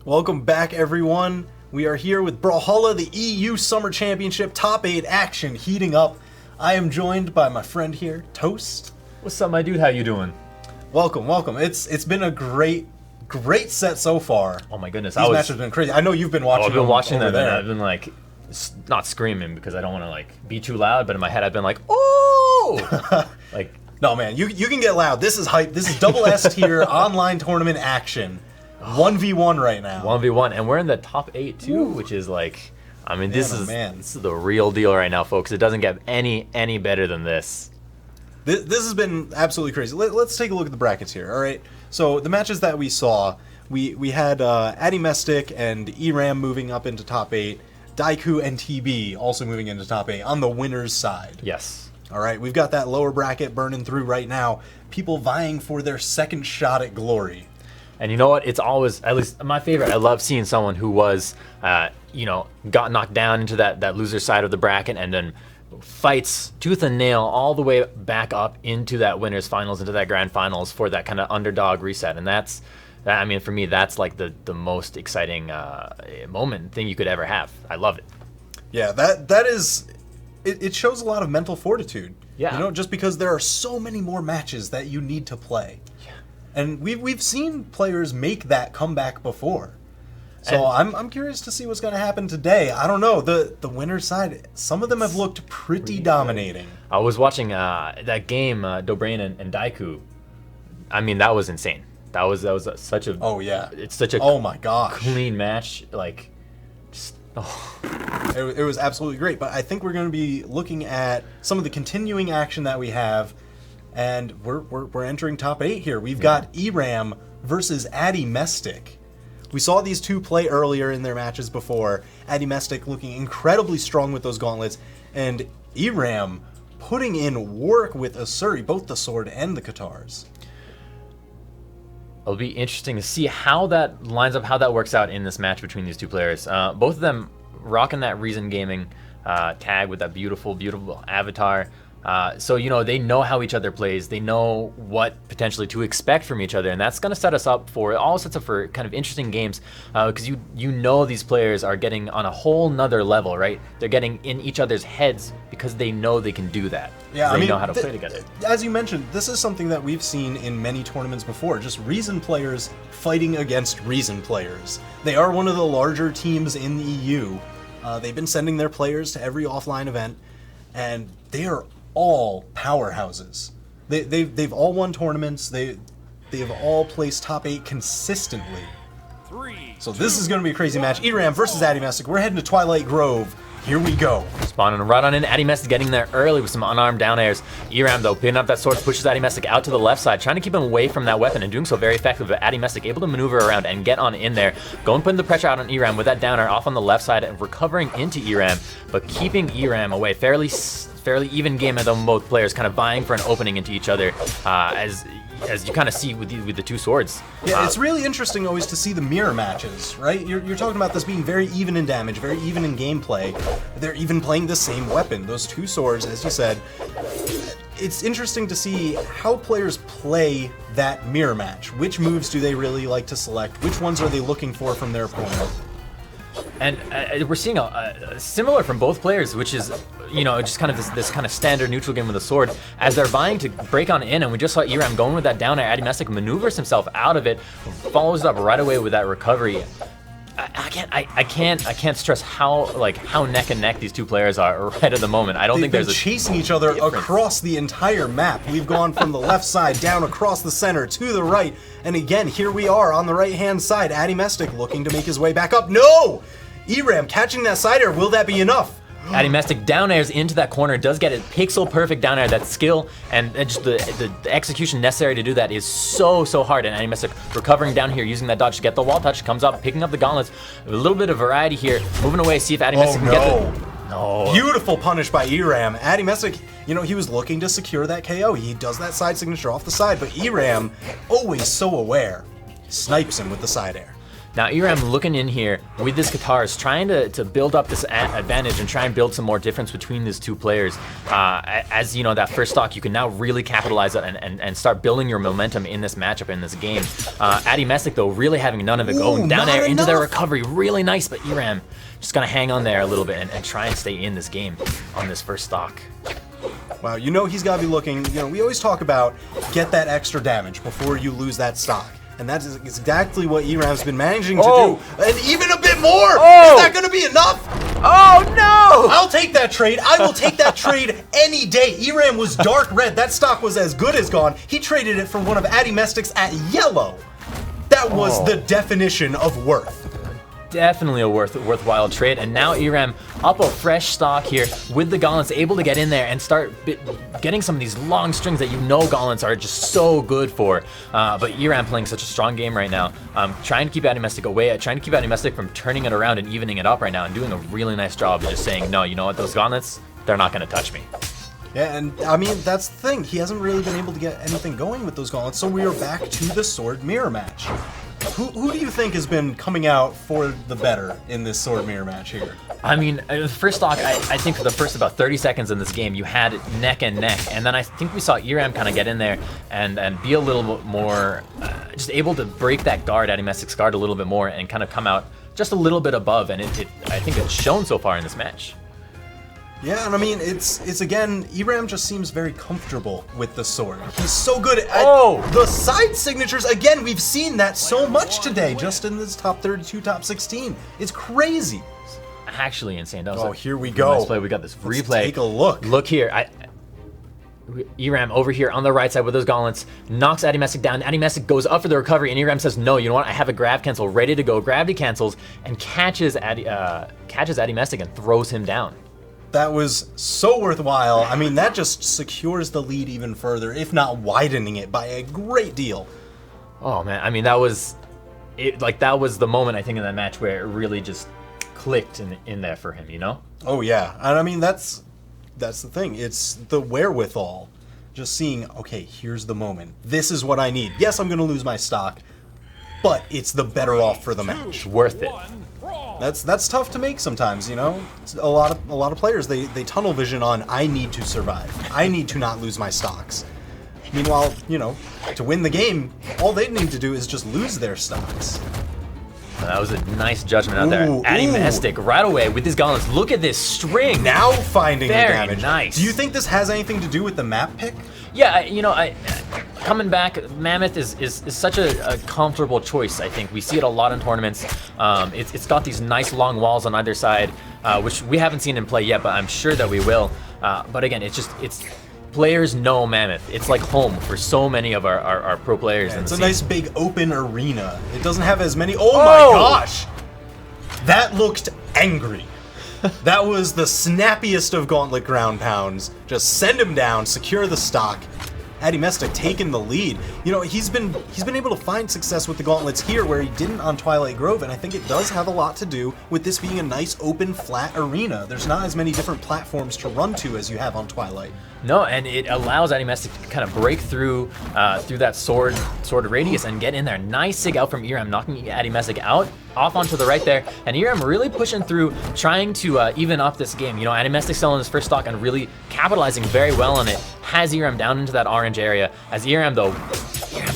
Welcome back, everyone. We are here with Brawlhalla, the EU Summer Championship Top 8 action heating up. I am joined by my friend here, Toast. What's up, my dude? How you doing? Welcome, welcome. It's been a great set so far. Oh my goodness, These matches have been crazy. I know you've been watching. I've been watching over them, there. and I've been like, not screaming because I don't want to like be too loud, but in my head I've been like, oh, like. No, man, you can get loud. This is hype. This is double S tier online tournament action. 1v1 right now. 1v1, and we're in the top 8 too, which is like, I mean, this is the real deal right now, folks. It doesn't get any better than this. This has been absolutely crazy. Let's take a look at the brackets here. All right. So the matches that we saw, we had Addy Mestic and ERAM moving up into top 8. Daiku and TB also moving into top 8 on the winner's side. Yes. All right, we've got that lower bracket burning through right now. People vying for their second shot at glory. And you know what? It's always, at least my favorite. I love seeing someone who was, got knocked down into that loser side of the bracket and then fights tooth and nail all the way back up into that winners finals, into that grand finals for that kind of underdog reset. And that's, I mean, for me, that's like the most exciting thing you could ever have. I love it. Yeah, that is. It shows a lot of mental fortitude. Yeah. You know, just because there are so many more matches that you need to play. Yeah. And we've seen players make that comeback before. So I'm curious to see what's going to happen today. I don't know. The winner's side, some of them have looked pretty dominating. I was watching that game, Dobrain and Daiku. I mean, that was insane. That was such a... Oh, yeah. It's such a... Oh, my gosh. Clean match. Like, just... Oh. It was absolutely great, but I think we're going to be looking at some of the continuing action that we have, and we're entering top 8 here. We've got ERAM versus Addy Mestic. We saw these two play earlier in their matches before. Addy Mestic looking incredibly strong with those gauntlets, and ERAM putting in work with Asuri, both the sword and the katars. It'll be interesting to see how that lines up, how that works out in this match between these two players. Both of them rocking that Reason Gaming tag with that beautiful avatar. So, you know, they know how each other plays. They know what potentially to expect from each other. And that's going to set us up for, all sets up for kind of interesting games. Because you know these players are getting on a whole nother level, right? They're getting in each other's heads because they know they can do that. Yeah, they know how to play together. As you mentioned, this is something that we've seen in many tournaments before. Just Reason players fighting against Reason players. They are one of the larger teams in the EU. They've been sending their players to every offline event, and they are all powerhouses. They've all won tournaments. They've all placed top 8 consistently. So this is going to be a crazy match. ERAM versus Addy Mestic. We're heading to Twilight Grove. Here we go. Spawning right on in. Addy Mestic getting there early with some unarmed down airs. ERAM, though, picking up that sword, pushes Addy Mestic out to the left side, trying to keep him away from that weapon and doing so very effectively. But Addy Mestic able to maneuver around and get on in there. Going, putting the pressure out on ERAM with that down air off on the left side and recovering into ERAM, but keeping ERAM away. Fairly even game of them, both players kind of vying for an opening into each other as you kind of see with the two swords. Yeah, it's really interesting always to see the mirror matches, right? You're talking about this being very even in damage, very even in gameplay. They're even playing the same weapon, those two swords, as you said. It's interesting to see how players play that mirror match. Which moves do they really like to select? Which ones are they looking for from their opponent? And we're seeing a similar from both players, which is, you know, just kind of this kind of standard neutral game with a sword, as they're vying to break on in. And we just saw ERAM going with that down air. Addy Mestic maneuvers himself out of it, follows up right away with that recovery. I can't stress how neck and neck these two players are right at the moment. I don't think there's chasing each other across the entire map. We've gone from the left side down across the center to the right, and again here we are on the right hand side. Addy Mestic looking to make his way back up. No! ERAM catching that side air. Will that be enough? Addy Mestic down airs into that corner, does get it pixel perfect down air. That skill and just the execution necessary to do that is so hard. And Addy Mestic recovering down here, using that dodge to get the wall touch, comes up, picking up the gauntlets. A little bit of variety here, moving away, see if Addy Mestic can get the... No. Beautiful punish by ERAM. Addy Mestic, you know, he was looking to secure that KO. He does that side signature off the side, but ERAM, always so aware, snipes him with the side air. Now Iram looking in here with his guitars, trying to build up this advantage and try and build some more difference between these two players. As you know, that first stock, you can now really capitalize on and start building your momentum in this matchup, in this game. Addy Messick, though, really having none of it, going down there into their recovery. Really nice, but Iram just gonna hang on there a little bit and try and stay in this game on this first stock. Wow, you know he's got to be looking, you know, we always talk about get that extra damage before you lose that stock. And that is exactly what Iram's been managing to do. And even a bit more! Is that going to be enough? Oh, no! I'll take that trade. I will take that trade any day. Iram was dark red. That stock was as good as gone. He traded it for one of Addy Messick's at yellow. That was the definition of worth. Definitely a worthwhile trade, and now Iram up a fresh stock here with the gauntlets, able to get in there and start getting some of these long strings that you know gauntlets are just so good for. But Iram playing such a strong game right now, trying to keep Addy Messick away, trying to keep Addy Messick from turning it around and evening it up right now, and doing a really nice job of just saying, no, you know what, those gauntlets, they're not going to touch me. Yeah, and I mean, that's the thing. He hasn't really been able to get anything going with those gauntlets, so we are back to the sword mirror match. Who do you think has been coming out for the better in this sword mirror match here? I mean, the first stock, I think for the first about 30 seconds in this game, you had it neck and neck, and then I think we saw Iram kind of get in there and be a little bit more, just able to break that guard, Addy Messick's guard a little bit more, and kind of come out just a little bit above, and I think it's shown so far in this match. Yeah, and I mean, it's again, Iram just seems very comfortable with the sword. He's so good at the side signatures. Again, we've seen that so much today, just in this top 32, top 16. It's crazy. Actually insane. That was here we go. Nice play. We got this replay. Let's take a look. Look here. Iram over here on the right side with those gauntlets, knocks Addy Messick down. Addy Messick goes up for the recovery, and Iram says, no, you know what? I have a grab cancel ready to go. Gravity cancels and catches Addy Messick and throws him down. That was so worthwhile. I mean, that just secures the lead even further, if not widening it by a great deal. Oh man, I mean, that was it. Like, that was the moment, I think, in that match where it really just clicked in there for him, you know? Oh yeah, and I mean, that's the thing. It's the wherewithal. Just seeing, okay, here's the moment. This is what I need. Yes, I'm gonna lose my stock, but it's the better off for the match. Worth it. That's tough to make sometimes, you know. A lot of players, they tunnel vision on, I need to survive. I need to not lose my stocks. Meanwhile, you know, to win the game, all they need to do is just lose their stocks. That was a nice judgment out there. Addy Messick right away with his gauntlets. Look at this string. Now finding the damage. Very nice. Do you think this has anything to do with the map pick? Yeah, you know, coming back, Mammoth is such a comfortable choice, I think. We see it a lot in tournaments. It's got these nice long walls on either side, which we haven't seen in play yet, but I'm sure that we will. But again, it's players know Mammoth. It's like home for so many of our pro players. Yeah, it's a nice big open arena. It doesn't have as many. Oh my gosh! That looked angry. That was the snappiest of gauntlet ground pounds. Just send him down, secure the stock. Addy Messick taking the lead. You know, he's been able to find success with the gauntlets here where he didn't on Twilight Grove, and I think it does have a lot to do with this being a nice open flat arena. There's not as many different platforms to run to as you have on Twilight. No, and it allows Addy Messick to kind of break through through that sword radius and get in there. Nice sig out from Iram, knocking Addy Messick out, off onto the right there, and Iram really pushing through, trying to even up this game. You know, Addy Messick selling his first stock and really capitalizing very well on it. Has Iram down into that orange area. As Iram, though,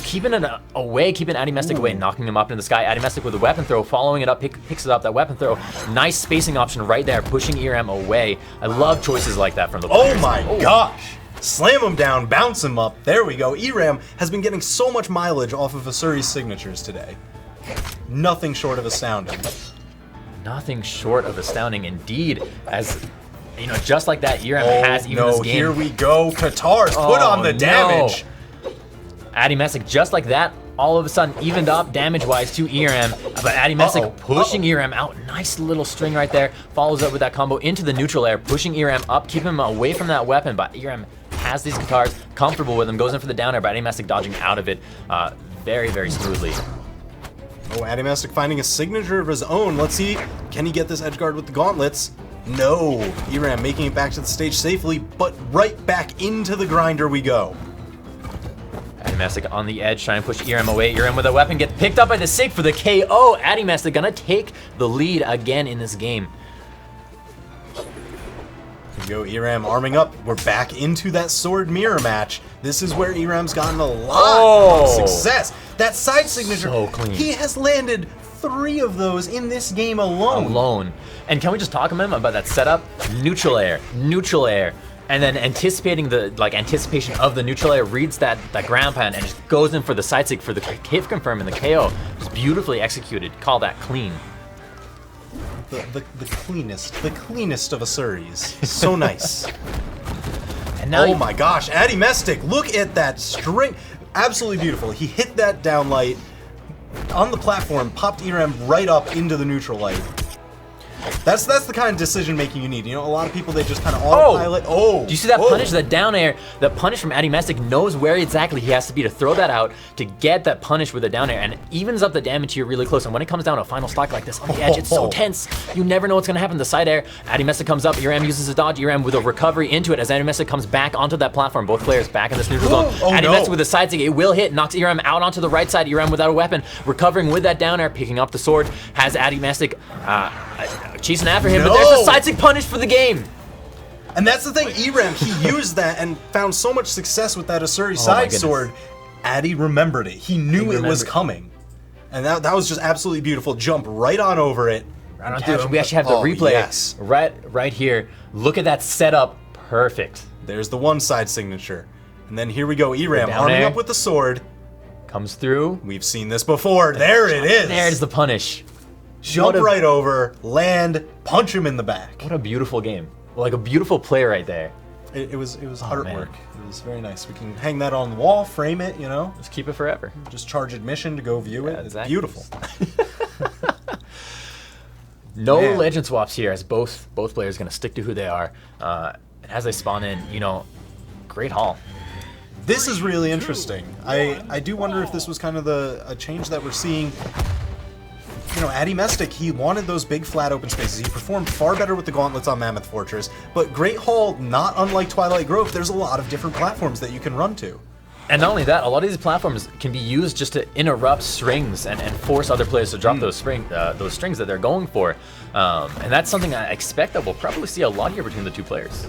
keeping it away, keeping Addy Messick away, knocking him up into the sky. Addy Messick with a weapon throw, following it up, picks it up, that weapon throw. Nice spacing option right there, pushing Iram away. I love choices like that from the players. Oh my gosh! Slam him down, bounce him up. There we go. Iram has been getting so much mileage off of Asuri's signatures today. Nothing short of astounding. Nothing short of astounding indeed, as you know, just like that, Iram has even this game. Here we go. Katars put on the damage. Addy Messick, just like that, all of a sudden evened up damage-wise to Iram, but Addy Messick pushing Iram out. Nice little string right there. Follows up with that combo into the neutral air, pushing Iram up, keeping him away from that weapon, but Iram has these guitars, comfortable with him, goes in for the down air, but Addy Messick dodging out of it very, very smoothly. Oh, Addy Messick finding a signature of his own. Let's see, can he get this edge guard with the gauntlets? No. Iram making it back to the stage safely, but right back into the grinder we go. Addy Adimestic on the edge, trying to push ERM away. ERM with a weapon gets picked up by the Sig for the KO. Adimestic gonna take the lead again in this game. Here we go, ERM arming up. We're back into that sword mirror match. This is where ERM's gotten a lot of success. That side signature, so clean. He has landed 3 of those in this game alone. And can we just talk to him about that setup? Neutral air, and then anticipating the anticipation of the neutral air, reads that ground pound and just goes in for the side stick for the hit confirm and the KO. Just beautifully executed. Call that clean. The cleanest of Asuris. So nice. And now oh my gosh, Adimestic, look at that string. Absolutely beautiful. He hit that down light on the platform, popped ERM right up into the neutral light. That's the kind of decision making you need. You know, a lot of people, they just kind of autopilot. Do you see that punish, that down air? That punish from Adimestic knows where exactly he has to be to throw that out to get that punish with the down air, and it evens up the damage here really close. And when it comes down to a final stock like this on the edge, it's so tense. You never know what's gonna happen. The side air, Adimestic comes up, ERM uses a dodge, ERM with a recovery into it as Adimestic comes back onto that platform. Both players back in this neutral zone. Adimestic with a side stick, it will hit, knocks ERM out onto the right side. ERM without a weapon, recovering with that down air, picking up the sword, has Adimestic chasing after him, but there's the side stick punish for the game. And that's the thing, ERM, he used that and found so much success with that Asuri side sword. Addy remembered it. He knew it was coming. And that was just absolutely beautiful. Jump right on over it. We actually have the replay right here. Look at that setup. Perfect. There's the one side signature. And then here we go, ERM arming up with the sword. Comes through. We've seen this before. There it is. There's the punish. Jump right over, land, punch him in the back. What a beautiful game. Like a beautiful play right there. It was hard work. It was very nice. We can hang that on the wall, frame it, you know. Just keep it forever. Just charge admission to go view it. Exactly. It's beautiful. No legend swaps here, as both players are going to stick to who they are. And as they spawn in, you know, great haul. This is really interesting. I do wonder if this was kind of a change that we're seeing. You know, Adimestic, he wanted those big flat open spaces. He performed far better with the gauntlets on Mammoth Fortress, but Great Hall, not unlike Twilight Grove, there's a lot of different platforms that you can run to. And not only that, a lot of these platforms can be used just to interrupt strings and force other players to drop those strings that they're going for. And that's something I expect that we'll probably see a lot here between the two players.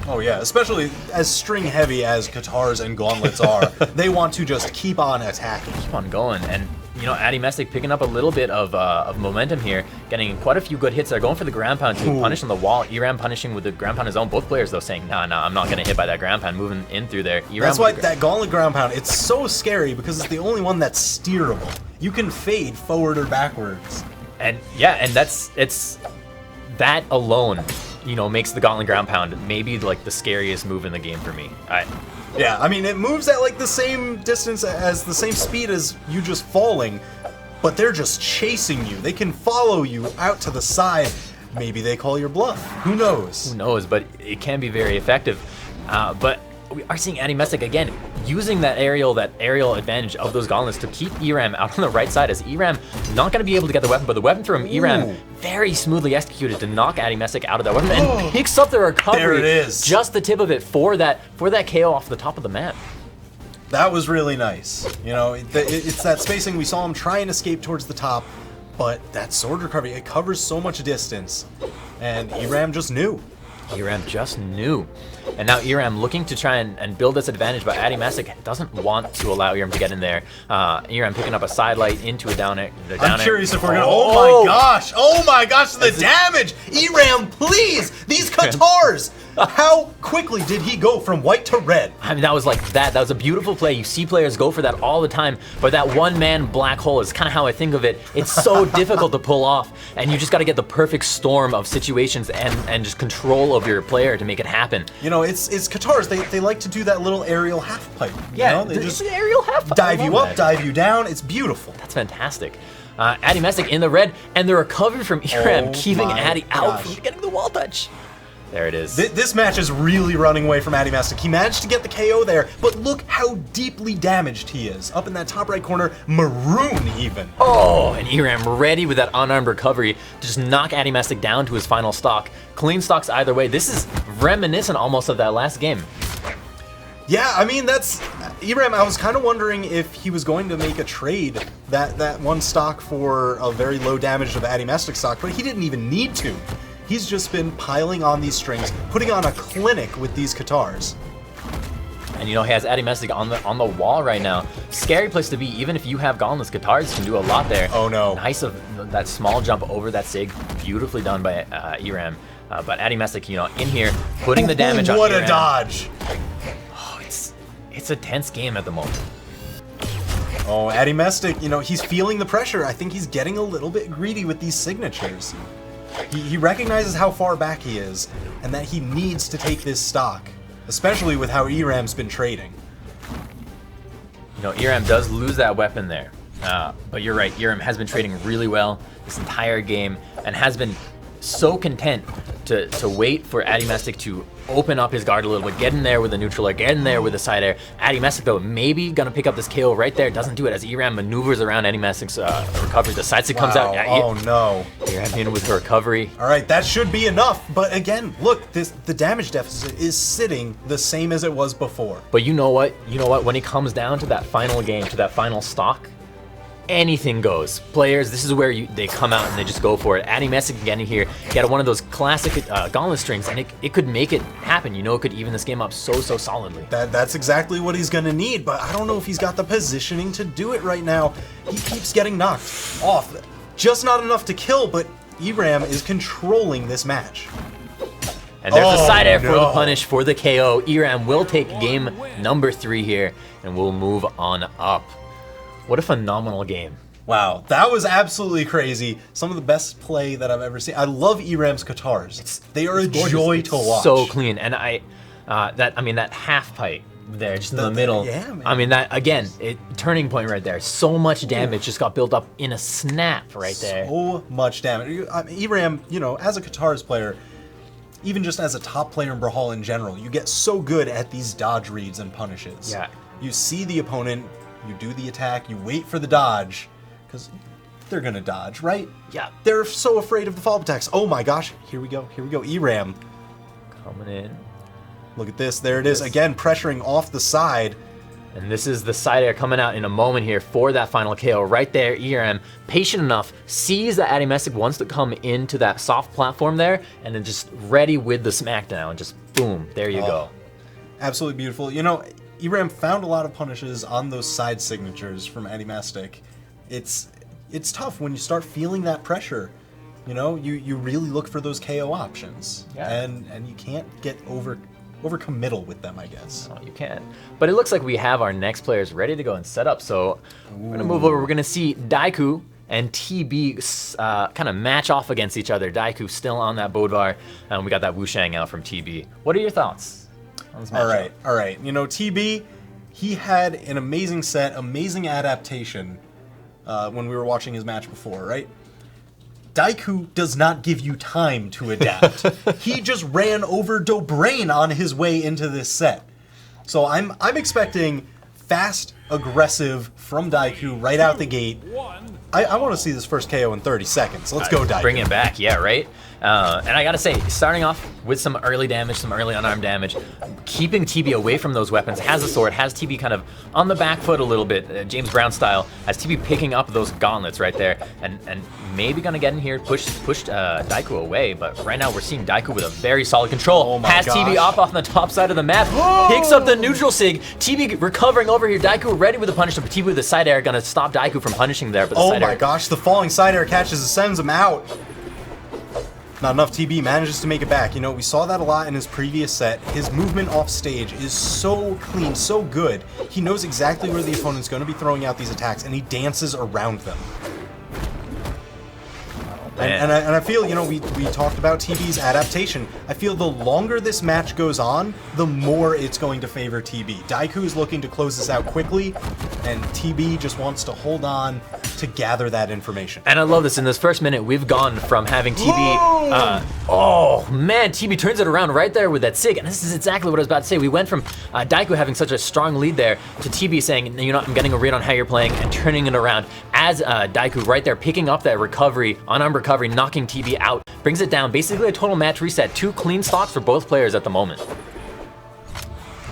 Oh yeah, especially as string heavy as Katars and Gauntlets are, they want to just keep on attacking. Keep on going. And you know, Adimestic picking up a little bit of momentum here, getting quite a few good hits. They're going for the ground pound to punish on the wall. ERM punishing with the ground pound his own. Both players though saying, nah, I'm not gonna hit by that ground pound, moving in through there. That's why that gauntlet ground pound, it's so scary because it's the only one that's steerable. You can fade forward or backwards. And yeah, and it's that alone, you know, makes the gauntlet ground pound maybe like the scariest move in the game for me. Yeah, I mean, it moves at like the same distance as the same speed as you just falling, but they're just chasing you. They can follow you out to the side. Maybe they call your bluff. Who knows? Who knows, but it can be very effective. But we are seeing Adimestic again using that aerial advantage of those gauntlets to keep ERM out on the right side, as ERM not going to be able to get the weapon, but the weapon from ERM very smoothly executed to knock Adimestic out of that weapon and picks up the recovery. There it is. Just the tip of it for that KO off the top of the map. That was really nice. You know, it's that spacing. We saw him try and escape towards the top, but that sword recovery, it covers so much distance, and ERM just knew. ERM just knew. And now ERM looking to try and build this advantage, but Adimestic doesn't want to allow ERM to get in there. ERM picking up a side light into a down air. I'm curious if we're gonna. Oh my gosh, the damage! ERM, please! These Katars! How quickly did he go from white to red? I mean, that was a beautiful play. You see players go for that all the time, but that one-man black hole is kind of how I think of it. It's so difficult to pull off, and you just got to get the perfect storm of situations and just control of your player to make it happen. You know, it's Katars. They like to do that little aerial half pipe. Yeah, you know? They just aerial half pipe. Dive you up, dive you down. It's beautiful. That's fantastic. Adimestic in the red, and the recovery from ERM keeping Addy out from getting the wall touch. There it is. This match is really running away from Adimestic. He managed to get the KO there, but look how deeply damaged he is. Up in that top right corner, maroon even. Oh, and ERM ready with that unarmed recovery to just knock Adimestic down to his final stock. Clean stocks either way. This is reminiscent almost of that last game. Yeah, I mean, that's ERAM, I was kind of wondering if he was going to make a trade, that one stock for a very low damage of Adimestic stock, but he didn't even need to. He's just been piling on these strings, putting on a clinic with these Katars. And you know, he has Adimestic on the wall right now. Scary place to be, even if you have Gauntless. Katars can do a lot there. Oh no. Nice of that small jump over that Sig. Beautifully done by ERAM. But Adimestic, you know, in here, putting the damage on What ERAM. a dodge! Oh, it's a tense game at the moment. Oh, Adimestic, you know, he's feeling the pressure. I think he's getting a little bit greedy with these signatures. He recognizes how far back he is, and that he needs to take this stock, especially with how ERAM's been trading. You know, ERAM does lose that weapon there. But you're right, ERAM has been trading really well this entire game, and has been so content to wait for Adimestic to open up his guard a little bit, get in there with a neutral air, get in there with a side air. Adimestic, though, maybe gonna pick up this KO right there. Doesn't do it as ERAM maneuvers around Adimestic's recovery. The side stick comes out. Oh no. ERAM in with her recovery. All right, that should be enough. But again, look, the damage deficit is sitting the same as it was before. But you know what? When it comes down to that final game, to that final stock, anything goes. Players, this is where they come out and they just go for it. Adimestic can get in here, get one of those classic Gauntlet strings, and it could make it happen. You know, it could even this game up so solidly. That's exactly what he's gonna need, but I don't know if he's got the positioning to do it right now. He keeps getting knocked off. Just not enough to kill, but ERAM is controlling this match. And there's the side air for the punish, for the KO. ERAM will take game number 3 here, and we'll move on up. What a phenomenal game. Wow, that was absolutely crazy. Some of the best play that I've ever seen. I love ERAM's Katars. They are a joy to watch. So clean. And that half pipe there, just in the middle. Yeah, man. I mean, that, again, turning point right there. So much damage just got built up in a snap right there. So much damage. ERAM, you know, as a Katars player, even just as a top player in Brawlhalla in general, you get so good at these dodge reads and punishes. Yeah. You see the opponent, you do the attack, you wait for the dodge, because they're gonna dodge, right? Yeah. They're so afraid of the follow-up attacks. Oh my gosh, here we go, ERAM. Coming in. Look at this, there it is, again, pressuring off the side. And this is the side air coming out in a moment here for that final KO. Right there, ERAM, patient enough, sees that Adimestic wants to come into that soft platform there, and then just ready with the smackdown. Just boom, there you go. Absolutely beautiful. You know, ERAM found a lot of punishes on those side signatures from Adimestic. It's tough when you start feeling that pressure. You know, you really look for those KO options. Yeah. And you can't get over-committal with them, I guess. Oh, you can. But it looks like we have our next players ready to go and set up. So we're going to move over. We're going to see Daiku and TB kind of match off against each other. Daiku still on that Bodvar, and we got that Wushang out from TB. What are your thoughts on this matchup? All right. You know, TB, he had an amazing set, amazing adaptation when we were watching his match before, right? Daiku does not give you time to adapt. He just ran over Dobrain on his way into this set. So I'm expecting fast, aggressive from Daiku right out the gate. I want to see this first KO in 30 seconds. Let's go, Daiku. Bring it back, yeah, right? And I gotta say, starting off with some early damage, some early unarmed damage, keeping TB away from those weapons, has a sword, has TB kind of on the back foot a little bit, James Brown style, has TB picking up those gauntlets right there, and maybe gonna get in here, push Daiku away, but right now we're seeing Daiku with a very solid control. Oh my has TB gosh. off on the top side of the map, picks up the neutral sig, TB recovering over here, Daiku ready with the punish, but TB with the side air gonna stop Daiku from punishing there, but the Oh side my air, gosh, the falling side air catches and sends him out. Not enough. TB manages to make it back. You know, we saw that a lot in his previous set. His movement off stage is so clean, so good. He knows exactly where the opponent's going to be throwing out these attacks, and he dances around them. And I feel, you know, we talked about TB's adaptation. I feel the longer this match goes on, the more it's going to favor TB. Daiku is looking to close this out quickly, and TB just wants to hold on to gather that information. And I love this. In this first minute, we've gone from having TB... oh, man, TB turns it around right there with that sig. And this is exactly what I was about to say. We went from Daiku having such a strong lead there to TB saying, you know, I'm getting a read on how you're playing, and turning it around as Daiku right there picking up that recovery, unarmed recovery, knocking TB out, brings it down. Basically a total match reset. 2 clean stocks for both players at the moment.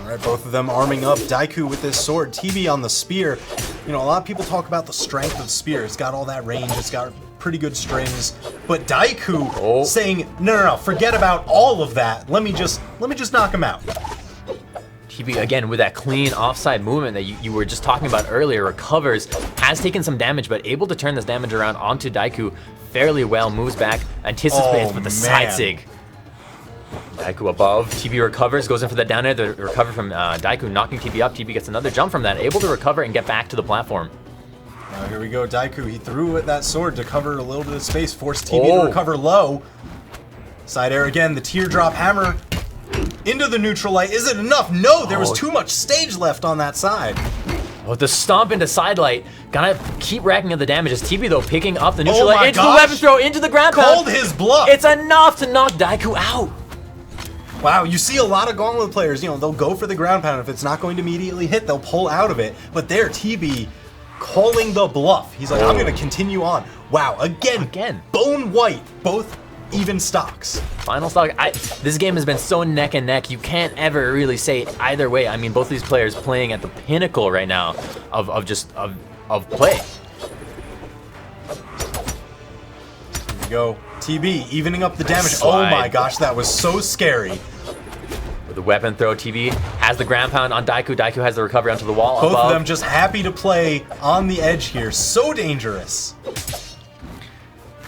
All right, both of them arming up. Daiku with his sword, TB on the spear. You know, a lot of people talk about the strength of the spear. It's got all that range. It's got pretty good strings. But Daiku saying, no, forget about all of that. Let me just knock him out. TB, again, with that clean offside movement that you were just talking about earlier, recovers, has taken some damage, but able to turn this damage around onto Daiku fairly well, moves back, anticipates with the side sig. Daiku above, TB recovers, goes in for the down air, the recover from Daiku, knocking TB up. TB gets another jump from that, able to recover and get back to the platform. Now here we go, Daiku, he threw at that sword to cover a little bit of space, forced TB to recover low. Side air again, the teardrop hammer into the neutral light. Is it enough? No, there was too much stage left on that side. With the stomp into side light, gotta keep racking up the damage. As TB though picking up the neutral light into the weapon throw, into the ground pound. Called his bluff. It's enough to knock Daiku out. Wow, you see a lot of Gauntlet players, you know, they'll go for the ground pound. If it's not going to immediately hit, they'll pull out of it. But there, TB calling the bluff. He's like, I'm gonna continue on. Wow, again, bone white, both even stocks. Final stock. This game has been so neck and neck. You can't ever really say either way. I mean, both these players playing at the pinnacle right now of play. Here we go. TB evening up the damage. Slide. Oh my gosh, that was so scary. With the weapon throw, TB has the ground pound on Daiku. Daiku has the recovery onto the wall Both above. of them just happy to play on the edge here. So dangerous.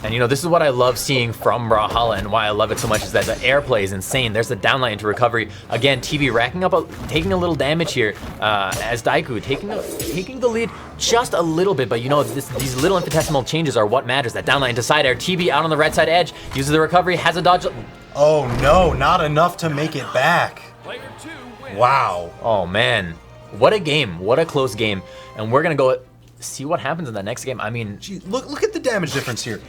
And you know, this is what I love seeing from Brawlhalla, and why I love it so much is that the airplay is insane. There's the downlight into recovery. Again, TB racking up, taking a little damage here as Daiku taking the lead just a little bit. But you know, these little infinitesimal changes are what matters. That downlight into side air. TB out on the right side edge, uses the recovery, has a dodge. Oh no, not enough to make it back. Wow. Oh man, what a game, what a close game. And we're gonna go see what happens in the next game. I mean, gee, look at the damage difference here.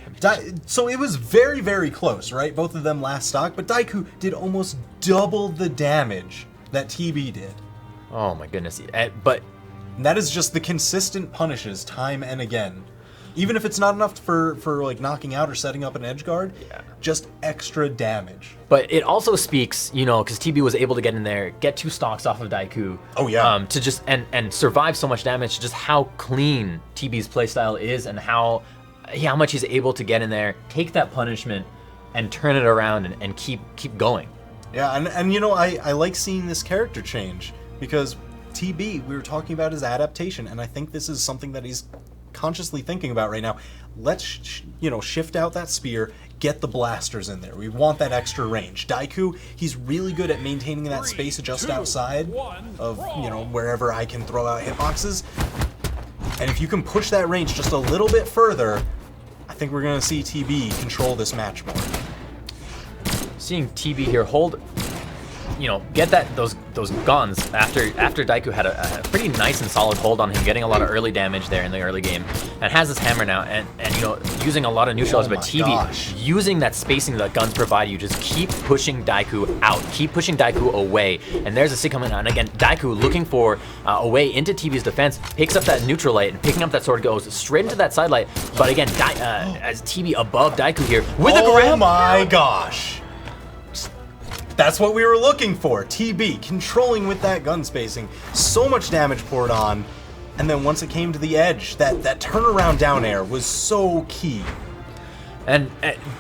So it was very, very close, right? Both of them last stock, but Daiku did almost double the damage that TB did. oh my goodness. But And that is just the consistent punishes time and again. Even if it's not enough for like knocking out or setting up an edge guard, just extra damage. But it also speaks, you know, because TB was able to get in there, get 2 stocks off of Daiku. Oh yeah. To just and survive so much damage. Just how clean TB's playstyle is, and how much he's able to get in there, take that punishment, and turn it around and keep going. Yeah, and you know, I like seeing this character change, because TB, we were talking about his adaptation, and I think this is something that he's consciously thinking about right now. Let's shift out that spear, get the blasters in there. We want that extra range. Daiku, he's really good at maintaining that space just outside of, you know, wherever I can throw out hitboxes. And if you can push that range just a little bit further, I think we're gonna see TB control this match more. Seeing TB here hold, you know, get those guns after Daiku had a pretty nice and solid hold on him, getting a lot of early damage there in the early game, and has his hammer now, and you know, using a lot of neutrals, but TB using that spacing that guns provide you, just keep pushing Daiku out, keep pushing Daiku away, and there's a sig coming on. And again, Daiku looking for a way into TB's defense, picks up that neutral light, and picking up that sword goes straight into that side light, but again, as TB above Daiku here with a grab. Oh my gosh. That's what we were looking for. TB controlling with that gun spacing. So much damage poured on. And then once it came to the edge, that turnaround down air was so key. And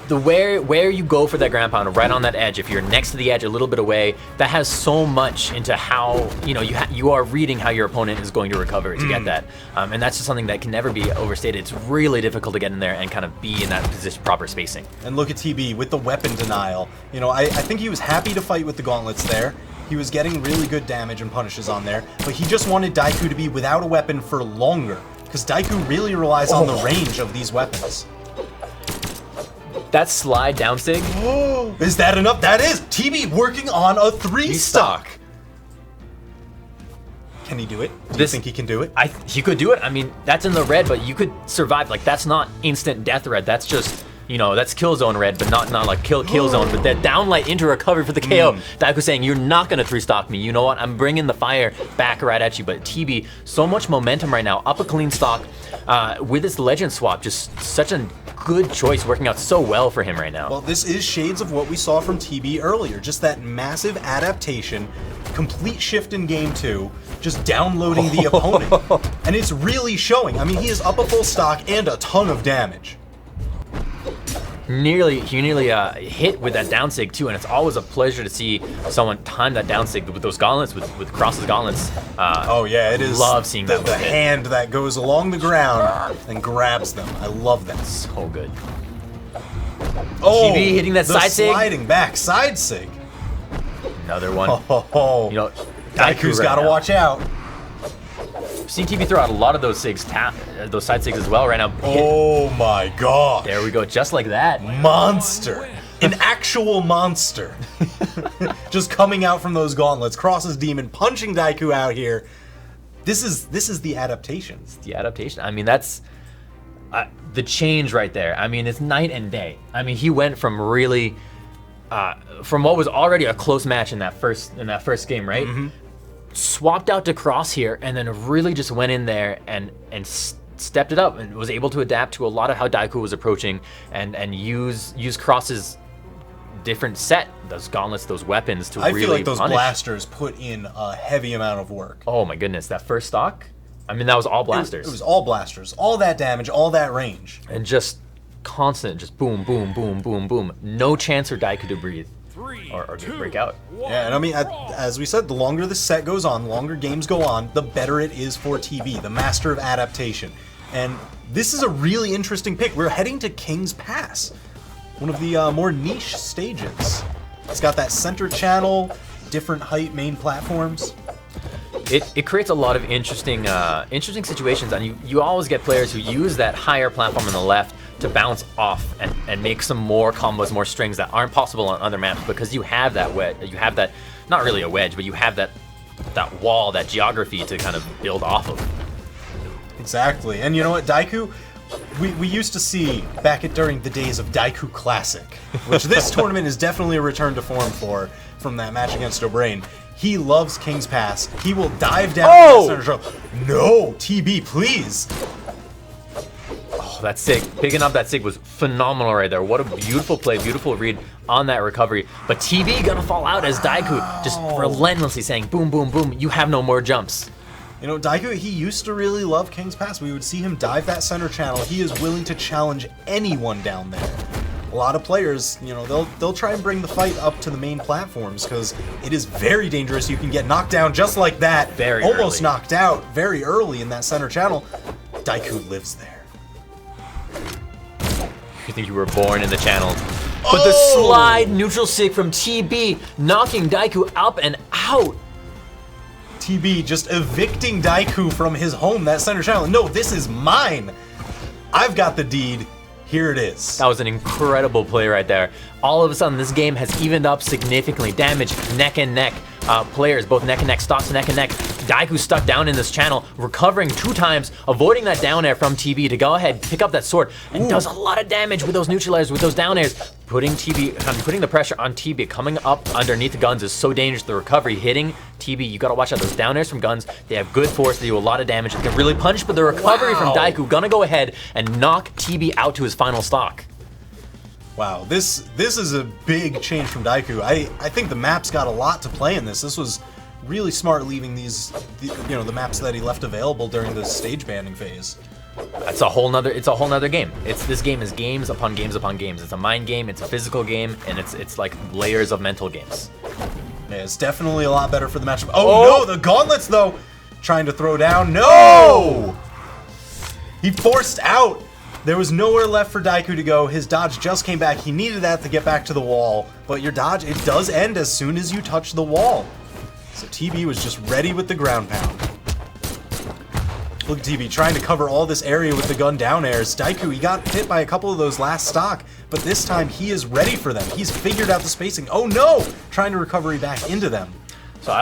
the where you go for that ground pound, right on that edge, if you're next to the edge a little bit away, that has so much into how, you know, you are reading how your opponent is going to recover to get that. And that's just something that can never be overstated. It's really difficult to get in there and kind of be in that position, proper spacing. And look at TB with the weapon denial. You know, I think he was happy to fight with the gauntlets there. He was getting really good damage and punishes on there, but he just wanted Daiku to be without a weapon for longer, because Daiku really relies on the range of these weapons. That slide down sig. Is that enough? That is! TB working on a 3-stock. Can he do it? Do you think he can do it? He could do it. I mean, that's in the red, but you could survive. Like, that's not instant death red. That's just you know, that's kill zone red, but not like kill zone, but that downlight into recovery for the KO. Daiku saying, you're not gonna 3-stock me. You know what? I'm bringing the fire back right at you. But TB, so much momentum right now, up a clean stock with this legend swap, just such a good choice, working out so well for him right now. Well, this is shades of what we saw from TB earlier, just that massive adaptation, complete shift in game 2, just downloading the opponent. And it's really showing. I mean, he is up a full stock and a ton of damage. He nearly hit with that down sig too, and it's always a pleasure to see someone time that down sig with those gauntlets, with Cross's gauntlets. Oh yeah, it is. Love seeing that. The hand that goes along the ground and grabs them. I love that. So good. Oh, TB hitting that side sig. Sliding back side sig. Another one. Oh. You know, Daiku's right got to watch out. Seen TB throw out a lot of those sigs, those side sigs as well right now. Oh my god. There we go, just like that. Monster. An actual monster. Just coming out from those gauntlets. Cross's demon punching Daiku out here. This is the adaptation. It's the adaptation. I mean, that's the change right there. I mean, it's night and day. I mean, he went from really from what was already a close match in that first game, right? Swapped out to Cross here, and then really just went in there and stepped it up and was able to adapt to a lot of how Daiku was approaching and use Cross's different set, those gauntlets, those weapons to really punish. I feel like those blasters put in a heavy amount of work. Oh my goodness, that first stock? I mean, that was all blasters. It was all blasters, all that damage, all that range. And just constant, just boom, boom, boom, boom, boom. No chance for Daiku to breathe. Or break out. Yeah, and I mean, as we said, the longer this set goes on, the longer games go on, the better it is for TB, the master of adaptation. And this is a really interesting pick. We're heading to King's Pass, one of the more niche stages. It's got that center channel, different height main platforms. It creates a lot of interesting situations, and you always get players who use that higher platform on the left to bounce off and make some more combos, more strings that aren't possible on other maps, because you have that wedge, you have that, not really a wedge, but you have that wall, that geography to kind of build off of. Exactly, and you know what, Daiku, we used to see back during the days of Daiku Classic, which this tournament is definitely a return to form from that match against O'Brien. He loves King's Pass. He will dive down to the center shell. No, TB, please. Oh, that sig. Picking up that sig was phenomenal right there. What a beautiful play, beautiful read on that recovery. But TB gonna fall out as Daiku just relentlessly saying, boom, boom, boom, you have no more jumps. You know, Daiku, he used to really love King's Pass. We would see him dive that center channel. He is willing to challenge anyone down there. A lot of players, you know, they'll try and bring the fight up to the main platforms because it is very dangerous. You can get knocked down just like that. Very almost early. Knocked out very early in that center channel. Daiku lives there. You think you were born in the channel. But the slide neutral sig from TB, knocking Daiku up and out. TB just evicting Daiku from his home, that center channel. No, this is mine. I've got the deed. Here it is. That was an incredible play right there. All of a sudden, this game has evened up significantly. Damage, neck and neck. Players, both neck and neck, stocks neck and neck. Daiku stuck down in this channel, recovering 2 times, avoiding that down air from TB to go ahead, pick up that sword, and does a lot of damage with those neutralizers, with those down airs. Putting the pressure on TB, coming up underneath the guns is so dangerous. The recovery hitting TB, you gotta watch out. Those down airs from guns, they have good force, they do a lot of damage, they can really punch, but the recovery from Daiku gonna go ahead and knock TB out to his final stock. Wow, this is a big change from Daiku. I think the map's got a lot to play in this. This was really smart leaving the maps that he left available during the stage banning phase. It's a whole nother game. This game is games upon games upon games. It's a mind game, it's a physical game, and it's like layers of mental games. Yeah, it's definitely a lot better for the matchup. Oh no, the gauntlets though! Trying to throw down. No! He forced out. There was nowhere left for Daiku to go. His dodge just came back. He needed that to get back to the wall. But your dodge, it does end as soon as you touch the wall. So TB was just ready with the ground pound. Look at TB trying to cover all this area with the gun down airs. Daiku, he got hit by a couple of those last stock, but this time he is ready for them. He's figured out the spacing. Oh no! Trying to recovery back into them. So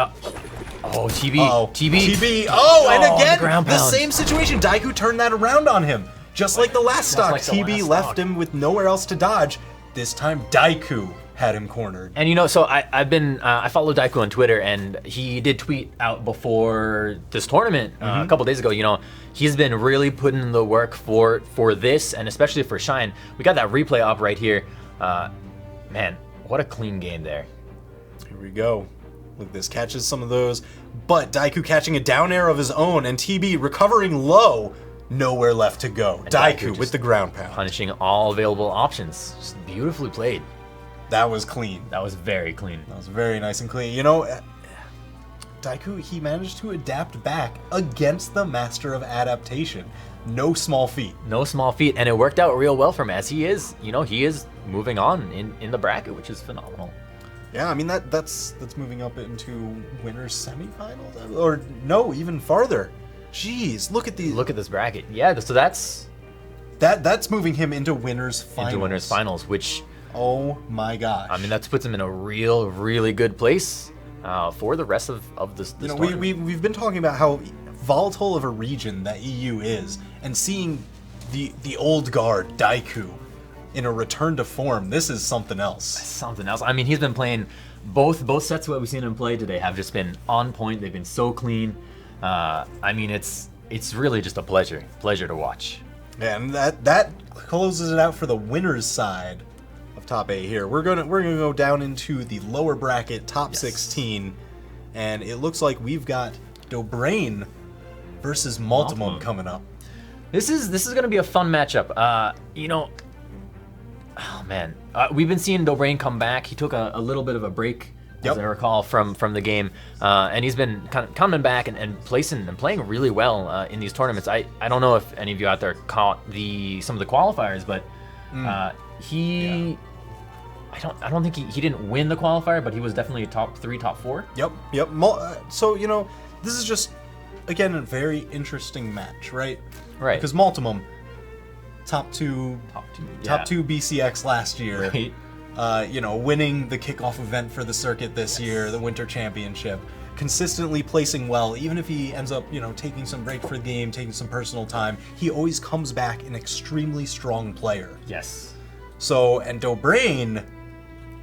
TB. TB. Oh, and again, the same situation. Daiku turned that around on him. Just like the last stock, like the TB last left stock. him with nowhere else to dodge. This time, Daiku had him cornered. And you know, so I've been I follow Daiku on Twitter, and he did tweet out before this tournament a couple days ago. You know, he's been really putting in the work for this, and especially for Shine. We got that replay up right here. Man, what a clean game there. Here we go. Look, this catches some of those, but Daiku catching a down air of his own, and TB recovering low. Nowhere left to go. And Daiku just with the ground pound. punishing all available options. Just beautifully played. That was clean. That was very clean. That was very nice and clean. You know, Daiku, he managed to adapt back against the master of adaptation. No small feat. No small feat, and it worked out real well for him, as he is, you know, he is moving on in the bracket, which is phenomenal. Yeah, I mean that's moving up into winners semifinals, or no, even farther. Jeez, look at these. Look at this bracket. Yeah, so that's moving him into winners finals. into winners finals, which, oh my gosh. I mean, that puts him in a really good place for the rest of this you know, tournament. we've been talking about how volatile of a region that EU is, and seeing the old guard Daiku in a return to form, this is something else. Something else. I mean, he's been playing both sets what we've seen him play today have just been on point. They've been so clean. I mean, it's really just a pleasure to watch. And that closes it out for the winners side of top 8 here. We're gonna go down into the lower bracket, top 16, and it looks like we've got Dobrain versus Multimum coming up. This is gonna be a fun matchup. You know, oh man, we've been seeing Dobrain come back. He took a little bit of a break, as I recall, from the game, and he's been kind of coming back and playing really well in these tournaments. I don't know if any of you out there caught some of the qualifiers, but he. I don't think he didn't win the qualifier, but he was definitely top 3, top 4. Yep. So, you know, this is just, again, a very interesting match, right? Right. Because Multimum, top two BCX last year. Right. You know, winning the kickoff event for the circuit this year, the Winter Championship, consistently placing well, even if he ends up, you know, taking some break for the game, taking some personal time, he always comes back an extremely strong player. Yes. So, and Dobrain,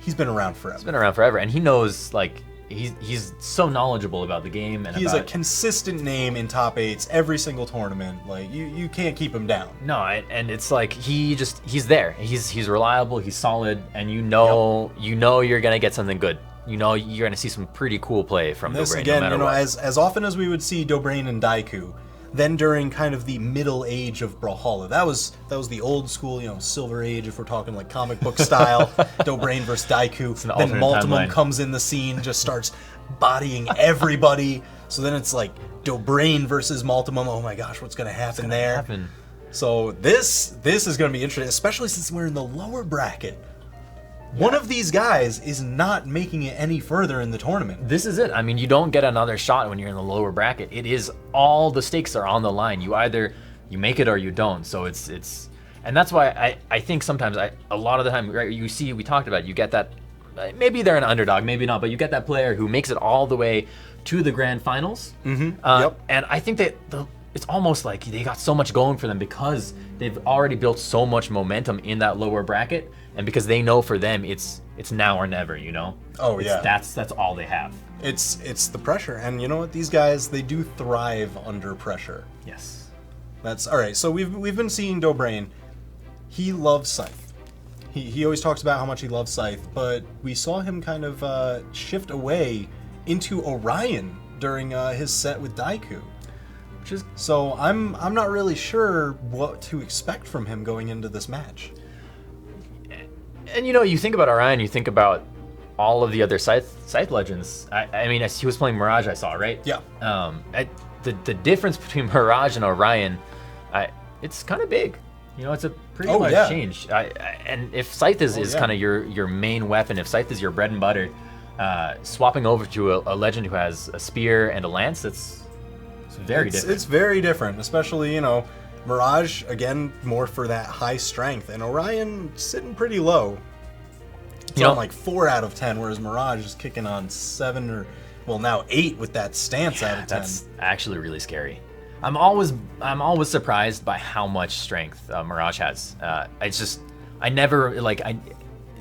he's been around forever. He's been around forever, and he knows, like, he's so knowledgeable about the game. And he's a consistent name in top 8s every single tournament. Like, you can't keep him down. No, and it's like he's there. He's reliable. He's solid, and you know you're gonna get something good. You know you're gonna see some pretty cool play from this Dobrain. again, no matter you know, what. as often as we would see Dobrain and Daiku, then during kind of the middle age of Brawlhalla, that was the old school, you know, Silver Age, if we're talking like comic book style. Dobrain versus Daiku. Then Multimum comes in the scene, just starts bodying everybody. So then it's like Dobrain versus Multimum. Oh my gosh, what's gonna happen there? So this is gonna be interesting, especially since we're in the lower bracket. One of these guys is not making it any further in the tournament. This is it. I mean, you don't get another shot when you're in the lower bracket. It is all the stakes are on the line. You either you make it or you don't. So it's and that's why I think sometimes a lot of the time, right, we talked about it, you get that maybe they're an underdog, maybe not, but you get that player who makes it all the way to the grand finals. And I think that it's almost like they got so much going for them because they've already built so much momentum in that lower bracket, and because they know for them it's now or never, you know. That's all they have. It's the pressure, and you know what, these guys, they do thrive under pressure. Yes. That's all right. So we've been seeing Dobrain. He loves Scythe. He always talks about how much he loves Scythe, but we saw him kind of shift away into Orion during his set with Daiku. So I'm not really sure what to expect from him going into this match. And you know, you think about Orion, you think about all of the other Scythe legends. I mean, he was playing Mirage, I saw, right? Yeah. The difference between Mirage and Orion, it's kind of big. You know, it's a pretty large change. And if Scythe is kind of your main weapon, if Scythe is your bread and butter, swapping over to a legend who has a spear and a lance, it's very different. It's very different, especially, you know, Mirage, again, more for that high strength, and Orion sitting pretty low. It's on like 4 out of 10, whereas Mirage is kicking on 7 or, well, now 8 with that stance out of 10. That's actually really scary. I'm always surprised by how much strength Mirage has. It's just I never like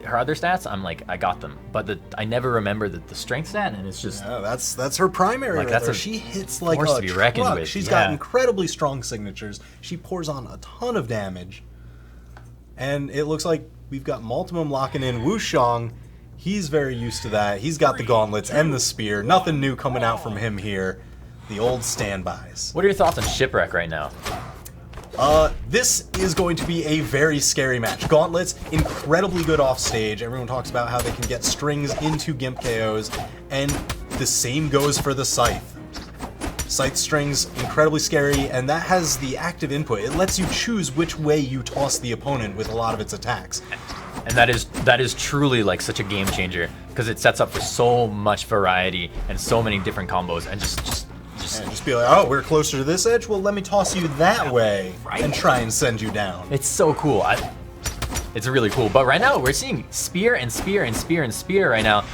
her other stats. I'm like I got them, but I never remember the strength stat, and it's just that's her primary. Like, right that's there. a She hits like force a to be reckoned truck. with. She's Yeah. got incredibly strong signatures. She pours on a ton of damage, and it looks like we've got Multimum locking in Wushong. He's very used to that. He's got the gauntlets and the spear. Nothing new coming out from him here. The old standbys. What are your thoughts on Shipwreck right now? This is going to be a very scary match. Gauntlets, incredibly good off stage. Everyone talks about how they can get strings into Gimp KOs, and the same goes for the Scythe. Scythe strings, incredibly scary, and that has the active input. It lets you choose which way you toss the opponent with a lot of its attacks. And that is truly like such a game changer because it sets up for so much variety and so many different combos, and just be like, oh, we're closer to this edge? Well, let me toss you that way and try and send you down. it's so cool. It's really cool. But right now, we're seeing spear and spear and spear and spear right now.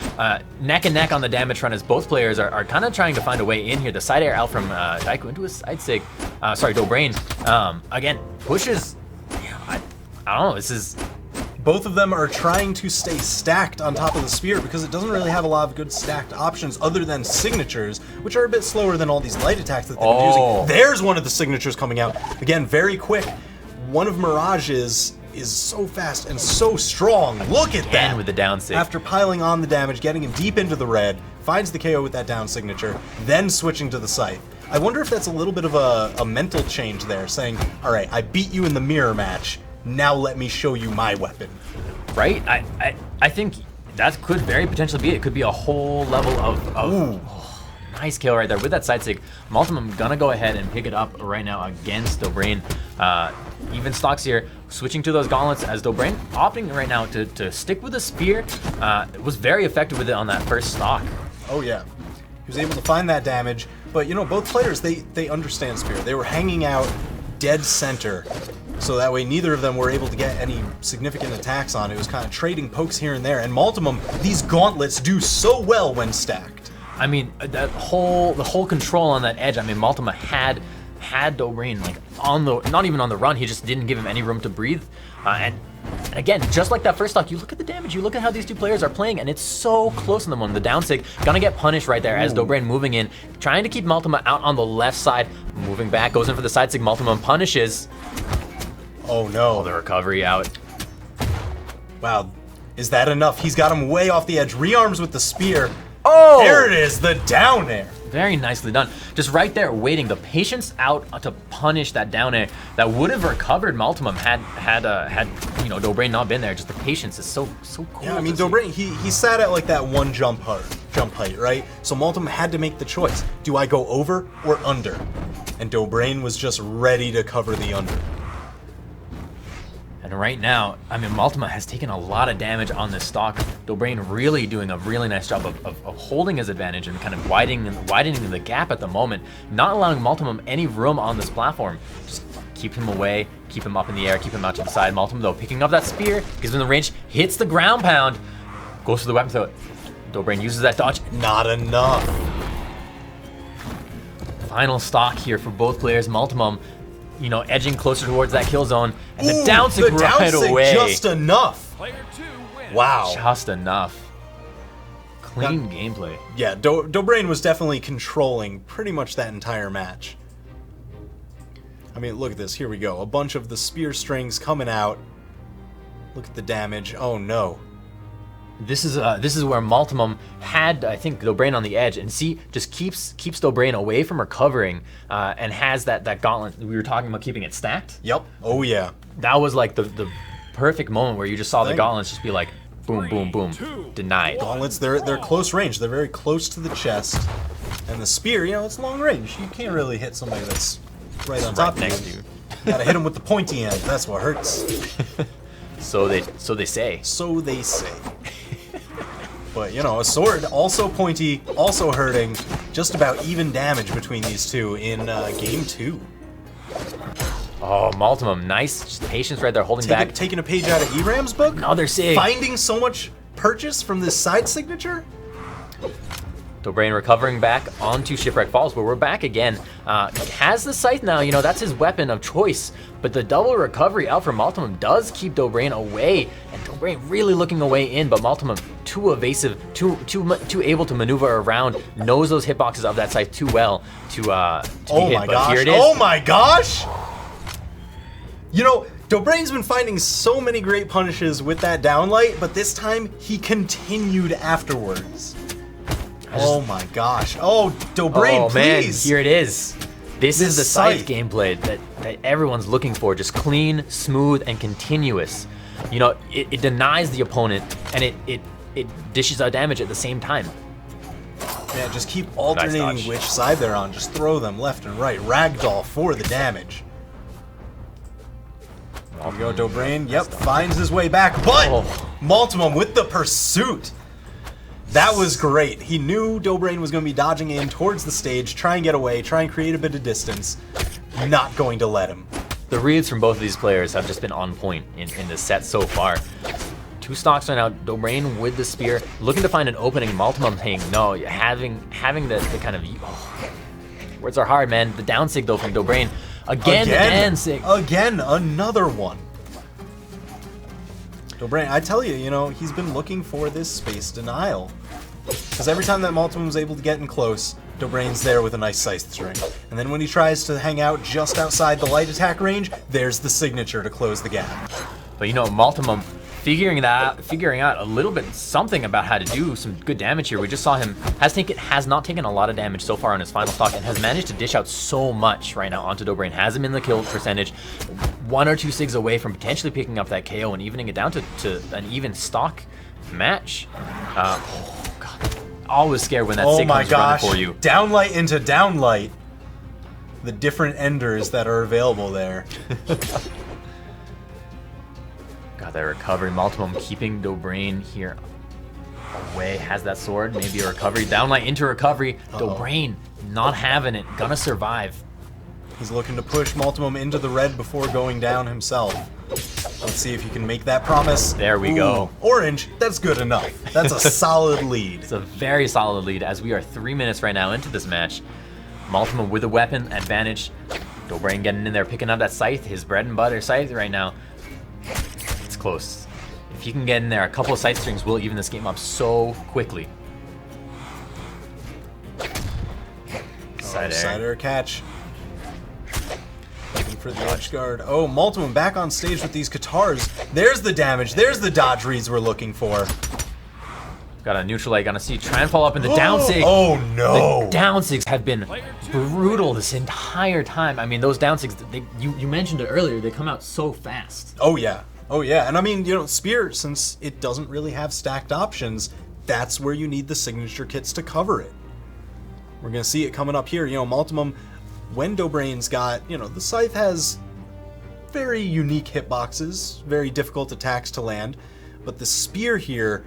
Neck and neck on the damage front as both players are kind of trying to find a way in here. The side air out from Daiku into a side sig. Dobrain, again, pushes. I don't know. This is... Both of them are trying to stay stacked on top of the spear because it doesn't really have a lot of good stacked options other than signatures, which are a bit slower than all these light attacks that they've been using. There's one of the signatures coming out. Again, very quick. One of Mirage's is so fast and so strong. Look at that! with the down sig. After piling on the damage, getting him deep into the red, finds the KO with that down signature, then switching to the Scythe. I wonder if that's a little bit of a mental change there, saying, all right, I beat you in the mirror match. Now let me show you my weapon. Right? I think that could very potentially be it. It could be a whole level of nice kill right there with that side sig. Multimum gonna go ahead and pick it up right now against Dobrain. Even stocks here, switching to those gauntlets as Dobrain opting right now to stick with the spear. Was very effective with it on that first stock. Oh yeah. He was able to find that damage, but you know, both players, they understand spear. They were hanging out dead center, so that way neither of them were able to get any significant attacks on. It was kind of trading pokes here and there, and Multimum, these gauntlets do so well when stacked. I mean, the whole control on that edge. I mean, Multima had Dobrain like on the, not even on the run. He just didn't give him any room to breathe. And again, just like that first stock, you look at the damage. You look at how these two players are playing, and it's so close on the one. The down sig gonna get punished right there as Dobrain moving in, trying to keep Multima out on the left side, moving back, goes in for the side sig. Multima punishes. Oh no! The recovery out. Wow, is that enough? He's got him way off the edge. Rearms with the spear. Oh! There it is, the down air. Very nicely done. Just right there, waiting. The patience out to punish that down air that would have recovered Multimum had you know, Dobrain not been there. Just the patience is so cool. Yeah, I mean, Dobrain, he sat at like that one jump height, right? So Multimum had to make the choice. Do I go over or under? And Dobrain was just ready to cover the under. And right now, I mean, Multima has taken a lot of damage on this stock. Dobrain really doing a really nice job of holding his advantage and kind of widening the gap at the moment, not allowing Multimum any room on this platform. Just keep him away, keep him up in the air, keep him out to the side. Multimum, though, picking up that spear, gives him the range, hits the ground pound, goes for the weapon throw. Dobrain uses that dodge. Not enough. Final stock here for both players. Multimum, you know, edging closer towards that kill zone, and the down sig right away. Just enough. Wow. Just enough. Clean gameplay. Yeah, Dobrain was definitely controlling pretty much that entire match. I mean, look at this. Here we go. A bunch of the spear strings coming out. Look at the damage. Oh no. This is where Multimum had, I think, Dobrain on the edge, and see, just keeps Dobrain away from recovering, and has that gauntlet. We were talking about keeping it stacked. Yep. Oh yeah. That was like the perfect moment where you just saw the gauntlets just be like, boom, boom, boom, denied. Gauntlets, they're close range. They're very close to the chest, and the spear, you know, it's long range. You can't really hit somebody that's right on top next of to you. you. You gotta hit them with the pointy end. That's what hurts. So they say. So they say. But, you know, a sword, also pointy, also hurting. Just about even damage between these two in game 2. Oh, Multimum, nice just patience right there, holding back. Taking a page out of Eram's book? Another sig. Finding so much purchase from this side signature? Dobrain recovering back onto Shipwreck Falls, where we're back again. Has the scythe now, you know, that's his weapon of choice. But the double recovery out from Maltimum does keep Dobrain away. And Dobrain really looking away in, but Maltimum too evasive, too able to maneuver around, knows those hitboxes of that scythe too well to be hit. But here it is. Oh my gosh! You know, Dobrain's been finding so many great punishes with that downlight, but this time he continued afterwards. Oh my gosh. Oh, Dobrain, please. Man, here it is. This is the scythe gameplay that everyone's looking for. Just clean, smooth, and continuous. You know, it denies the opponent, and it dishes out damage at the same time. Yeah, just keep alternating which side they're on. Just throw them left and right. Ragdoll for the damage. There we go, Dobrain. Yep, finds his way back, but Maltimum with the pursuit. That was great. He knew Dobrain was going to be dodging in towards the stage, try and get away, try and create a bit of distance. Not going to let him. The reads from both of these players have just been on point in this set so far. 2 stocks right now. Dobrain with the spear, looking to find an opening. Maltimum saying no, having the kind of... words are hard, man. The down sig, though, from Dobrain. Again, the down sig. Again, another one. Dobrain, I tell you, you know, he's been looking for this space denial. Because every time that Maltimum was able to get in close, Dobrain's there with a nice scythe string. And then when he tries to hang out just outside the light attack range, there's the signature to close the gap. But you know, Maltimum figuring out a little bit something about how to do some good damage here. We just saw him has not taken a lot of damage so far on his final stock and has managed to dish out so much right now onto Dobrain. Has him in the kill percentage, 1 or 2 sigs away from potentially picking up that KO and evening it down to an even stock match. Oh god, always scared when that sig comes running for you. Downlight into downlight. The different enders that are available there. God, that recovery. Maltimum keeping Dobrain here away. Has that sword. Maybe a recovery. Downlight into recovery. Dobrain not having it. Gonna survive. He's looking to push Maltimum into the red before going down himself. Let's see if he can make that promise. There we go. Orange, that's good enough. That's a solid lead. It's a very solid lead as we are 3 minutes right now into this match. Maltimum with a weapon advantage. Dobrain getting in there, picking up that scythe, his bread and butter scythe right now. It's close. If he can get in there, a couple of scythe strings will even this game up so quickly. Side air catch. Looking for the edge guard. Oh, Maltimum back on stage with these Katars. There's the damage. There's the dodge reads we're looking for. Got a neutral leg. Gonna see try and follow up in the down sig. Oh no! The down sigs have been brutal this entire time. I mean, those down sigs. You mentioned it earlier. They come out so fast. Oh yeah. Oh yeah. And I mean, you know, Spear, since it doesn't really have stacked options, that's where you need the signature kits to cover it. We're gonna see it coming up here. You know, Maltimum, when Dobrain's got, you know, the scythe has very unique hitboxes, very difficult attacks to land, but the spear here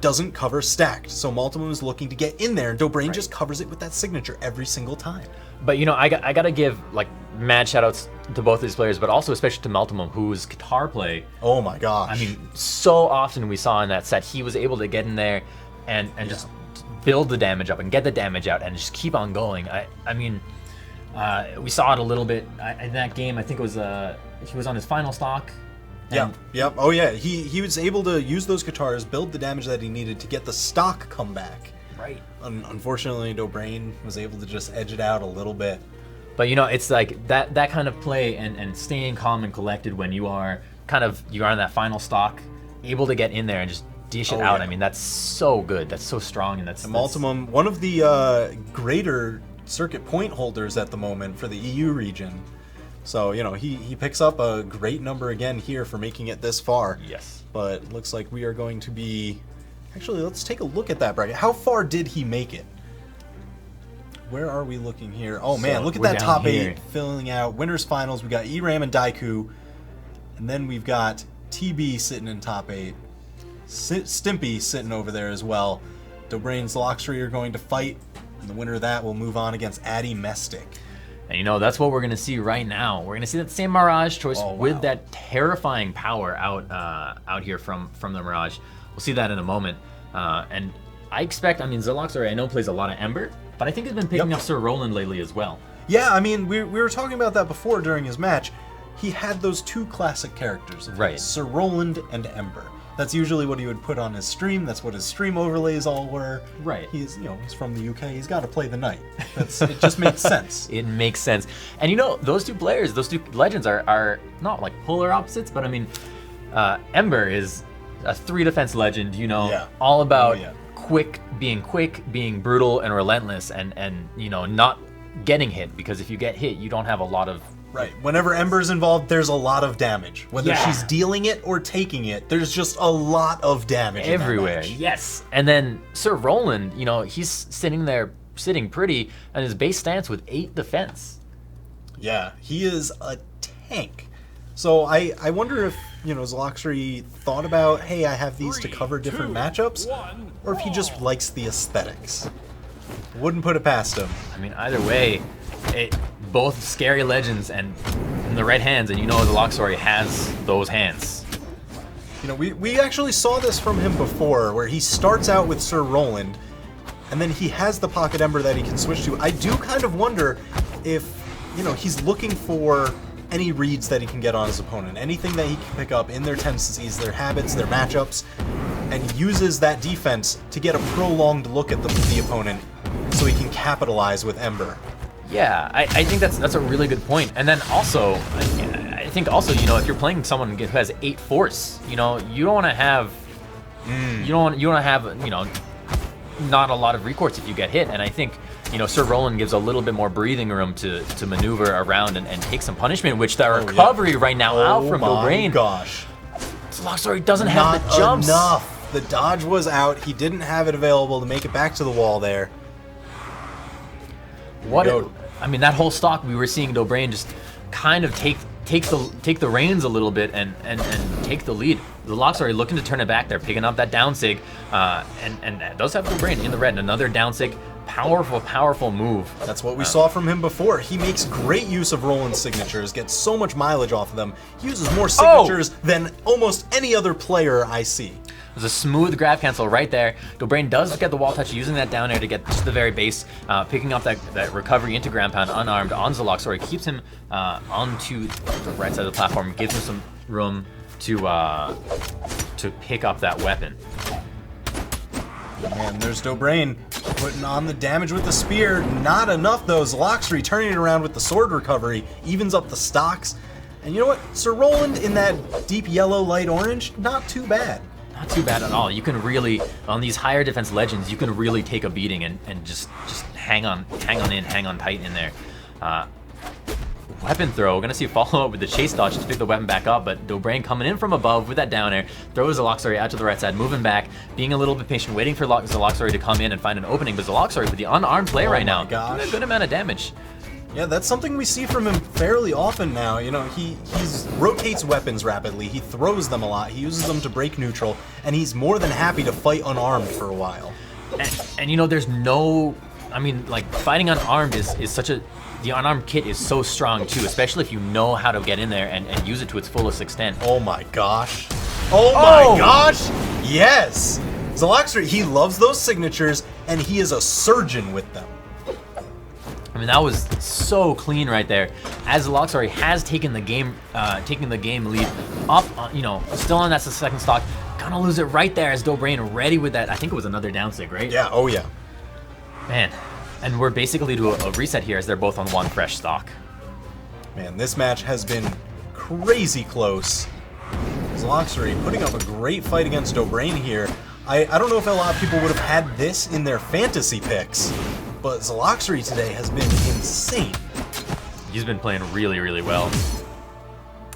doesn't cover stacked, so Maltimum is looking to get in there, and Dobrain just covers it with that signature every single time. But you know, I gotta give like mad shoutouts to both these players, but also especially to Maltimum, whose guitar play. Oh my gosh! I mean, so often we saw in that set he was able to get in there and just build the damage up and get the damage out and just keep on going. I mean, we saw it a little bit in that game. I think it was he was on his final stock. Yep. Oh yeah, he was able to use those guitars, build the damage that he needed to get the stock comeback. Right. Unfortunately, Dobrain was able to just edge it out a little bit. But you know, it's like that kind of play and staying calm and collected when you are on that final stock, able to get in there and just dish it out. Yeah. I mean, that's so good. That's so strong, and that's Maltimum, one of the greater circuit point holders at the moment for the EU region. So, you know, he picks up a great number again here for making it this far. Yes. But looks like we are going to be... Actually, let's take a look at that bracket. How far did he make it? Where are we looking here? Oh, man, look at that top 8 filling out. Winners finals, we got ERAM and Daiku. And then we've got TB sitting in top 8. Stimpy sitting over there as well. Dobrain's Lockstreet are going to fight. And the winner of that will move on against Addy Mestic. And you know, that's what we're going to see right now. We're going to see that same Mirage choice with that terrifying power out here from the Mirage. We'll see that in a moment. And I expect, I mean, Zaloxari I know plays a lot of Ember, but I think he's been picking up Sir Roland lately as well. Yeah, I mean, we were talking about that before during his match. He had those two classic characters, right? Sir Roland and Ember. That's usually what he would put on his stream. That's what his stream overlays all were. Right. He's, he's from the UK. He's got to play the knight. It just makes sense. It makes sense. And those two players, those two legends are not like polar opposites, but I mean, Ember is a 3 defense legend, all about quick, being brutal and relentless, and not getting hit, because if you get hit, you don't have a lot of... Right. Whenever Ember's involved, there's a lot of damage. Whether she's dealing it or taking it, there's just a lot of damage everywhere. Yes. And then Sir Roland, he's sitting pretty on his base stance with 8 defense. Yeah, he is a tank. So I wonder if, Zaloxari thought about, hey, I have these to cover different matchups, or if he just likes the aesthetics. Wouldn't put it past him. I mean, either way, both scary legends and in the right hands, and Zaloxari has those hands. We actually saw this from him before, where he starts out with Sir Roland, and then he has the Pocket Ember that he can switch to. I do kind of wonder if, he's looking for any reads that he can get on his opponent, anything that he can pick up in their tendencies, their habits, their matchups, and uses that defense to get a prolonged look at the opponent so he can capitalize with Ember. Yeah, I think that's a really good point. And then also, I think also, if you're playing someone who has 8 force, you don't want to have, you don't want to have, not a lot of recourse if you get hit. And I think, Sir Roland gives a little bit more breathing room to maneuver around and take some punishment, which the recovery right now out from Dobrain. Oh my gosh. Zaloxari doesn't have the jumps. Enough. The dodge was out. He didn't have it available to make it back to the wall there. I mean, that whole stock, we were seeing Dobrain just kind of take the reins a little bit and take the lead. Zaloxari looking to turn it back. They're picking up that down sig, and does have Dobrain in the red. And another down sig. Powerful move. That's what we saw from him before. He makes great use of Roland's signatures, gets so much mileage off of them. He uses more signatures than almost any other player I see. There's a smooth grab cancel right there. Dobrain does get the wall touch, using that down air to get to the very base, picking up that recovery into ground pound unarmed on Zaloxari. Keeps him onto the right side of the platform, gives him some room to pick up that weapon. And there's Dobrain putting on the damage with the spear. Not enough though. Zaloxari turning it around with the sword recovery, evens up the stocks. And you know what? Sir Roland in that deep yellow, light orange, not too bad. Not too bad at all. You can really, on these higher defense legends, you can really take a beating and just hang on tight in there. Weapon throw. We're going to see a follow-up with the chase dodge to pick the weapon back up, but Dobrain coming in from above with that down air, throws Zaloxari out to the right side, moving back, being a little bit patient, waiting for Zaloxari to come in and find an opening, but Zaloxari with the unarmed play right now, doing a good amount of damage. Yeah, that's something we see from him fairly often now. He rotates weapons rapidly, he throws them a lot, he uses them to break neutral, and he's more than happy to fight unarmed for a while. And there's no... I mean, like, fighting unarmed is such a... The unarmed kit is so strong, too, especially if you know how to get in there and use it to its fullest extent. Oh my gosh. Oh my gosh! Yes! Zaloxari, he loves those signatures, and he is a surgeon with them. I mean, that was so clean right there. As Zaloxari has taken the game lead up, still on that second stock. Gonna lose it right there as Dobrain ready with that. I think it was another down sig, right? Yeah, oh yeah. Man, and we're basically to a reset here as they're both on one fresh stock. Man, this match has been crazy close. Zaloxari putting up a great fight against Dobrain here. I don't know if a lot of people would have had this in their fantasy picks, but Zaloxari today has been insane. He's been playing really, really well.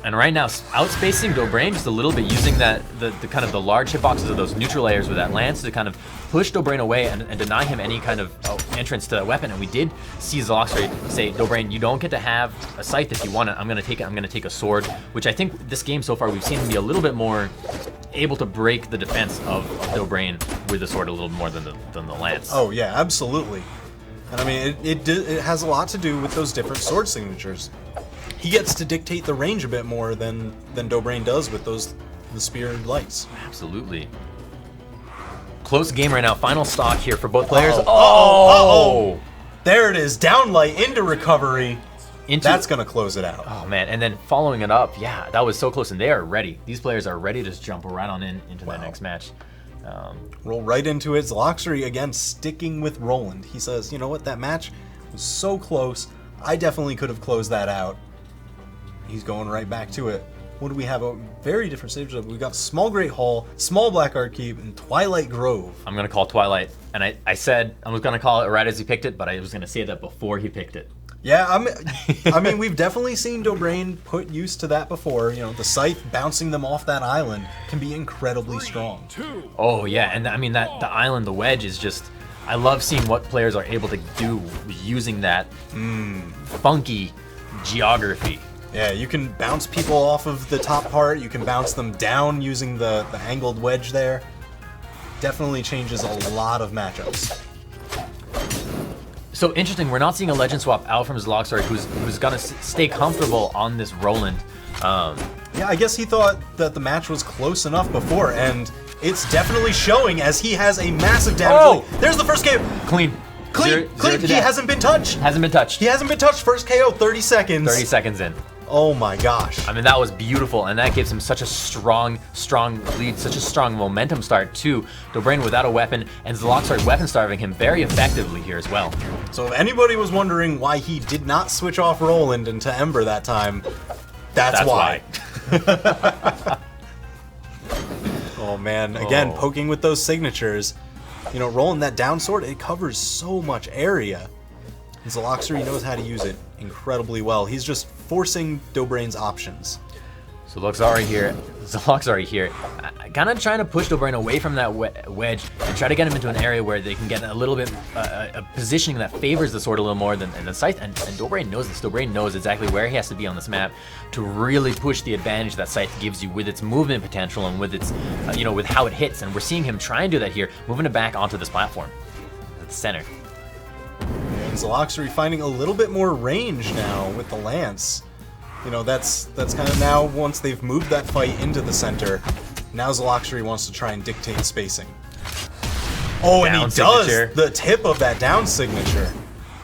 And right now, outspacing Dobrain just a little bit, using the kind of the large hitboxes of those neutral layers with that lance to kind of push Dobrain away and deny him any kind of entrance to that weapon. And we did see Zaloxari say, Dobrain, you don't get to have a scythe if you want it. I'm gonna take it. I'm gonna take a sword, which I think this game so far we've seen him be a little bit more able to break the defense of Dobrain with the sword a little more than the lance. Oh yeah, absolutely. And I mean, it has a lot to do with those different sword signatures. He gets to dictate the range a bit more than Dobrain does with the spear lights. Absolutely. Close game right now. Final stock here for both players. Oh! There it is. Downlight into recovery. That's going to close it out. Oh, man. And then following it up, yeah, that was so close. And they are ready. These players are ready to just jump right on into the next match. Roll right into it. Zaloxery, again, sticking with Roland. He says, you know what? That match was so close. I definitely could have closed that out. He's going right back to it. What do we have? A very different stage. We've got Small Great Hall, Small Blackguard Keep, and Twilight Grove. I'm going to call Twilight. And I said I was going to call it right as he picked it, but I was going to say that before he picked it. Yeah, I mean, we've definitely seen Dobrain put use to that before. You know, the scythe bouncing them off that island can be incredibly strong. Oh, yeah, and I mean, the island, the wedge is just... I love seeing what players are able to do using that funky geography. Yeah, you can bounce people off of the top part. You can bounce them down using the angled wedge there. Definitely changes a lot of matchups. So interesting, we're not seeing a legend swap out from Zaloxery, who's gonna stay comfortable on this Roland. Yeah, I guess he thought that the match was close enough before, and it's definitely showing as he has a massive damage. Oh! There's the first KO. Clean. Clean. He hasn't been touched. Hasn't been touched. He hasn't been touched. First KO, 30 seconds. 30 seconds in. Oh my gosh. I mean, that was beautiful, and that gives him such a strong lead, such a strong momentum start to Dobrain without a weapon, and Zaloxery weapon starving him very effectively here as well. So if anybody was wondering why he did not switch off Roland into Ember that time, that's why. Oh man, again, poking with those signatures. You know, Roland, that down sword, it covers so much area. And Zaloxery knows how to use it incredibly well. He's just forcing Dobrain's options. So Zaloxery here, kind of trying to push Dobrain away from that wedge and try to get him into an area where they can get a little bit a positioning that favors the sword a little more than the scythe. And Dobrain knows this. Dobrain knows exactly where he has to be on this map to really push the advantage that scythe gives you with its movement potential and with its, with how it hits. And we're seeing him try and do that here, moving it back onto this platform at the center. And Zaloxery finding a little bit more range now with the lance. You know, that's kind of now, once they've moved that fight into the center, now Zaloxery wants to try and dictate spacing. Oh, and he does the tip of that down signature.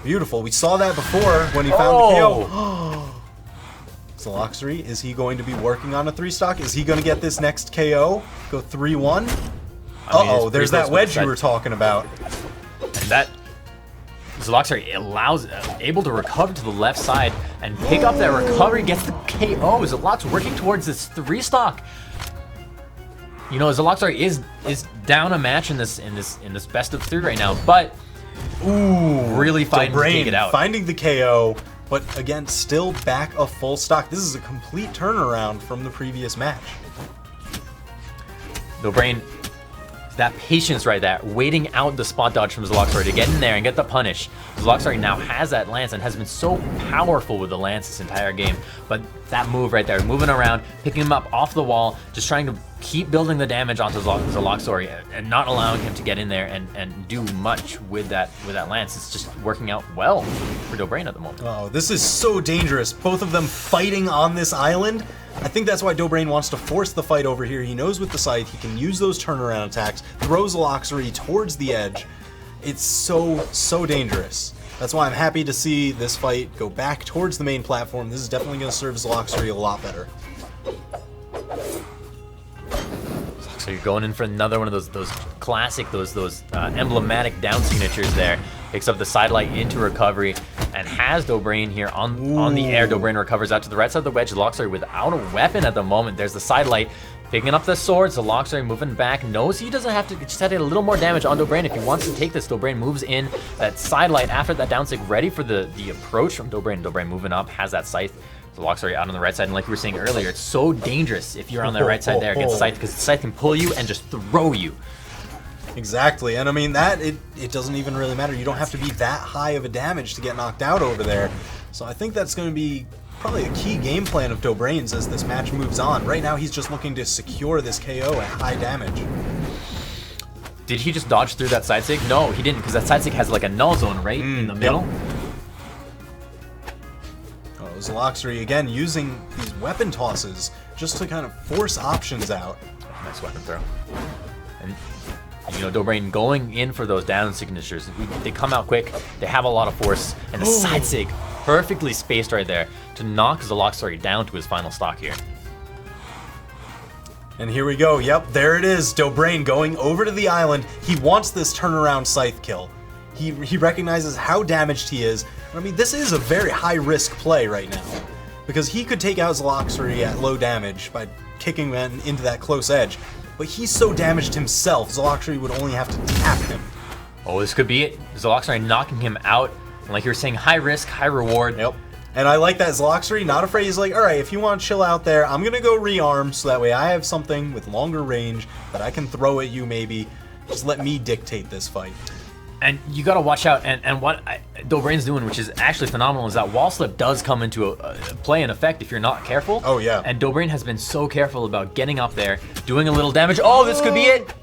Beautiful. We saw that before when he found the KO. Zaloxery, is he going to be working on a 3-stock? Is he going to get this next KO? Go 3-1? Uh-oh, there's that wedge you were talking about. And that... Zaloxery able to recover to the left side and pick up that recovery, gets the KO. Zalox working towards this 3-stock. You know, Zaloxery is down a match in this best of 3 right now, but really fighting to take it out. Finding the KO, but again, still back a full stock. This is a complete turnaround from the previous match. Dobrain, that patience right there, waiting out the spot dodge from Zaloxery to get in there and get the punish. Zaloxery now has that lance and has been so powerful with the lance this entire game, but that move right there, moving around, picking him up off the wall, just trying to keep building the damage onto Zaloxery and not allowing him to get in there and do much with that lance. It's just working out well for Dobrain at the moment. Oh, this is so dangerous. Both of them fighting on this island. I think that's why Dobrain wants to force the fight over here. He knows with the scythe he can use those turnaround attacks, throw Zaloxery towards the edge. It's so dangerous. That's why I'm happy to see this fight go back towards the main platform. This is definitely going to serve Zaloxery a lot better. So you're going in for another one of those classic, those emblematic down signatures there. Picks up the sidelight into recovery and has Dobrain here on the air. Dobrain recovers out to the right side of the wedge. Zaloxery without a weapon at the moment. There's the sidelight. Picking up the sword, Zaloxery moving back, knows he doesn't have to, just had to hit a little more damage on Dobrain if he wants to take this. Dobrain moves in, that sidelight after that down sig, ready for the approach from Dobrain. Dobrain moving up, has that scythe. Zaloxery out on the right side, and like we were saying earlier, it's so dangerous if you're on the right side there against Scythe, because the Scythe can pull you and just throw you. Exactly, and I mean, it doesn't even really matter. You don't have to be that high of a damage to get knocked out over there. So I think that's going to be probably a key game plan of Dobrain's as this match moves on. Right now, he's just looking to secure this KO at high damage. Did he just dodge through that side sig? No, he didn't, because that side sig has like a null zone right in the middle. Yep. Zaloxery again using these weapon tosses just to kind of force options out. Nice weapon throw. And And, Dobrain going in for those down signatures. They come out quick. They have a lot of force. And the side sig perfectly spaced right there to knock Zaloxari down to his final stock here. And here we go. Yep, there it is. Dobrain going over to the island. He wants this turnaround scythe kill. He recognizes how damaged he is. I mean, this is a very high-risk play right now, because he could take out Zaloxari at low damage by kicking him into that close edge. But he's so damaged himself, Zaloxari would only have to tap him. Oh, this could be it. Zaloxari knocking him out. And like you were saying, high risk, high reward. Yep. And I like that Zaloxari, not afraid. He's like, all right, if you want to chill out there, I'm going to go rearm so that way I have something with longer range that I can throw at you maybe. Just let me dictate this fight. And you got to watch out. And what Dobrain's doing, which is actually phenomenal, is that wall slip does come into a play in effect if you're not careful. Oh, yeah. And Dobrain has been so careful about getting up there, doing a little damage. Oh, this could be it.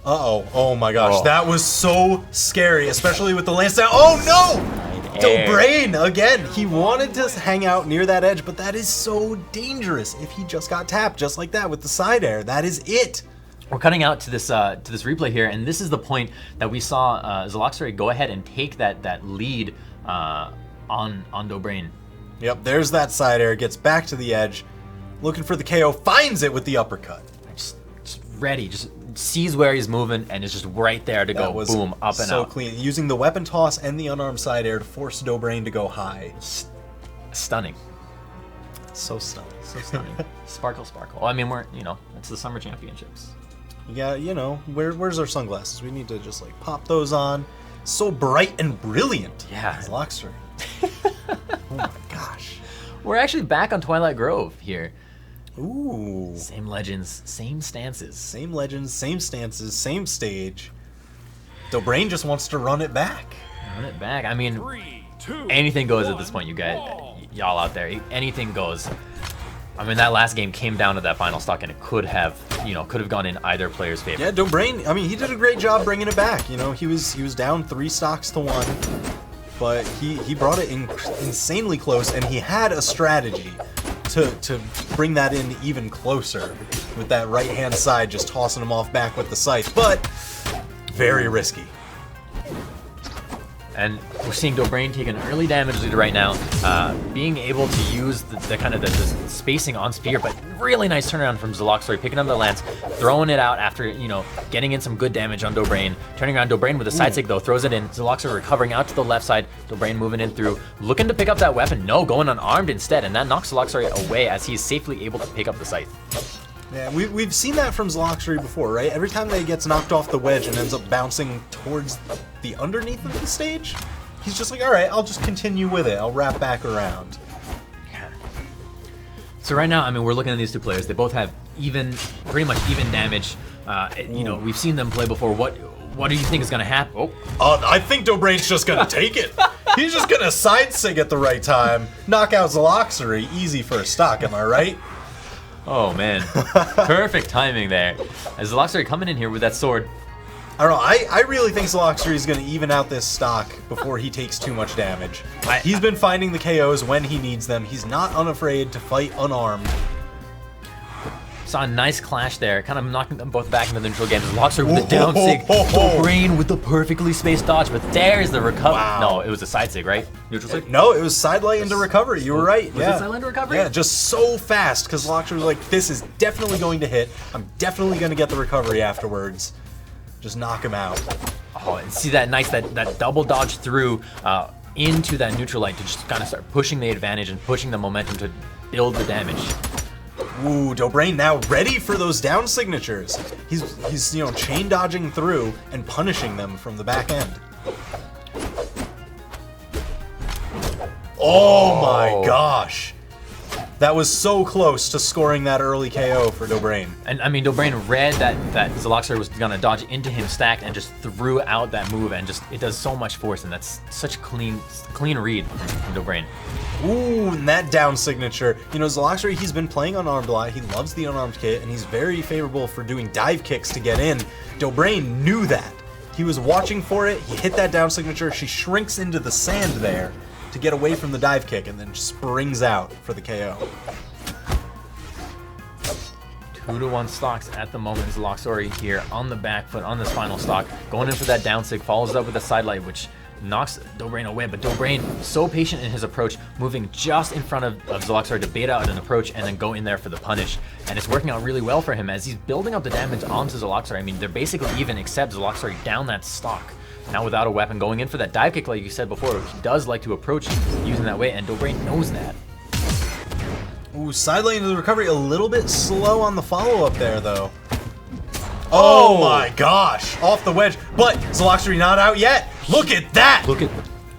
Uh-oh. Oh, my gosh. That was so scary, especially with the lance down. Oh, no! Dobrain, again, he wanted to hang out near that edge, but that is so dangerous if he just got tapped just like that with the side air. That is it. We're cutting out to this replay here, and this is the point that we saw Zaloxari go ahead and take that lead on Dobrain. Yep, there's that side air, gets back to the edge, looking for the KO, finds it with the uppercut. Just ready, just sees where he's moving, and is just right there to go boom, up and so out. Clean, using the weapon toss and the unarmed side air to force Dobrain to go high. Stunning. So stunning. So stunning. Sparkle, sparkle. Well, I mean, it's the Summer Championships. Yeah, where's our sunglasses? We need to just like pop those on. So bright and brilliant. Yeah. Zaloxari. Oh my gosh. We're actually back on Twilight Grove here. Ooh. Same legends, same stances. Same legends, same stances, same stage. Dobrain just wants to run it back. Run it back. I mean, 3, 2, anything goes at this point, you guys, y'all out there. Anything goes. I mean, that last game came down to that final stock, and it could have gone in either player's favor. Yeah, Dobrain, I mean, he did a great job bringing it back. He was down 3 stocks to 1, but he brought it in insanely close, and he had a strategy to bring that in even closer with that right-hand side, just tossing him off back with the scythe, but very risky. And we're seeing Dobrain take an early damage lead right now, being able to use the kind of the spacing on Spear, but really nice turnaround from Zaloxari, picking up the lance, throwing it out after, getting in some good damage on Dobrain, turning around Dobrain with a side sig though, throws it in, Zaloxari recovering out to the left side, Dobrain moving in through, looking to pick up that weapon, no, going unarmed instead, and that knocks Zaloxari away as he's safely able to pick up the scythe. Yeah, we've seen that from Zaloxari before, right? Every time that he gets knocked off the wedge and ends up bouncing towards the underneath of the stage, he's just like, all right, I'll just continue with it. I'll wrap back around. Yeah. So right now, I mean, we're looking at these two players. They both have pretty much even damage. We've seen them play before. What do you think is going to happen? I think Dobrain's just going to take it. He's just going to side sig at the right time, knock out Zaloxari, easy for a stock, am I right? Oh man, perfect timing there. As Zaloxari coming in here with that sword. I don't know, I really think Zaloxari is going to even out this stock before he takes too much damage. He's been finding the KOs when he needs them. He's not unafraid to fight unarmed. Saw a nice clash there, kind of knocking them both back into the neutral game. Zaloxari with the down sig, Dobrain with the perfectly spaced dodge, but there's the recovery. Wow. No, it was a side sig, right? Neutral sig? No, it was side light into recovery. You were right. Was it side light into recovery? Yeah, just so fast because Zaloxari was like, this is definitely going to hit. I'm definitely going to get the recovery afterwards. Just knock him out. Oh, and see that nice, that double dodge through into that neutral light to just kind of start pushing the advantage and pushing the momentum to build the damage. Ooh, Dobrain now ready for those down signatures. He's chain dodging through and punishing them from the back end. Oh my gosh. That was so close to scoring that early KO for Dobrain. And I mean, Dobrain read that Zaloxari was gonna dodge into him stacked and just threw out that move, and just it does so much force, and that's such a clean read from Dobrain. Ooh, and that down signature. Zaloxari, he's been playing unarmed a lot. He loves the unarmed kit, and he's very favorable for doing dive kicks to get in. Dobrain knew that. He was watching for it. He hit that down signature. She shrinks into the sand there to get away from the dive kick, and then springs out for the KO. 2-to-1 stocks at the moment. Zaloxori here on the back foot on this final stock, going in for that down sig, follows up with a sidelight, which knocks Dobrain away, but Dobrain so patient in his approach, moving just in front of Zaloxori to bait out an approach and then go in there for the punish. And it's working out really well for him as he's building up the damage onto Zaloxori. I mean, they're basically even except Zaloxori down that stock. Now without a weapon, going in for that dive kick like you said before, he does like to approach using that way, and Dobrain knows that. Ooh, side lane to the recovery, a little bit slow on the follow-up there, though. Oh my gosh, off the wedge, but Zaloxori not out yet. Look at that! Look at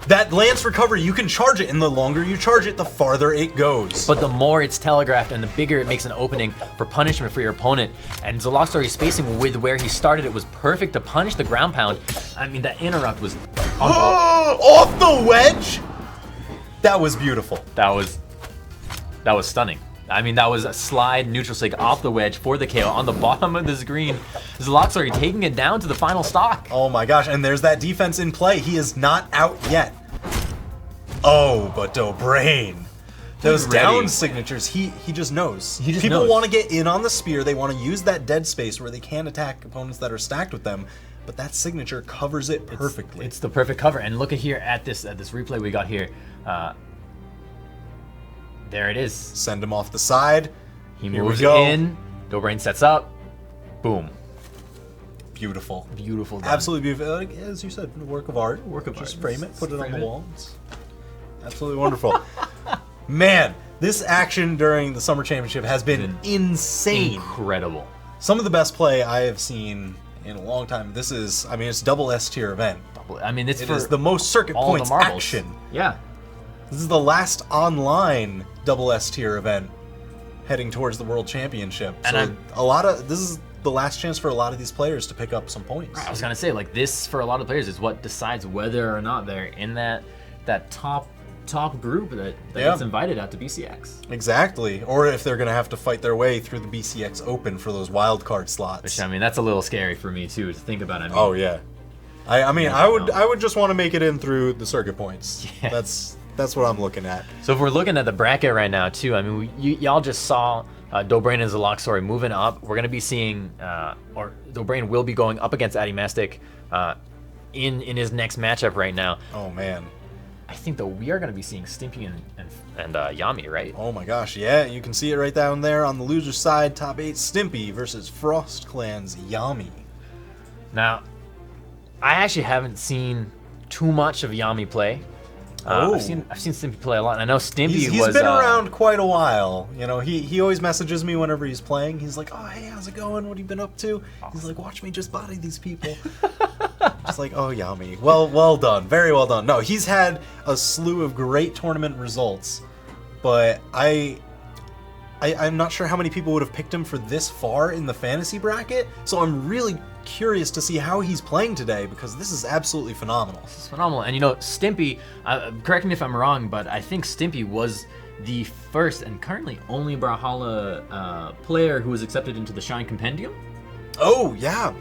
that lance recovery. You can charge it, and the longer you charge it, the farther it goes. But the more it's telegraphed and the bigger it makes an opening for punishment for your opponent. And Zaloxori's spacing with where he started it was perfect to punish the ground pound. I mean, that interrupt was off the wedge? That was beautiful. That was stunning. I mean, that was a slide neutral sig off the wedge for the KO on the bottom of the screen. Zaloxori taking it down to the final stock. Oh my gosh, and there's that defense in play. He is not out yet. Oh, but Dobrain. Those down signatures, he just knows. People want to get in on the spear. They want to use that dead space where they can attack opponents that are stacked with them. But that signature covers it perfectly. It's the perfect cover. And look at here at this replay we got here. There it is. Send him off the side. He moves in. Dobrain sets up. Boom. Beautiful. Beautiful. Done. Absolutely beautiful. Like, as you said, work of art. Just frame it, put it on the wall. It's absolutely wonderful. Man, this action during the Summer Championship has been insane. Incredible. Some of the best play I have seen in a long time. This is, I mean, it's double S tier event. I mean, it is the most circuit points action. Yeah. This is the last online double S tier event heading towards the World Championship. And so this is the last chance for a lot of these players to pick up some points. I was gonna say, like, this for a lot of players is what decides whether or not they're in that top group that gets invited out to BCX. Exactly. Or if they're gonna have to fight their way through the BCX Open for those wild card slots. Which, I mean, that's a little scary for me too to think about. I mean, oh yeah. I would just want to make it in through the circuit points. Yeah. That's what I'm looking at. So if we're looking at the bracket right now too, I mean, y'all just saw Dobrain and Zaloxori moving up. We're gonna be seeing, or Dobrain will be going up against Addy Mastic in his next matchup right now. Oh man. I think that we are gonna be seeing Stimpy and Yami, right? Oh my gosh, yeah, you can see it right down there on the loser side. Top 8 Stimpy versus Frost Clan's Yami. Now, I actually haven't seen too much of Yami play. I've seen Stimpy play a lot, and I know Stimpy he's been around quite a while. You know, he always messages me whenever he's playing. He's like, "Oh, hey, how's it going? What have you been up to?" Awesome. He's like, "Watch me just body these people." Just like, "Oh, Yami, well done, very well done." No, he's had a slew of great tournament results, but I'm not sure how many people would have picked him for this far in the fantasy bracket. So I'm really curious to see how he's playing today, because this is absolutely phenomenal. This is phenomenal. And you know, Stimpy, correct me if I'm wrong, but I think Stimpy was the first and currently only Brawlhalla player who was accepted into the Shine Compendium. Oh, yeah.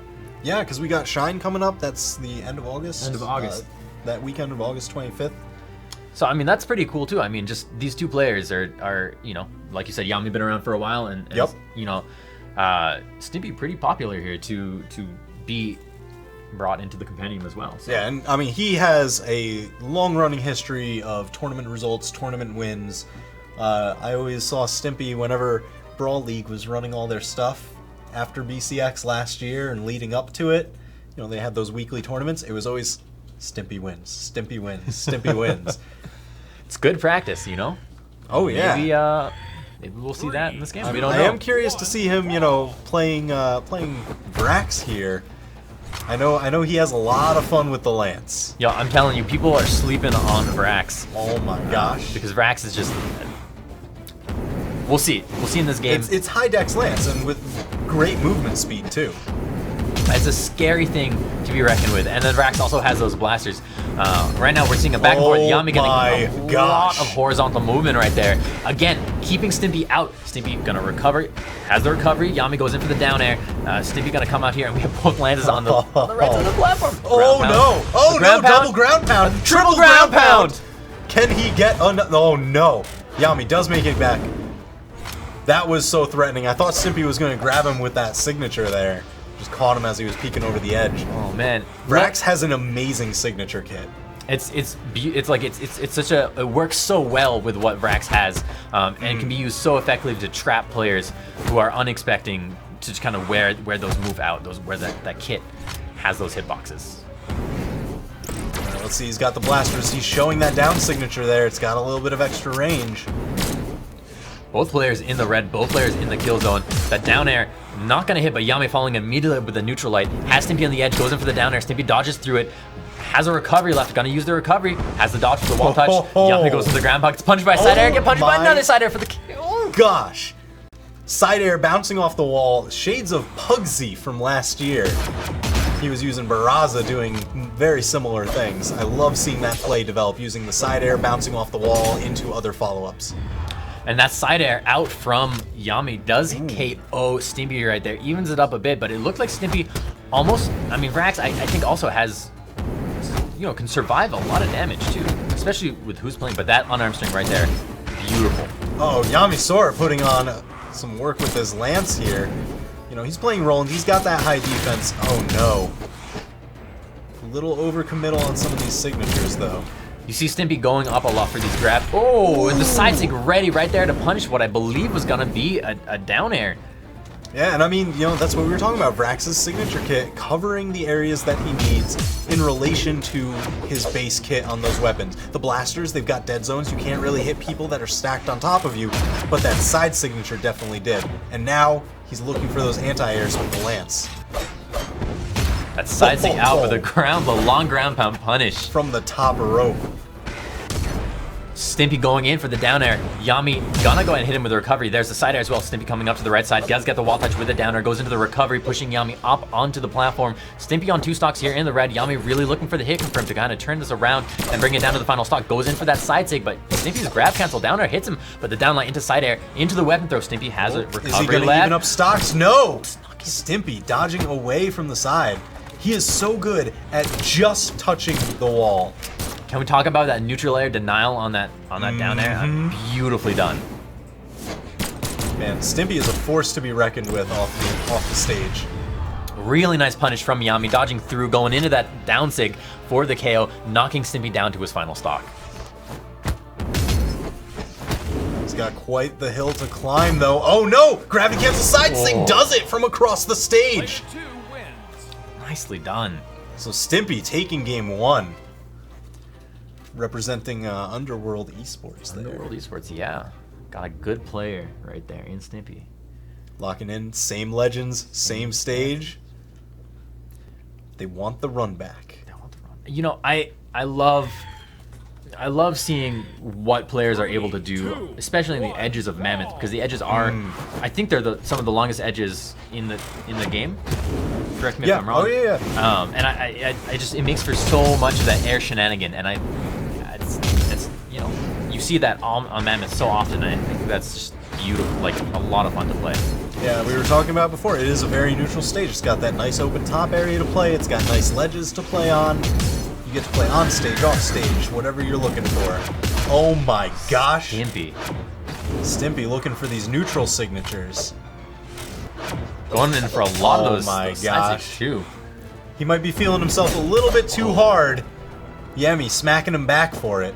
Yeah, because we got Shine coming up. That's the end of August. End of August. That weekend of August 25th. So, I mean, that's pretty cool, too. I mean, just these two players are you know, like you said, Yami been around for a while, and you know, Stimpy pretty popular here to be brought into the compendium as well. So. Yeah, and I mean, he has a long-running history of tournament results, tournament wins. I always saw Stimpy whenever Brawl League was running all their stuff after BCX last year and leading up to it. You know, they had those weekly tournaments. It was always Stimpy wins, Stimpy wins, Stimpy wins. It's good practice, you know? Oh, yeah. Maybe we'll see that in this game. We don't know. I am curious to see him, you know, playing Vrax here. I know he has a lot of fun with the lance. Yo, I'm telling you, people are sleeping on Vrax. Oh my gosh. Because Vrax is just... We'll see. We'll see in this game. It's high dex lance and with great movement speed too. It's a scary thing to be reckoned with. And then Vrax also has those blasters. Right now we're seeing a back and forth. Yami getting a lot of horizontal movement right there. Again, keeping Stimpy out. Stimpy gonna recover. Has the recovery. Yami goes in for the down air. Stimpy gonna come out here, and we have both lances on the right side of the platform. Oh no! Oh no! Double ground pound! Triple ground pound! Can he get? Oh no! Yami does make it back. That was so threatening. I thought Stimpy was going to grab him with that signature there. Just caught him as he was peeking over the edge. Oh man, Vrax has an amazing signature kit. It's such a, it works so well with what Vrax has, and can be used so effectively to trap players who are unexpecting to kind of where those move out, where that kit has those hitboxes. Let's see, he's got the blasters. He's showing that down signature there. It's got a little bit of extra range. Both players in the red, both players in the kill zone. That down air, not gonna hit, but Yami following immediately with the neutral light. Has Stimpy on the edge, goes in for the down air. Stimpy dodges through it. Has a recovery left, gonna use the recovery. Has the dodge for the wall touch. Yami goes to the ground, gets punched by a side air, get punched by another side air for the kill. Oh gosh. Side air bouncing off the wall. Shades of Pugsy from last year. He was using Barraza doing very similar things. I love seeing that play develop, using the side air bouncing off the wall into other follow-ups. And that side air out from Yami does KO Stimpy right there. Evens it up a bit, but it looked like Stimpy almost, I mean, Vrax, I think also has, you know, can survive a lot of damage too, especially with who's playing, but that unarmed string right there, beautiful. Oh, Yami Sora putting on some work with his lance here. You know, he's playing Roland, he's got that high defense. Oh no. A little overcommittal on some of these signatures though. You see Stimpy going up a lot for these grabs. Oh, and the side stick ready right there to punish what I believe was gonna be a down air. Yeah, and I mean, you know, that's what we were talking about. Vrax's signature kit covering the areas that he needs in relation to his base kit on those weapons. The blasters, they've got dead zones. You can't really hit people that are stacked on top of you, but that side signature definitely did. And now he's looking for those anti-airs with the lance. That side stick out with the long ground pound punish. From the top rope. Stimpy going in for the down air. Yami gonna go ahead and hit him with the recovery. There's the side air as well. Stimpy coming up to the right side. Does get the wall touch with the down air. Goes into the recovery, pushing Yami up onto the platform. Stimpy on 2 stocks here in the red. Yami really looking for the hit confirm to kind of turn this around and bring it down to the final stock. Goes in for that side sig, but Stimpy's grab cancel down air hits him, but the down light into side air, into the weapon throw. Stimpy has a recovery left. Is he gonna even up stocks? No! Stimpy dodging away from the side. He is so good at just touching the wall. Can we talk about that neutral air denial on that down air? Beautifully done. Man, Stimpy is a force to be reckoned with off the stage. Really nice punish from Yami, dodging through, going into that down sig for the KO, knocking Stimpy down to his final stock. He's got quite the hill to climb though. Oh no! Gravity cancel side sig does it from across the stage! Nicely done. So Stimpy taking game 1. Representing Underworld Esports there. Underworld Esports, yeah. Got a good player right there in Stimpy. Locking in, same legends, same stage. They want the run back. They want the run. You know, I love seeing what players are able to do, especially in the edges of Mammoth, because the edges are, I think they're some of the longest edges in the game. Correct me if I'm wrong. Oh yeah. And I just, it makes for so much of that air shenanigan, and it's you know, you see that on Mammoth so often, and I think that's just beautiful, like a lot of fun to play. Yeah, we were talking about before, it is a very neutral stage. It's got that nice open top area to play, it's got nice ledges to play on. You get to play on stage, off stage, whatever you're looking for. Oh my gosh. Stimpy looking for these neutral signatures. Going in for a lot of those, my those gosh. too. He might be feeling himself a little bit too hard. Yemi smacking him back for it.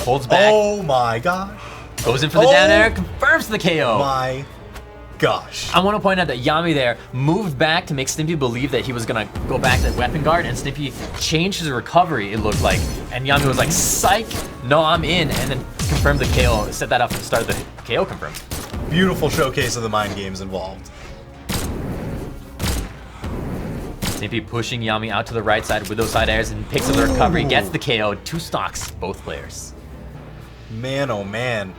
Holds back. Oh my gosh. Goes in for the down air, confirms the KO. My gosh. I want to point out that Yami there moved back to make Stimpy believe that he was going to go back to weapon guard, and Stimpy changed his recovery, it looked like. And Yami was like, psych, no, I'm in, and then confirmed the KO, set that up at the start of the KO confirmed. Beautiful showcase of the mind games involved. Stimpy pushing Yami out to the right side with those side airs and picks up the recovery, gets the KO, 2 stocks, both players. Man, oh man.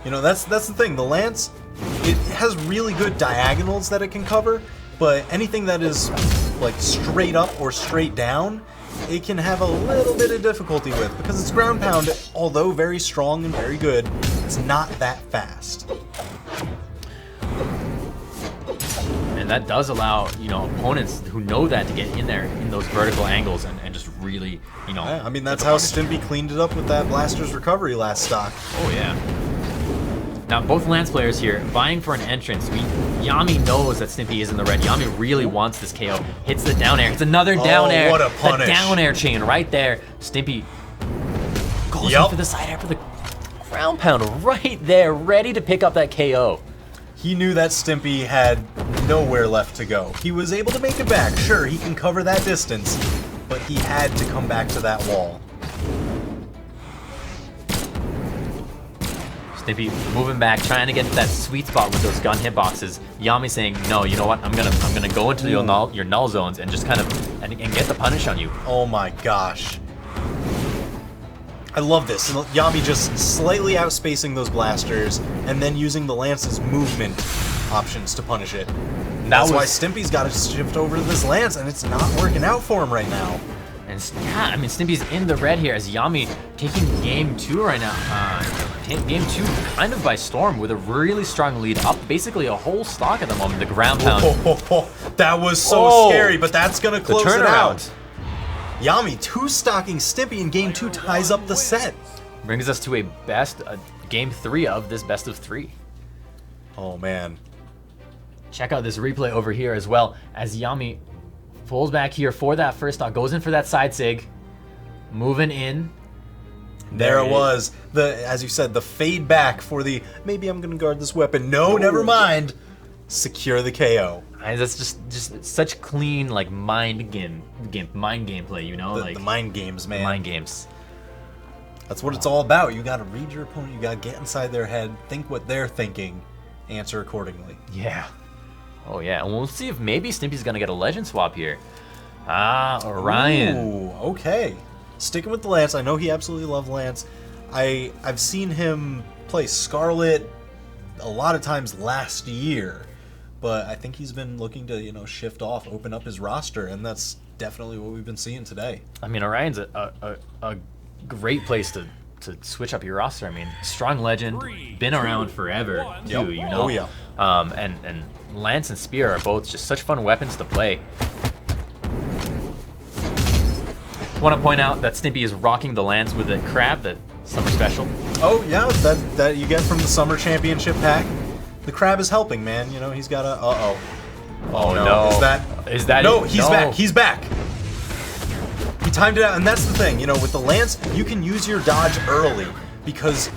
You know, that's the thing, the Lance, it has really good diagonals that it can cover, but anything that is like straight up or straight down, it can have a little bit of difficulty with, because it's ground pound, although very strong and very good, it's not that fast. And that does allow, you know, opponents who know that to get in there in those vertical angles and just really, you know. Yeah, I mean, that's how Stimpy cleaned it up with that Blaster's recovery last stock. Oh, yeah. Now, both Lance players here vying for an entrance. Yami knows that Stimpy is in the red. Yami really wants this KO. Hits the down air. It's another down air. What a punish. The down air chain right there. Stimpy goes in for the side air for the ground pound right there, ready to pick up that KO. He knew that Stimpy had nowhere left to go. He was able to make it back. Sure, he can cover that distance, but he had to come back to that wall. Stimpy moving back, trying to get to that sweet spot with those gun hitboxes. Yami saying, "No, you know what? I'm gonna go into your null zones and just kind of and get the punish on you." Oh my gosh. I love this. Yami just slightly outspacing those blasters and then using the Lance's movement options to punish it. That's why Stimpy's got to shift over to this Lance, and it's not working out for him right now. And yeah, I mean, Stimpy's in the red here as Yami taking game 2 right now. Game 2 kind of by storm with a really strong lead up, basically a whole stock at the moment. The ground pound. That was so scary, but that's going to close it out. Yami two-stocking Stimpy in game 2 ties up the set. Brings us to a game 3 of this best of 3. Oh, man. Check out this replay over here as well as Yami pulls back here for that first stock, goes in for that side sig, moving in. There it was. As you said, the fade back for the, maybe I'm going to guard this weapon. No, never mind. Secure the KO. And that's just such clean, like, mind gameplay, you know? The mind games, man. Mind games. That's what it's all about. You got to read your opponent. You got to get inside their head, think what they're thinking, answer accordingly. Yeah. Oh, yeah. And we'll see if maybe Stimpy's going to get a legend swap here. Ah, Orion. Ooh, okay. Sticking with the Lance. I know he absolutely loves Lance. I've seen him play Scarlet a lot of times last year, but I think he's been looking to, shift off, open up his roster, and that's definitely what we've been seeing today. I mean, Orion's a great place to switch up your roster. I mean, strong legend, been around forever too, you know. Oh yeah. And Lance and Spear are both just such fun weapons to play. Want to point out that Stimpy is rocking the Lance with a crab, that summer special. Oh yeah, that you get from the summer championship pack. The crab is helping, man. He's got a. Oh no! Is that? No, he's back. He's back. He timed it out, and that's the thing. With the Lance, you can use your dodge early because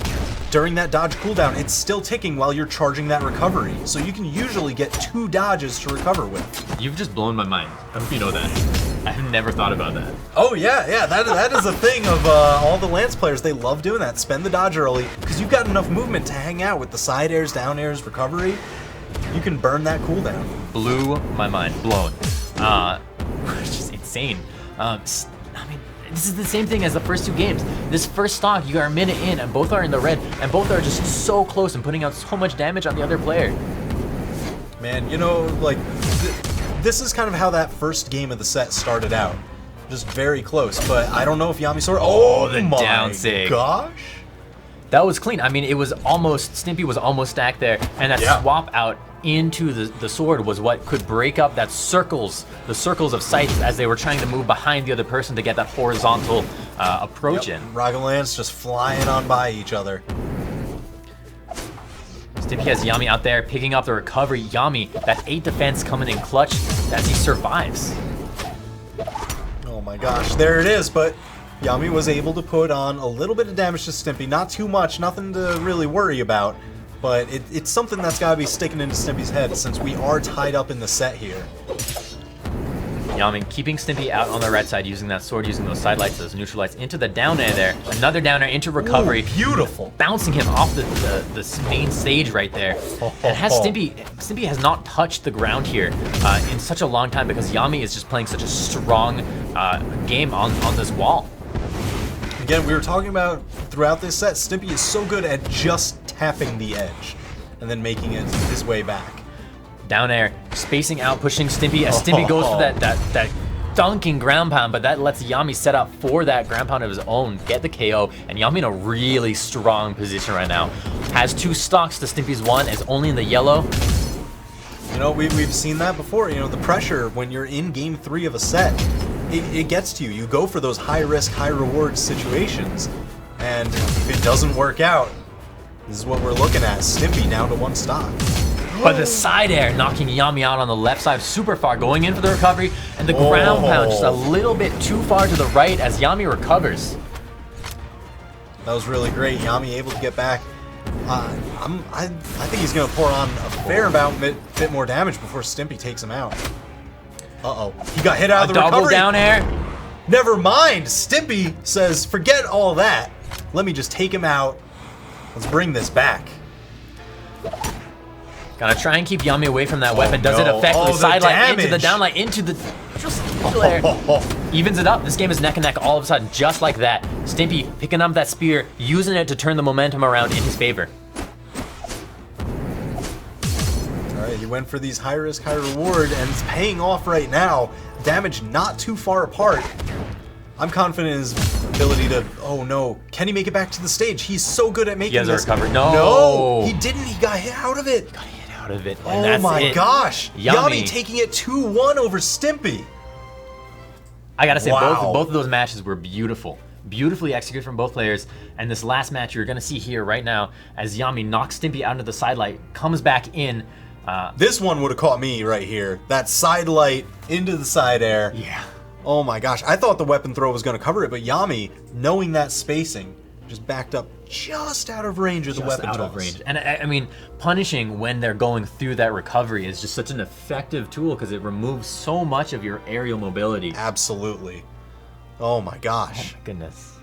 during that dodge cooldown, it's still ticking while you're charging that recovery. So you can usually get 2 dodges to recover with. You've just blown my mind. I hope you know that. I've never thought about that. Oh yeah. That is a thing of all the Lance players. They love doing that. Spend the dodge early because you've got enough movement to hang out with the side airs, down airs, recovery. You can burn that cooldown. Blew my mind. Blown. Which is insane. I mean, this is the same thing as the first 2 games. This first stock, you are a minute in, and both are in the red, and both are just so close and putting out so much damage on the other player. Man, this is kind of how that first game of the set started out. Just very close, but I don't know if Yami saw it. Oh, the down sig. Gosh. That was clean. I mean, it was almost, Stimpy was almost stacked there, and that swap out into the sword was what could break up the circles of sights as they were trying to move behind the other person to get that horizontal approach in. Rock and Lance just flying on by each other. Stimpy has Yami out there picking up the recovery. Yami, that 8 defense coming in clutch as he survives. Oh my gosh, there it is, but Yami was able to put on a little bit of damage to Stimpy. Not too much, nothing to really worry about, but it's something that's got to be sticking into Stimpy's head since we are tied up in the set here. Yami keeping Stimpy out on the red side, using that sword, using those side lights, those neutral lights into the down air there. Another down air into recovery. Ooh, beautiful. Bouncing him off the main stage right there. And has Stimpy has not touched the ground here in such a long time because Yami is just playing such a strong game on this wall. Again, we were talking about throughout this set, Stimpy is so good at just tapping the edge and then making it his way back. Down air, spacing out, pushing Stimpy as Stimpy goes for that dunking ground pound, but that lets Yami set up for that ground pound of his own, get the KO, and Yami in a really strong position right now. Has 2 stocks to Stimpy's 1, is only in the yellow. We've seen that before. The pressure when you're in game 3 of a set, it gets to you. You go for those high risk, high reward situations, and if it doesn't work out, This is what we're looking at. Stimpy down to 1 stock. But the side air knocking Yami out on the left side super far, going in for the recovery, and the ground pound just a little bit too far to the right as Yami recovers. That was really great. Yami able to get back. I think he's going to pour on a fair amount, bit more damage before Stimpy takes him out. Uh-oh. He got hit out of the double recovery. Down air. Never mind. Stimpy says, forget all that. Let me just take him out. Let's bring this back. Gotta try and keep Yami away from that weapon. Does it effectively? The Sidelight into the damage. downlight, into the just flare. Evens it up. This game is neck and neck all of a sudden, just like that. Stimpy picking up that spear, using it to turn the momentum around in his favor. All right, he went for these high risk, high reward, and it's paying off right now. Damage not too far apart. I'm confident in his ability to. Oh no! Can he make it back to the stage? He's so good at making He has a this. recovery. No, he didn't. He got hit out of it. Out of it. And Oh that's my it. gosh! Yami. Yami taking it 2-1 over Stimpy. I gotta say, Wow. both of those matches were beautiful. Beautifully executed from both players. And this last match you're gonna see here right now as Yami knocks Stimpy out into the sidelight, comes back in. This one would have caught me right here. That side light into the side air. Yeah. Oh my gosh! I thought the weapon throw was going to cover it, but Yami, knowing that spacing, just backed up just out of range of the weapon out toss. of range. And I mean, punishing when they're going through that recovery is just such an effective tool because it removes so much of your aerial mobility. Absolutely. Oh my gosh. Oh my goodness.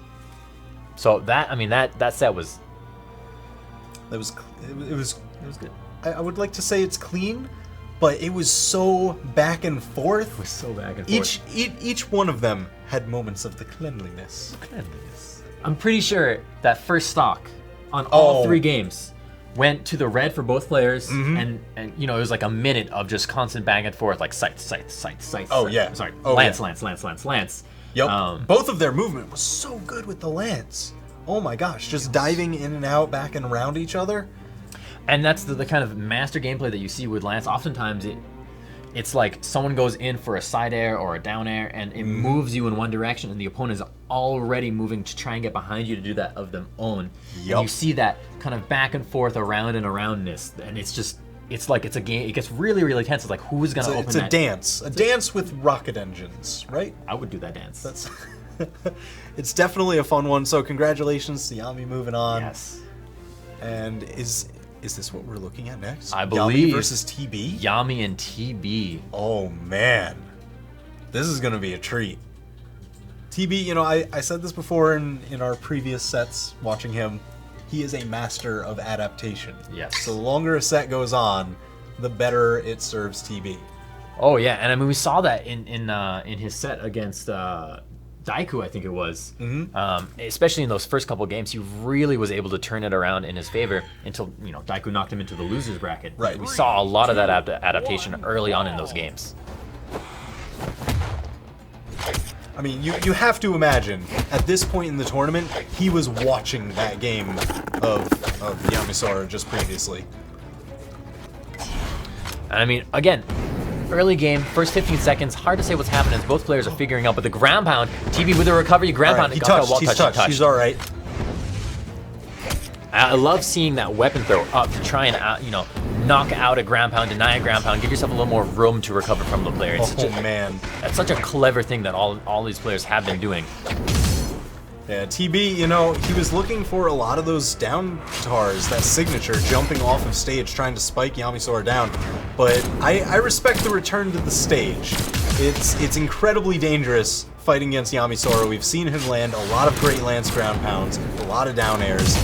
So that, I mean, that set was It was good. I would like to say it's clean, but it was so back and forth. It was so back and forth. Each one of them had moments of the cleanliness. I'm pretty sure that first stock on all Oh. 3 games went to the red for both players, and you know, it was like a minute of just constant back and forth, like sights. Oh, yeah. Sorry, Oh, lance. Yep. Both of their movement was so good with the lance. Oh my gosh, just diving in and out, back and around each other. And that's the kind of master gameplay that you see with lance. Oftentimes it's like someone goes in for a side air or a down air and it moves you in one direction and the opponent is already moving to try and get behind you to do that of their own. Yep. And you see that kind of back and forth around and aroundness, and it's like it's a game. It gets really, really tense. It's like, who's gonna open It's that? a dance with rocket engines, right? I would do that dance. That's it's definitely a fun one. So congratulations to Yami moving on. Yes. And is this what we're looking at next? I believe Yami versus TB. Yami and TB. Oh man, this is gonna be a treat. TB, you know, I said this before in our previous sets watching him. He is a master of adaptation. Yes. So the longer a set goes on, the better it serves TB. Oh yeah, and I mean we saw that in his set against Daiku, I think it was. Especially in those first couple games, he really was able to turn it around in his favor until, you know, Daiku knocked him into the losers bracket. Right. We saw a lot of that adaptation early on in those games. I mean, you have to imagine, at this point in the tournament, he was watching that game of Yamisora just previously. I mean, again, early game, first 15 seconds, hard to say what's happening as both players are figuring out, but the ground pound, TB with the recovery, ground All right, pound, he got that touched, wall he's touch, touched, he's all right. I love seeing that weapon throw up to try and, you know, knock out a ground pound, deny a ground pound, give yourself a little more room to recover from the player. It's Man. That's such a clever thing that all these players have been doing. Yeah, TB, you know, he was looking for a lot of those down tars, that signature, jumping off of stage, trying to spike Yamisora down. But I respect the return to the stage. It's incredibly dangerous fighting against Yamisora. We've seen him land a lot of great lance ground pounds, a lot of down airs.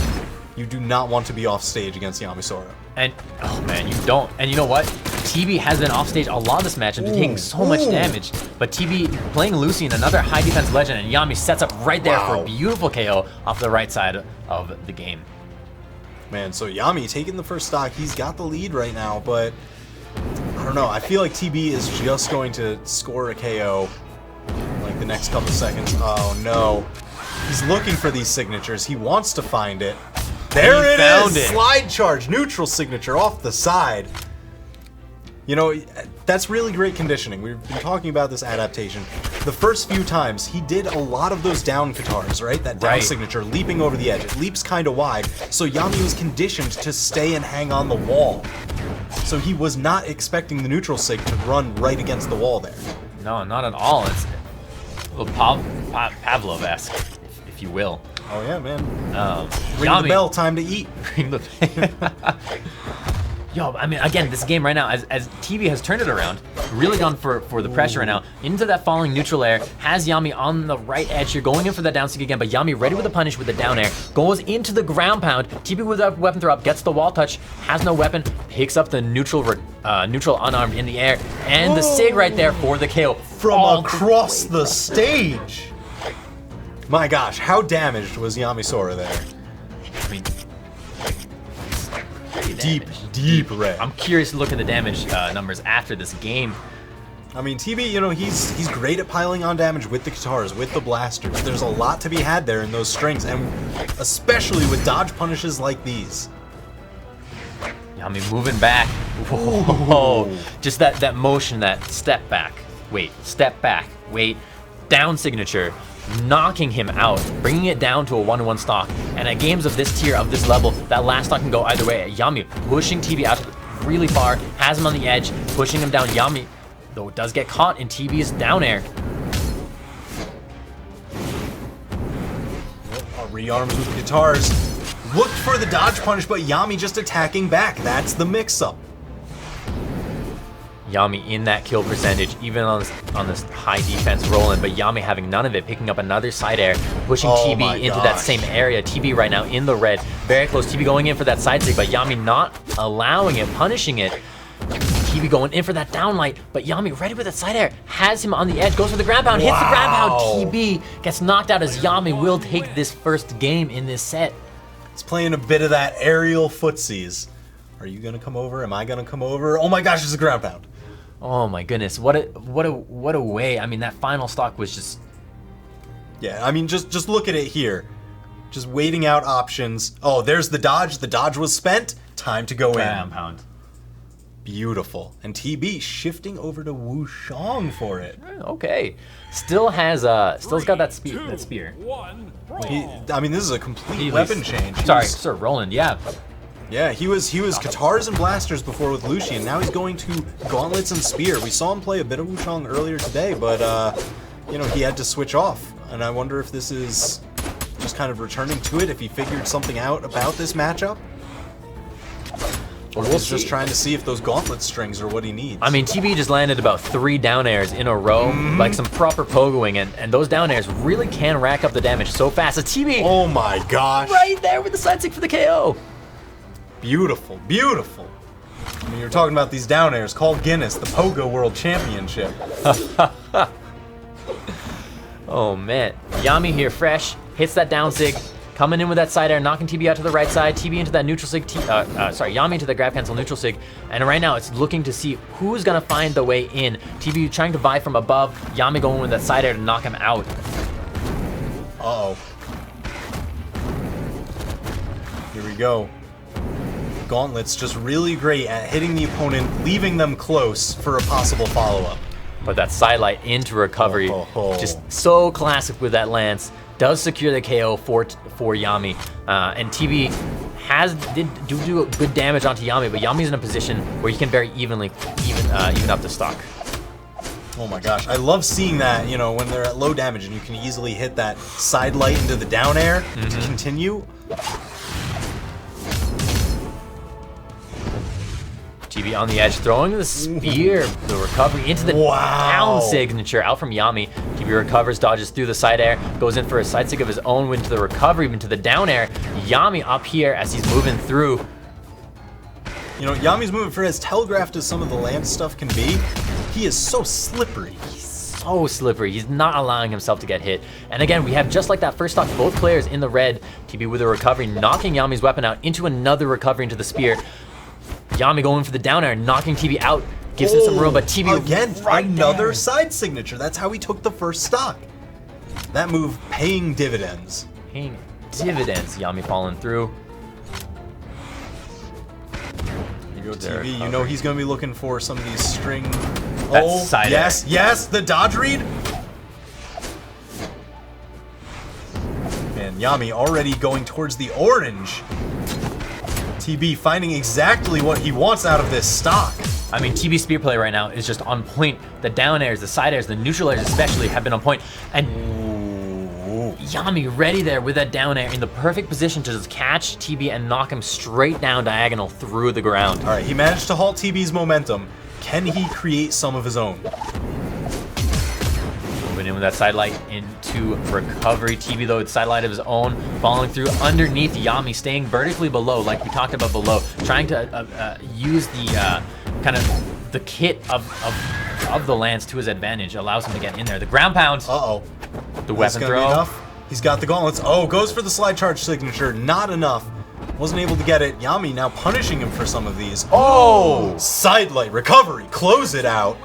You do not want to be off stage against Yamisora. And, oh man, you don't. And you know what? TB has been off stage a lot this match and been taking so much damage. But TB playing Lucy in another high defense legend, and Yami sets up right there for a beautiful KO off the right side of the game. Man, so Yami taking the first stock. He's got the lead right now, but I don't know. I feel like TB is just going to score a KO like the next couple seconds. Oh no. He's looking for these signatures. He wants to find it. There it found is! it. Slide charge, neutral signature off the side. You know, that's really great conditioning. We've been talking about this adaptation. the first few times, he did a lot of those down katars, right? That down signature, leaping over the edge. It leaps kind of wide, so Yami was conditioned to stay and hang on the wall. So he was not expecting the neutral sig to run right against the wall there. No, not at all. It's a little Pavlov-esque, if you will. Oh yeah, man. Ring Yami. the bell, time to eat. Ring the Yo, I mean, again, this game right now, as TV has turned it around, really gone for the pressure right now, into that falling neutral air, has Yami on the right edge here, going in for that down stick again, but Yami ready with the punish with the down air, goes into the ground pound, TV with a weapon throw up, gets the wall touch, has no weapon, picks up the neutral unarmed in the air, and the sig right there for the KO. From across the stage! My gosh, how damaged was Yami Sora there? I mean, Deep red. I'm curious to look at the damage numbers after this game. I mean, TB, you know, he's great at piling on damage with the guitars, with the blasters. There's a lot to be had there in those strings, and especially with dodge punishes like these. Yami moving back. Whoa. Just that motion, that step back, wait, down signature, knocking him out, bringing it down to a 1-1 stock. And at games of this tier, of this level, that last stock can go either way. Yami pushing TB out really far, has him on the edge, pushing him down. Yami, though, does get caught in TB's down air. Rearms with guitars. Looked for the dodge punish, but Yami just attacking back. That's the mix-up. Yami in that kill percentage, even on this high defense rolling, but Yami having none of it, picking up another side air, pushing TB into that same area. TB right now in the red, very close. TB going in for that side stick, but Yami not allowing it, punishing it. TB going in for that downlight, but Yami ready with that side air, has him on the edge, goes for the ground pound, hits the ground pound. TB gets knocked out as Yami will take this first game in this set. It's playing a bit of that aerial footsies. Are you gonna come over? Am I gonna come over? Oh my gosh, it's a ground pound. Oh my goodness, what a way. I mean, that final stock was just... Yeah, I mean, just look at it here. Just waiting out options. Oh, there's the dodge. The dodge was spent. Time to go in. Pound. Beautiful. And TB shifting over to Wushang for it. Okay. Still got that spear. I mean, this is a complete weapon change. Sorry, Sir Roland, yeah. Yeah, he was guitars and blasters before with Lucian. Now he's going to gauntlets and spear. We saw him play a bit of Wushang earlier today, but you know, he had to switch off. And I wonder if this is just kind of returning to it, if he figured something out about this matchup. Or if he's just trying to see if those gauntlet strings are what he needs. I mean, TB just landed about 3 down airs in a row, like some proper pogoing, and those down airs really can rack up the damage so fast. A TB, oh my gosh, right there with the side stick for the KO. Beautiful, beautiful. I mean, you're talking about these down airs. Call Guinness the Pogo World Championship. Oh man, Yami here, fresh, hits that down sig, coming in with that side air, knocking TB out to the right side, TB into that neutral sig, Yami into the grab cancel neutral sig, and right now it's looking to see who's gonna find the way in. TB trying to vie from above, Yami going with that side air to knock him out. Uh-oh. Here we go. Gauntlets just really great at hitting the opponent, leaving them close for a possible follow-up. But that sidelight into recovery, just so classic with that lance, does secure the KO for Yami. And TB did do good damage onto Yami, but Yami's in a position where he can very even up the stock. Oh my gosh, I love seeing that, you know, when they're at low damage and you can easily hit that sidelight into the down air to continue. TB on the edge, throwing the spear, the recovery into the down signature out from Yami. TB recovers, dodges through the side air, goes in for a side sig of his own, into the recovery, into the down air. Yami up here as he's moving through. You know, Yami's moving for as telegraphed as some of the land stuff can be. He is so slippery. So slippery. He's not allowing himself to get hit. And again, we have just like that first stock, both players in the red. TB with a recovery, knocking Yami's weapon out into another recovery into the spear. Yami going for the down air, knocking TB out, gives him some room, but TB again, another side signature. That's how he took the first stock. That move paying dividends. Paying dividends. Yami falling through. Here you go, TB. You know he's going to be looking for some of these string. That side air. Yes, the dodge read. down. Yami already going towards the orange. TB finding exactly what he wants out of this stock. I mean, TB spear play right now is just on point. The down airs, the side airs, the neutral airs especially have been on point. And Yami ready there with that down air in the perfect position to just catch TB and knock him straight down diagonal through the ground. All right, he managed to halt TB's momentum. Can he create some of his own? Moving in with that side light into recovery. TB though, it's side light of his own, following through underneath Yami, staying vertically below, like we talked about below, trying to use the kind of the kit of the lance to his advantage, allows him to get in there. The ground pound. Uh-oh. The weapon Be throw. enough. He's got the gauntlets. Oh, goes for the slide charge signature. Not enough. Wasn't able to get it. Yami now punishing him for some of these. Oh! Side light recovery. Close it out.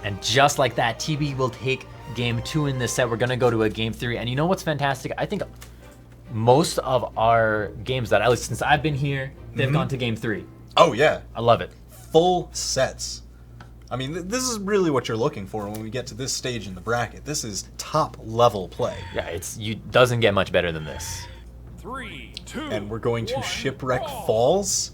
And just like that, TB will take game 2 in this set. We're going to go to a game 3. And you know what's fantastic? I think most of our games that, at least since I've been here, they've gone to game 3. Oh, yeah. I love it. Full sets. I mean, this is really what you're looking for when we get to this stage in the bracket. This is top level play. Yeah, doesn't get much better than this. 3, 2, and we're going to 1, Shipwreck go. Falls.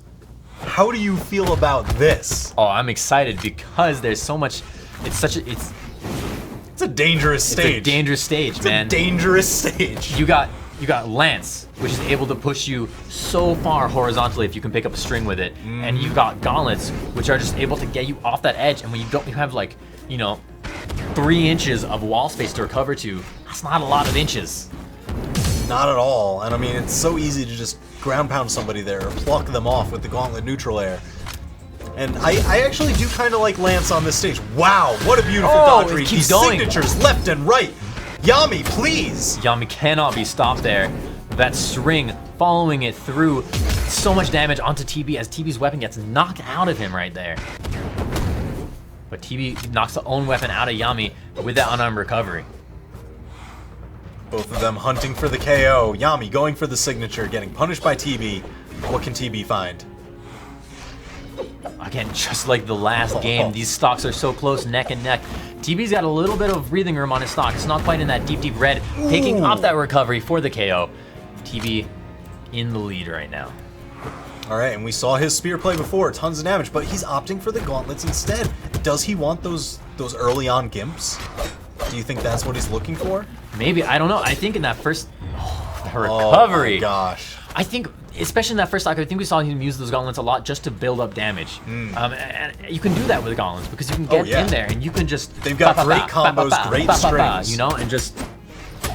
How do you feel about this? Oh, I'm excited because there's so much. It's a dangerous stage. It's a dangerous stage, man. It's a dangerous stage. You got Lance, which is able to push you so far horizontally if you can pick up a string with it, and you got gauntlets, which are just able to get you off that edge. And when you have like, 3 inches of wall space to recover to, that's not a lot of inches. Not at all. And I mean, it's so easy to just ground pound somebody there or pluck them off with the gauntlet neutral air. And I actually do kind of like Lance on this stage. Wow, what a beautiful dodge read. Keeps These going. signatures left and right. Yami, please. Yami cannot be stopped there. That string following it through. So much damage onto TB as TB's weapon gets knocked out of him right there. But TB knocks the own weapon out of Yami with that unarmed recovery. Both of them hunting for the KO. Yami going for the signature, getting punished by TB. What can TB find? Again, just like the last game, these stocks are so close, neck and neck. TB's got a little bit of breathing room on his stock. It's not quite in that deep, deep red, picking up that recovery for the KO. TB in the lead right now. All right, and we saw his spear play before, tons of damage, but he's opting for the gauntlets instead. Does he want those early on gimps? Do you think that's what he's looking for? Maybe, I don't know. I think in that first the recovery. Oh my gosh. I think, especially in that first stock, I think we saw him use those gauntlets a lot just to build up damage. And you can do that with the gauntlets because you can get in there and you can just... They've got great combos, great strings. And just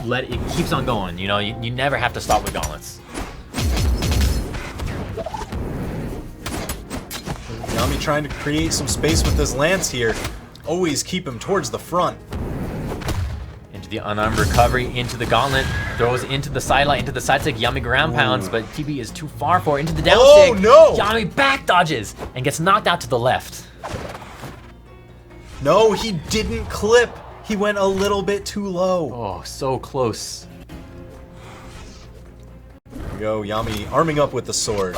it keeps on going. You never have to stop with gauntlets. Yami trying to create some space with this lance here. Always keep him towards the front. Into the unarmed recovery, into the gauntlet, throws into the sidelight, into the side stick. Yami ground pounds, but TB is too far for it. Into the down stick. Oh no! Yami back dodges and gets knocked out to the left. No, he didn't clip. He went a little bit too low. Oh, so close. There we go, Yami arming up with the sword.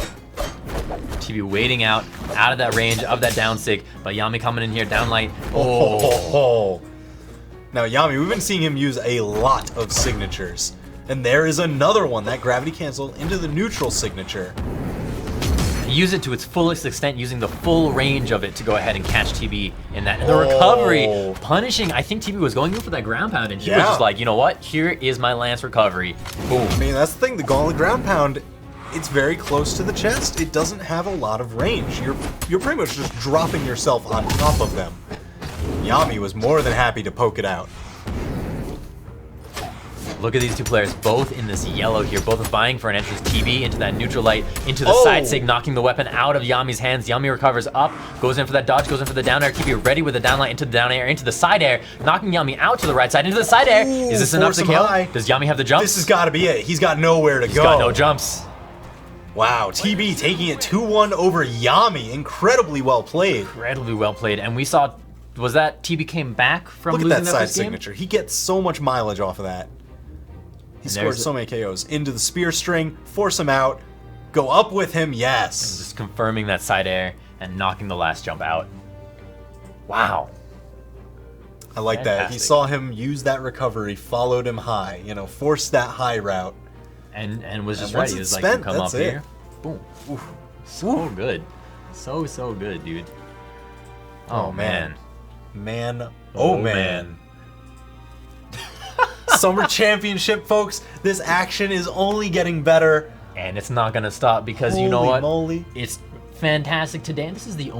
TB waiting out of that range of that down stick, but Yami coming in here, down light. Oh. Now Yami, we've been seeing him use a lot of signatures. And there is another one, that gravity cancel into the neutral signature. Use it to its fullest extent, using the full range of it to go ahead and catch TB in that. And the recovery, punishing, I think TB was going in for that ground pound, and he was just like, you know what? Here is my lance recovery. Boom. I mean, that's the thing, the gauntlet ground pound, it's very close to the chest. It doesn't have a lot of range. You're pretty much just dropping yourself on top of them. Yami was more than happy to poke it out. Look at these two players, both in this yellow here, both vying for an entrance. TB into that neutral light, into the side sig, knocking the weapon out of Yami's hands. Yami recovers up, goes in for that dodge, goes in for the down air. TB ready with the down light into the down air, into the side air, knocking Yami out to the right side, into the side air. Is this enough to kill? Does Yami have the jumps? This has got to be it. He's got nowhere to go. He's got no jumps. Wow, TB taking it 2-1 over Yami. Incredibly well played. Incredibly well played. And we saw, was that TB came back from losing that that side first game? signature. He gets so much mileage off of that. He scored so many KOs. Into the spear string, force him out, go up with him, yes. Just confirming that side air and knocking the last jump out. Wow. I like that. He saw him use that recovery, followed him high, forced that high route. and was just And once ready. It was it's like, you spent, come that's up it. here. Boom. Oof. So good. So good, dude. Oh, man. Man. Oh, Oh, man. Summer Championship, folks. This action is only getting better. And it's not going to stop because you know Holy what? moly. It's fantastic today. And this is the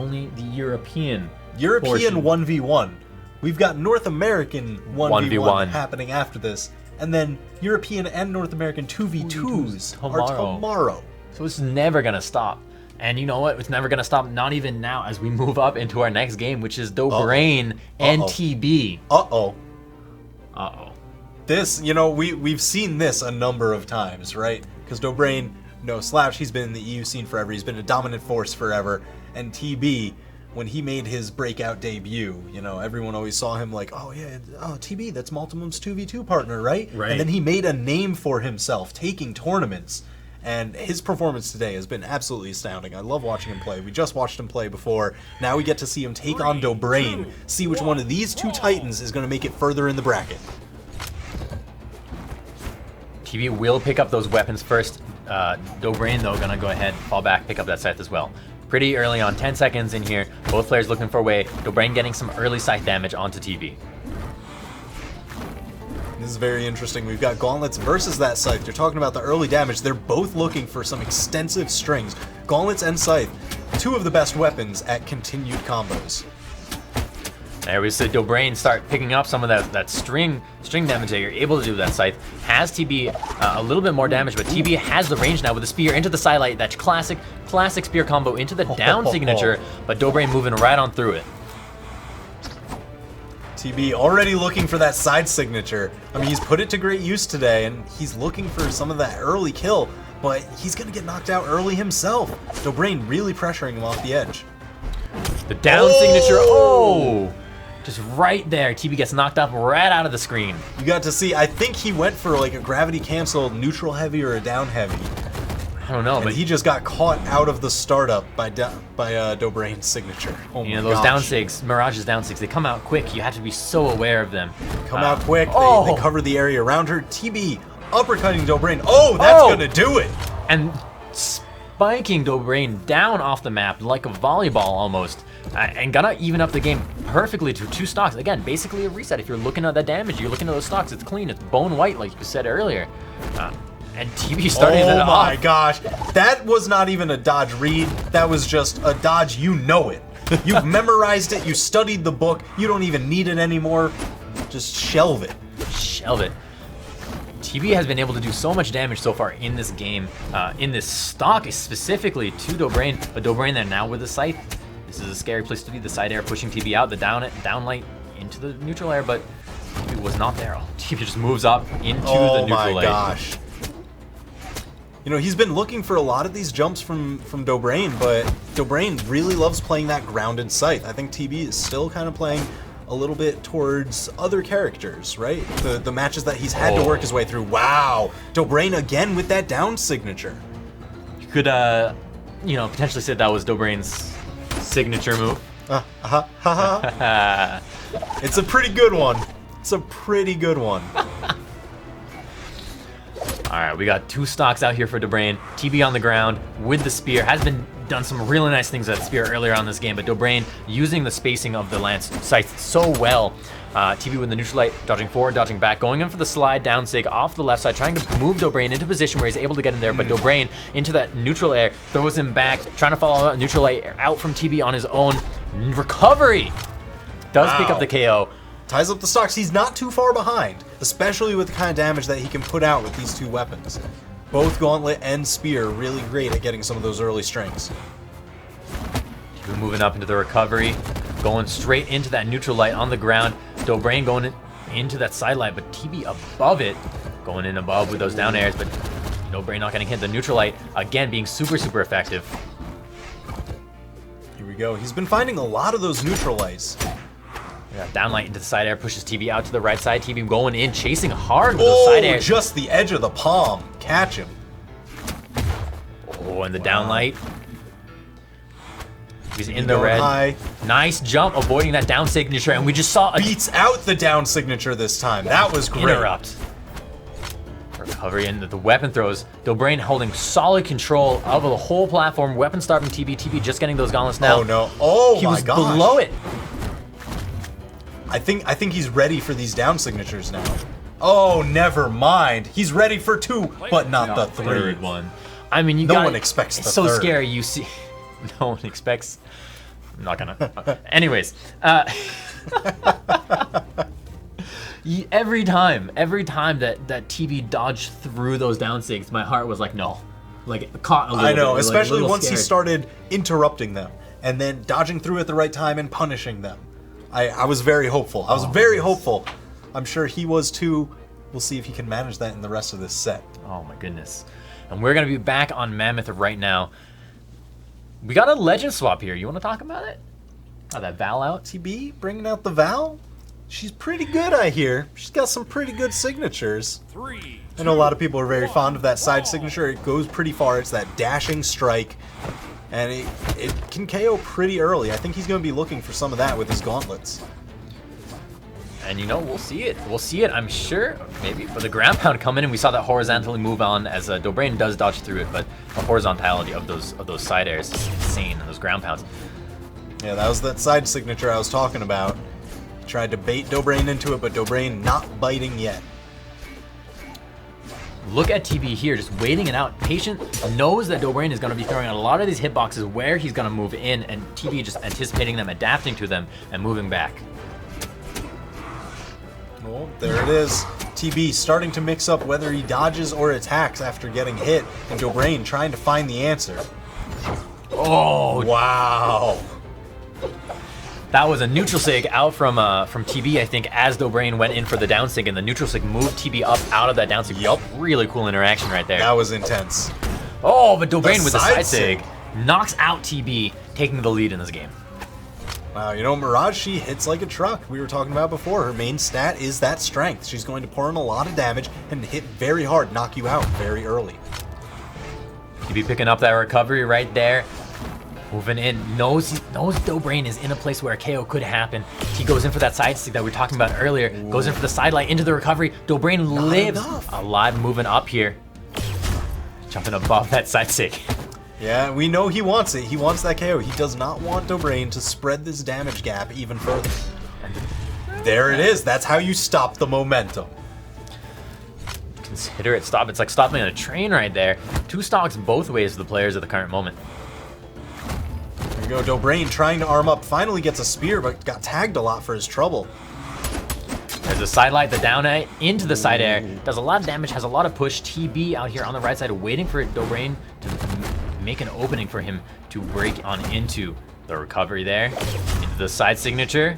European European portion. 1v1. We've got North American 1v1 happening after this. And then European and North American 2v2s are tomorrow. So it's never going to stop. And you know what? It's never going to stop, not even now, as we move up into our next game, which is Dobrain and TB. Uh-oh. Uh-oh. This, you know, we've seen this a number of times, right? Because Dobrain, no slouch, he's been in the EU scene forever. He's been a dominant force forever. And TB, when he made his breakout debut, you know, everyone always saw him like, oh yeah, oh TB, that's Multimum's 2v2 partner, right? Right. And then he made a name for himself, taking tournaments. And his performance today has been absolutely astounding. I love watching him play. We just watched him play before. Now we get to see him take on Dobrain, see which one of these two titans is going to make it further in the bracket. TB will pick up those weapons first. Dobrain, though, gonna go ahead, fall back, pick up that scythe as well. Pretty early on, 10 seconds in here. Both players looking for a way. Dobrain getting some early scythe damage onto TB. This is very interesting. We've got Gauntlets versus that Scythe. You're talking about the early damage. They're both looking for some extensive strings. Gauntlets and Scythe, two of the best weapons at continued combos. There we see Dobrain start picking up some of that string damage that you're able to do with that Scythe. Has TB a little bit more damage, but TB has the range now with the spear into the sidelight. That classic spear combo into the down signature, but Dobrain moving right on through it. TB already looking for that side signature. I mean, he's put it to great use today, and he's looking for some of that early kill, but he's going to get knocked out early himself. Dobrain really pressuring him off the edge. The down signature, oh! Just right there, TB gets knocked up right out of the screen. You got to see, I think he went for like a gravity cancel neutral heavy or a down heavy. I don't know, And but he just got caught out of the startup by Dobrain's signature. Oh you know, my those gosh. down sigs, Mirage's down sigs, they come out quick. You have to be so aware of them. Come out quick. Oh! They cover the area around her. TB uppercutting Dobrain. Oh, that's gonna do it. And spiking Dobrain down off the map like a volleyball almost. And gonna even up the game perfectly to 2 stocks. Again, basically a reset. If you're looking at that damage, you're looking at those stocks. It's clean. It's bone white, like you said earlier. And TB starting it off. Oh my gosh. That was not even a dodge read. That was just a dodge, you know it. You've memorized it. You studied the book. You don't even need it anymore. Just shelve it. Shelve it. TB has been able to do so much damage so far in this game, in this stock specifically to Dobrain, but Dobrain there now with the scythe. This is a scary place to be. The side air pushing TB out, the down light into the neutral air, but TB was not there. TB just moves up into the neutral air. Oh my gosh. You know, he's been looking for a lot of these jumps from Dobrain, but Dobrain really loves playing that grounded scythe. I think TB is still kind of playing a little bit towards other characters, right? The matches that he's had to work his way through. Wow. Dobrain again with that down signature. You could, you know, potentially say that was Dobrain's signature move. It's a pretty good one. It's a pretty good one. All right, we got 2 stocks out here for Dobrain. TB on the ground with the spear. Has been done some really nice things with that spear earlier on this game, but Dobrain using the spacing of the lance scythe so well. TB with the neutral light, dodging forward, dodging back, going in for the slide down sig off the left side, trying to move Dobrain into position where he's able to get in there, but Dobrain into that neutral air, throws him back, trying to follow that neutral light out from TB on his own. Recovery! Does pick up the KO. Ties up the stocks. He's not too far behind, especially with the kind of damage that he can put out with these 2 weapons. Both Gauntlet and Spear really great at getting some of those early strings. TB moving up into the recovery, going straight into that neutral light on the ground. Dobrain going into that side light, but TB above it, going in above with those down airs, but Dobrain not getting hit. The neutral light, again, being super effective. Here we go. He's been finding a lot of those neutral lights. Yeah, down light into the side air, pushes TB out to the right side. TB going in, chasing hard with those side airs. Just the edge of the palm. Catch him. Oh, and the down light. He's in the red. High. Nice jump, avoiding that down signature, and we just saw a Beats out the down signature this time. That was great. interrupt. Recovery and the weapon throws. Dobrain holding solid control of the whole platform. Weapon starving TB. TB just getting those gauntlets now. Oh no! Oh he my was gosh! below it. I think he's ready for these down signatures now. Oh, never mind. He's ready for 2, but not the 3rd one. I mean, no one expects the it's so 3rd. scary. You see, no one expects. I'm not gonna. Anyways, every time that TB dodged through those down sigs, my heart was like, no, like caught a little. I know, bit, especially like, once scared. he started interrupting them and then dodging through at the right time and punishing them. I was very hopeful. I was very hopeful. I'm sure he was too. We'll see if he can manage that in the rest of this set. Oh my goodness. And we're going to be back on Mammoth right now. We got a legend swap here. You want to talk about it? Oh, that Val out? TB bringing out the Val. She's pretty good, I hear. She's got some pretty good signatures. I know a lot of people are very fond of that side signature. It goes pretty far. It's that dashing strike. And it can KO pretty early. I think he's going to be looking for some of that with his gauntlets. And you know, we'll see it. We'll see it, I'm sure. Maybe for the ground pound come in, and we saw that horizontally move on as Dobrain does dodge through it, but the horizontality of those side airs is insane, and those ground pounds. Yeah, that was that side signature I was talking about. Tried to bait Dobrain into it, but Dobrain not biting yet. Look at TB here, just waiting it out. Patient knows that Dobrain is going to be throwing out a lot of these hitboxes where he's going to move in, and TB just anticipating them, adapting to them, and moving back. Well, there it is. TB starting to mix up whether he dodges or attacks after getting hit, and Dobrain trying to find the answer. Oh, wow. That was a neutral sig out from TB, I think, as Dobrain went in for the down sig, and the neutral sig moved TB up out of that down sig. Yup. Really cool interaction right there. That was intense. Oh, but Dobrain with the side sig. sig knocks out TB, taking the lead in this game. Wow, you know, Mirage, she hits like a truck. We were talking about before. Her main stat is that strength. She's going to pour in a lot of damage and hit very hard, knock you out very early. TB picking up that recovery right there. Moving in, knows Dobrain is in a place where a KO could happen. He goes in for that side stick that we were talking about earlier. Ooh. Goes in for the side light into the recovery. Dobrain lives alive, moving up here. Jumping above that side stick. Yeah, we know he wants it. He wants that KO. He does not want Dobrain to spread this damage gap even further. There it is. That's how you stop the momentum. Consider it stop. It's like stopping a train right there. 2 stocks both ways to the players at the current moment. There you go. Dobrain trying to arm up. Finally gets a spear, but got tagged a lot for his trouble. There's a side light, the down air into the side air. Does a lot of damage, has a lot of push. TB out here on the right side waiting for Dobrain to make an opening for him to break on into the recovery there. Into the side signature.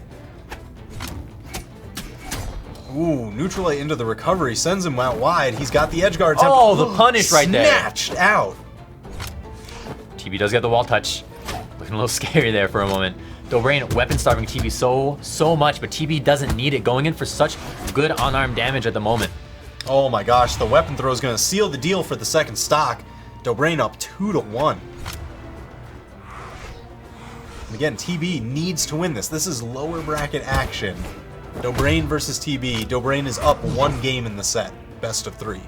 Ooh, neutral light into the recovery. Sends him out wide. He's got the edge guard. Oh, the punish right there. Snatched out. TB does get the wall touch. Looking a little scary there for a moment. Dobrain weapon starving TB so much, but TB doesn't need it. Going in for such good on-arm damage at the moment. Oh my gosh, the weapon throw is going to seal the deal for the second stock. Dobrain up 2-1. And again, TB needs to win this. This is lower bracket action. Dobrain versus TB. Dobrain is up 1 game in the set. Best of 3.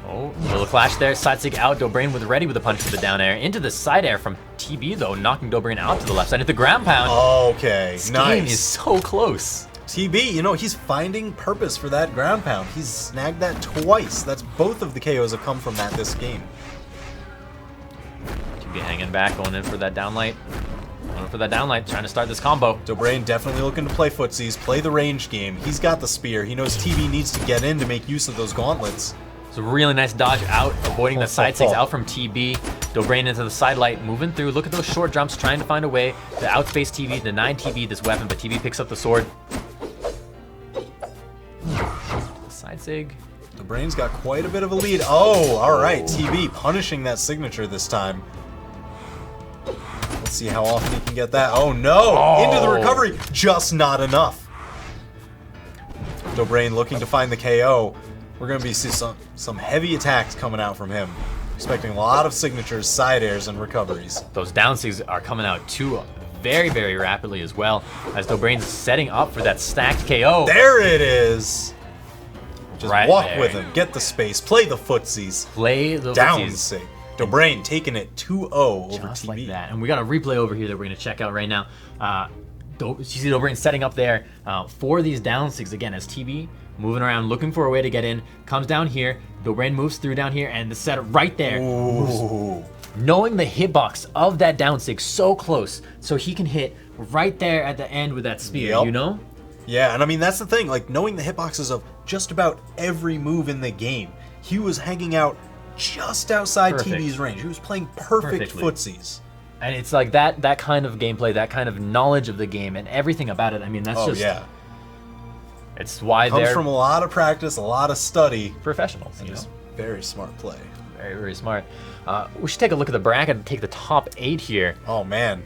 Oh, little clash there. Side stick out. Dobrain ready with a punch for the down air. Into the side air from TB, though, knocking Dobrain out to the left side. At the ground pound. Okay, this nice. game is so close. TB, you know, he's finding purpose for that ground pound. He's snagged that twice. That's both of the KOs have come from that this game. TB hanging back, going in for that downlight. Going for that downlight, trying to start this combo. Dobrain definitely looking to play footsies, play the range game. He's got the spear. He knows TB needs to get in to make use of those gauntlets. It's a really nice dodge out, avoiding the side sticks out from TB. Dobrain into the side light, moving through. Look at those short jumps, trying to find a way to outspace TB, deny TB this weapon, but TB picks up the sword. Side sig. Dobrain's got quite a bit of a lead. Oh, all right. TB punishing that signature this time. Let's see how often he can get that. Oh, no. Oh. Into the recovery. Just not enough. Dobrain looking to find the KO. We're going to be seeing some heavy attacks coming out from him. Expecting a lot of signatures, side airs, and recoveries. Those down sigs are coming out too very, very rapidly as well, as Dobrain's setting up for that stacked KO. There it is. Just Right walk there. with him, get the space, play the footsies. Play the Down footsies. sig. Dobrain taking it 2-0 over Just TV. like that. And we got a replay over here that we're going to check out right now. You see Dobrain setting up there for these down sigs again as TV moving around, looking for a way to get in. Comes down here. Dobrain moves through down here, and the setup right there. Ooh. Knowing the hitbox of that down sig so close, so he can hit right there at the end with that spear, Yep. you know? Yeah, and I mean, that's the thing. Like, knowing the hitboxes of just about every move in the game, he was hanging out just outside Perfect. TV's range. He was playing perfect Perfectly. footsies. And it's like that kind of gameplay, that kind of knowledge of the game and everything about it. I mean, that's Oh, just, yeah. it's why Comes they're from a lot of practice, a lot of study, professionals. and You know? just very smart play. Very, very smart. We should take a look at the bracket and take the top 8 here. Oh, man.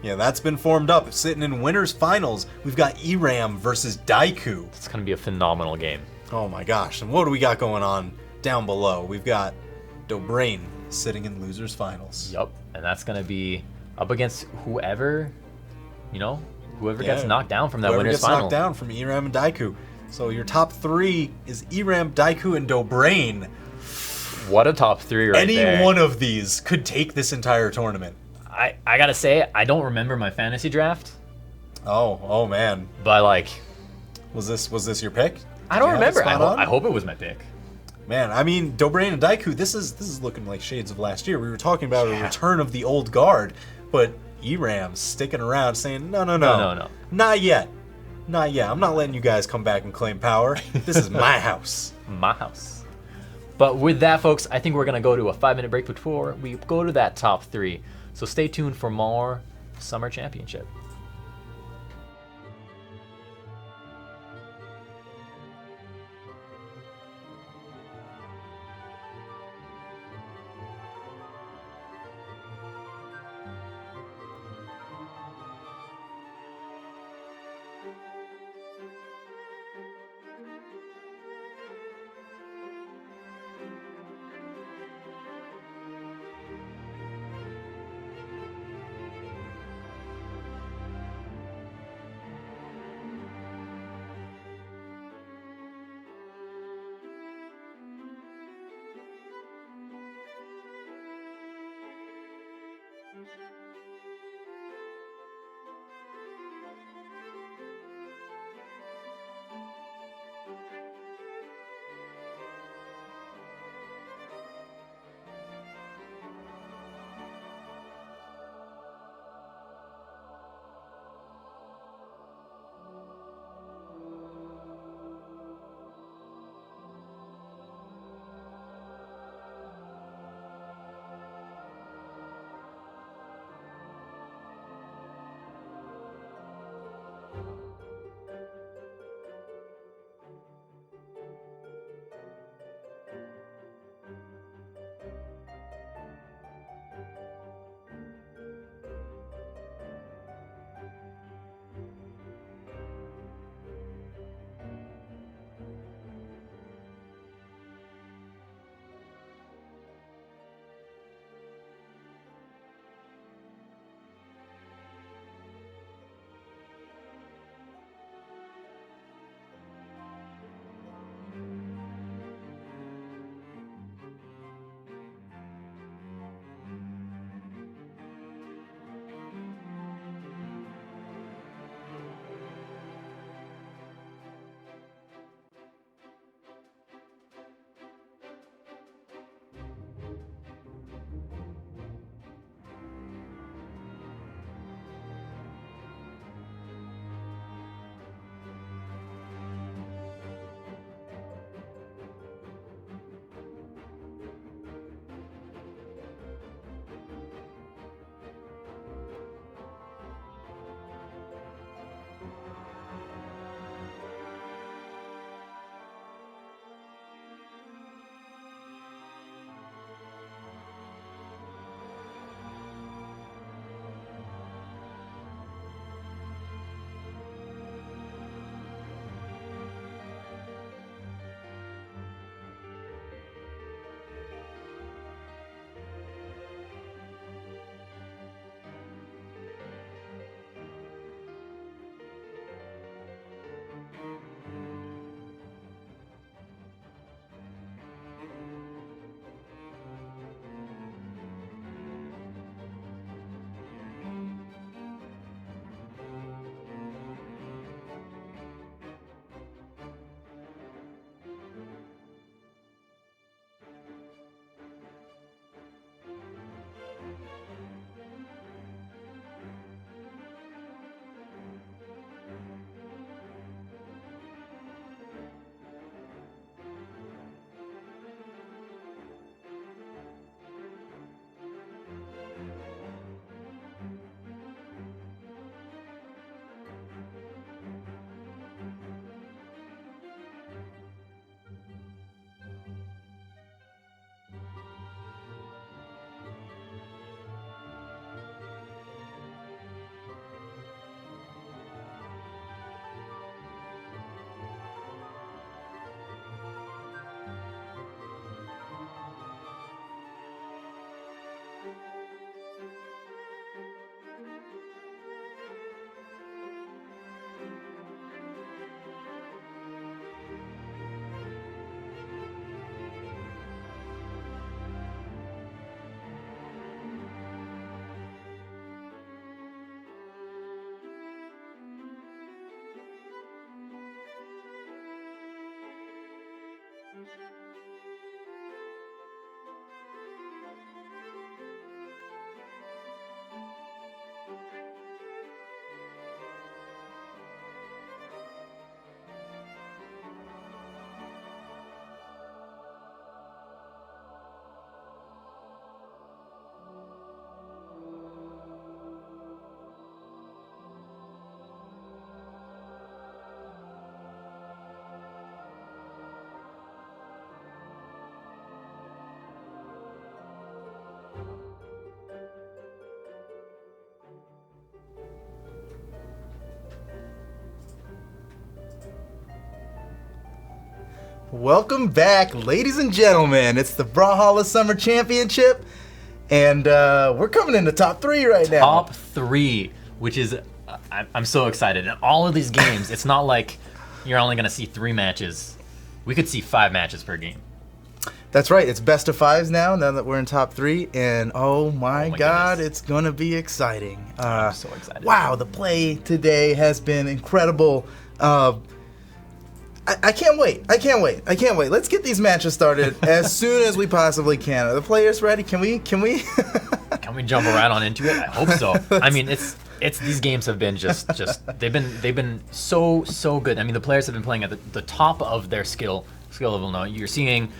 Yeah, that's been formed up. Sitting in winners finals, we've got Eram versus Daiku. It's going to be a phenomenal game. Oh my gosh. And what do we got going on down below? We've got Dobrain sitting in losers finals. Yup. And that's going to be up against whoever, whoever gets Yeah, knocked down from that Whoever winner's gets final. knocked down from Eram and Daiku. So your top 3 is Eram, Daiku, and Dobrain. What a top 3 right Any there. one of these could take this entire tournament. I got to say, I don't remember my fantasy draft, Oh man. but like, Was this your pick? I don't Did you have it remember. spot on? I hope it was my pick. Man, I mean, Dobrain and Daiku, this is looking like shades of last year. We were talking about a Yeah. return of the old guard, but Eram's sticking around saying, no. No. Not yet. Not yet. I'm not letting you guys come back and claim power. This is my house. My house. But with that, folks, I think we're going to go to a 5-minute break before we go to that top 3. So stay tuned for more Summer Championship. Welcome back, ladies and gentlemen. It's the Brawlhalla Summer Championship, and we're coming into top 3 right now. Top 3, which is, I'm so excited. In all of these games, it's not like you're only going to see 3 matches. We could see 5 matches per game. That's right. It's best of 5s now that we're in top 3, and oh my God, goodness. it's going to be exciting. I'm so excited. Wow, the play today has been incredible. I can't wait. I can't wait. Let's get these matches started as soon as we possibly can. Are the players ready? Can we? Can we jump right on into it? I hope so. I mean, it's these games have been just they've been so good. I mean, the players have been playing at the top of their skill level now. You're seeing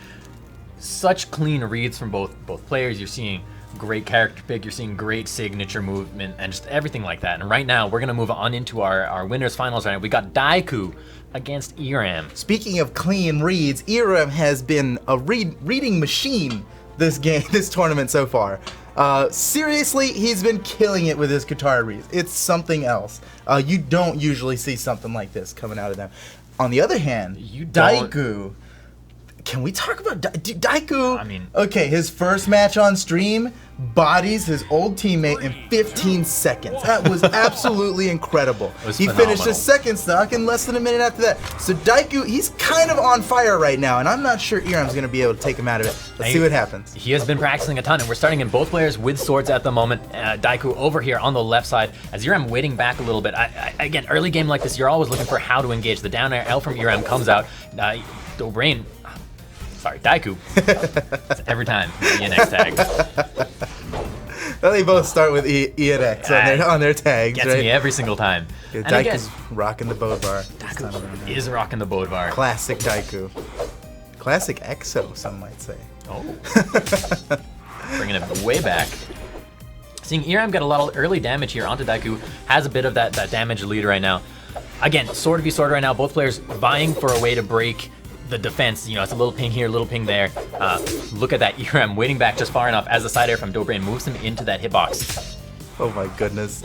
such clean reads from both players. You're seeing great character pick. You're seeing great signature movement and just everything like that. And right now, we're gonna move on into our winners finals. Right now, we got Daiku against Iram. Speaking of clean reads, Iram has been a reading machine this tournament so far. Seriously, he's been killing it with his guitar reads. It's something else. You don't usually see something like this coming out of them. On the other hand, Daiku. Can we talk about Daiku? I mean, okay, his first match on stream bodies his old teammate in 15 seconds. That was absolutely incredible. He finished his second stock in less than a minute after that. So Daiku, he's kind of on fire right now, and I'm not sure Iram's going to be able to take him out of it. Let's see what happens. He has been practicing a ton, and we're starting in both players with swords at the moment. Daiku over here on the left side, as Iram waiting back a little bit. Again, early game like this, you're always looking for how to engage. The down air L from Iram comes out. Daiku. Every time, ENX tag. Well, they both start with ENX on their tags, Gets right? me every single time. Yeah, and again, Daiku's rocking the bow bar. Daiku is rocking the bow bar. Classic Daiku. Classic EXO, some might say. Oh. Bringing it way back. Seeing Iram get a lot of early damage here onto Daiku. Has a bit of that damage lead right now. Again, sword v sword right now. Both players vying for a way to break the defense. You know, it's a little ping here, a little ping there. Look at that, Iram waiting back just far enough as the side air from Dobrain moves him into that hitbox. Oh my goodness.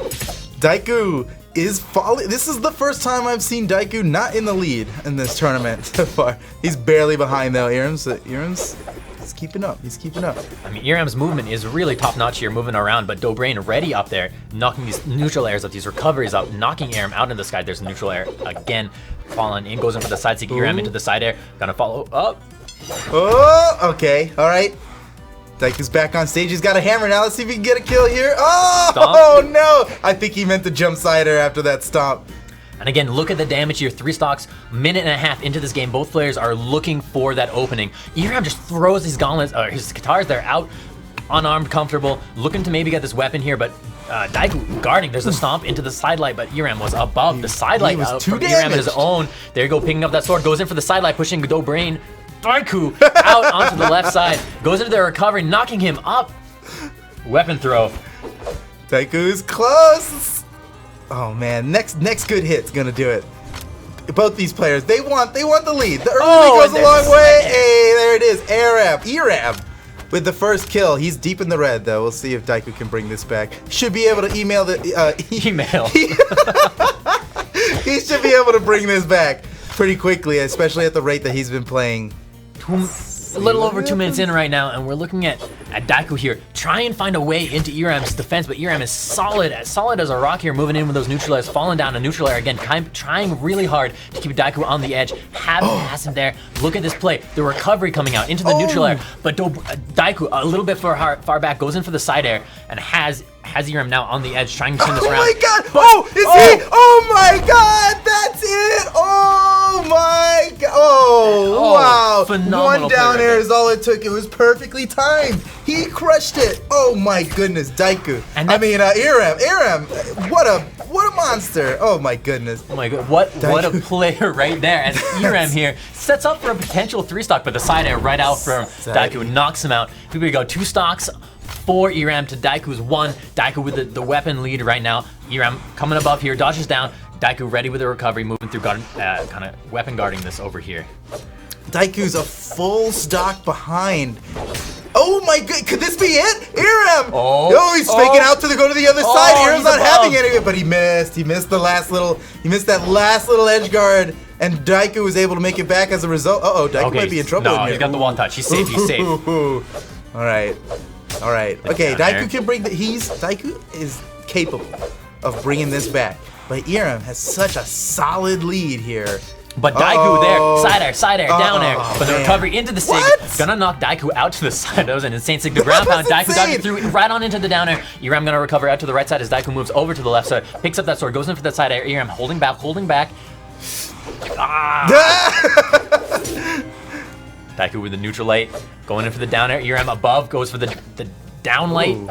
Daiku is falling. This is the first time I've seen Daiku not in the lead in this tournament so far. He's barely behind though. Iram's he's keeping up. He's keeping up. I mean, Iram's movement is really top notch here, moving around, but Dobrain ready up there, knocking these neutral airs up, these recoveries up, knocking Iram out in the sky. There's a neutral air again. Fallen in, goes in for the side, seeking Iram into the side air. Gonna follow up. Oh, okay. All right. Daiku's back on stage. He's got a hammer now. Let's see if he can get a kill here. Oh, no. I think he meant to jump side air after that stomp. And again, look at the damage here. 3 stocks, minute and a half into this game. Both players are looking for that opening. Iram just throws his gauntlets, his guitars, they're out, unarmed, comfortable, looking to maybe get this weapon here, but Daiku guarding. There's a stomp into the sidelight, but Iram was above the sidelight. He was too from Iram on his own. There you go, picking up that sword, goes in for the sidelight, pushing Dobrain. Daiku out onto the left side, goes into the recovery, knocking him up. Weapon throw. Daiku's close. Oh man, next good hit's gonna do it. Both these players, they want the lead. The early lead goes a long way. Hey, there it is. Iram with the first kill. He's deep in the red though. We'll see if Daiku can bring this back. Should be able to email the email. He should be able to bring this back pretty quickly, especially at the rate that he's been playing. A little over 2 minutes in right now, and we're looking at Daiku here. Try and find a way into Iram's defense, but Iram is solid as a rock here, moving in with those neutral airs, falling down a neutral air again, trying really hard to keep Daiku on the edge. Has him there. Look at this play. The recovery coming out into the neutral air, but Daiku a little bit far back, goes in for the side air, and has Iram now on the edge, trying to turn this around. Oh my god! He? Oh my god! That's it! Oh my god! Oh, wow! Phenomenal. One down air is all it took. It was perfectly timed. He crushed it. Oh my goodness, Daiku. Iram. What a monster! Oh my goodness. Oh my god! What a player right there! As Iram here sets up for a potential 3-stock, but the side air right out from Daiku knocks him out. Here we go, 2 stocks. For Iram to Daiku's 1. Daiku with the weapon lead right now. Iram coming above here, dodges down. Daiku ready with the recovery, moving through, kind of weapon guarding this over here. Daiku's a full stock behind. Oh my god, could this be it? Irem! Oh, he's faking out to go to the other side. Irem's he's not above. having any of it, but he missed. He missed that last little edge guard, and Daiku was able to make it back as a result. Uh-oh, Daiku might be in trouble. No, he's got the wall touch. He's safe. He's safe. All right. Okay, down Daiku there. can bring Daiku is capable of bringing this back, but Irem has such a solid lead here. But Daiku there, side air, down air. But the man. recovery into the sig, What? gonna knock Daiku out to the side. That was an insane sig. The ground That pound, was Daiku insane. dodging through right on into the down air. Irem gonna recover out to the right side as Daiku moves over to the left side, picks up that sword, goes in for that side air. Irem holding back. Daiku with the neutral light, going in for the down air. Irem above, goes for the down light. Ooh.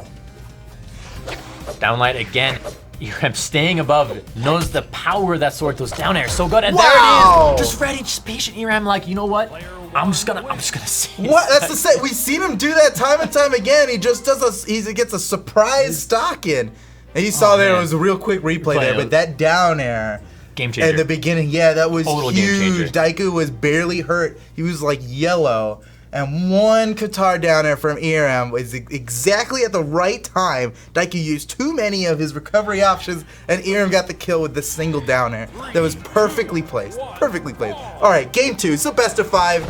Down light again. Irem staying above, knows the power of that sword, those down air so good, and Wow. there it is. Just ready, just patient. Irem, like, you know what? I'm just gonna see. What? That's the set. We've seen him do that time and time again. He just he gets a surprise stock in. And you saw there man. it was a real quick replay there, but that down air Game changer. at the beginning, yeah, that was Total game huge. changer. Daiku was barely hurt. He was like yellow. And one Qatar down air from Irem was exactly at the right time. Daiku used too many of his recovery options, and Irem got the kill with the single down air. That was perfectly placed. Perfectly placed. All right, game 2. So best of 5.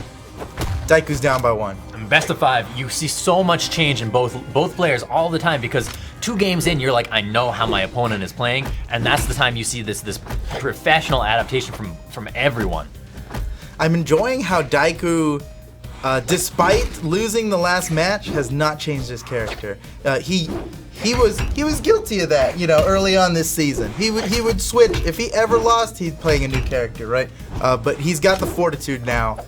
Daiku's down by 1. Best of 5, you see so much change in both players all the time because 2 games in, you're like, I know how my opponent is playing, and that's the time you see this professional adaptation from everyone. I'm enjoying how Daiku, despite losing the last match, has not changed his character. He was guilty of that, early on this season. He would switch if he ever lost. He's playing a new character, right? But he's got the fortitude now.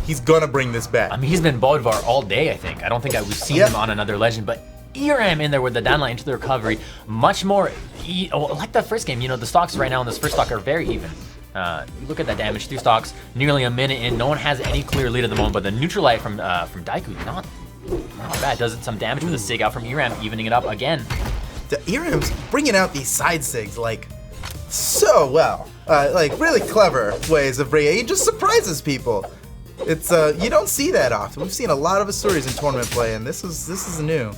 He's gonna bring this back. I mean, he's been Bolivar all day, I think. I don't think we've seen him on another legend, but Irem in there with the downline into the recovery, much more, like that first game, the stocks right now in this first stock are very even. Look at that damage, 2 stocks, nearly a minute in. No one has any clear lead at the moment, but the neutral light from Daiku, not bad. Does some damage with a sig out from Irem, evening it up again. The Irem's bringing out these side sigs like so well, like really clever ways of bringing. He just surprises people. It's you don't see that often. We've seen a lot of Asuris in tournament play, and this is new.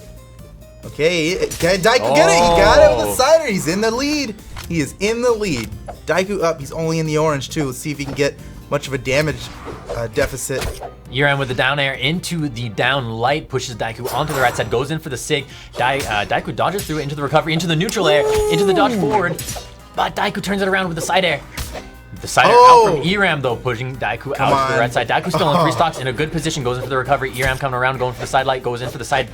Okay, Daiku get it. He got it with the cider. He's in the lead. He is in the lead. Daiku up. He's only in the orange too. Let's see if he can get much of a damage deficit. Irem with the down air into the down light, pushes Daiku onto the right side, goes in for the sig. Daiku dodges through it into the recovery, into the neutral air, into the dodge forward, but Daiku turns it around with the side air. The side air out from Irem though, pushing Daiku out to the right side. Daiku still in 3 stocks, in a good position, goes in for the recovery. Irem coming around, going for the side light, goes in for the side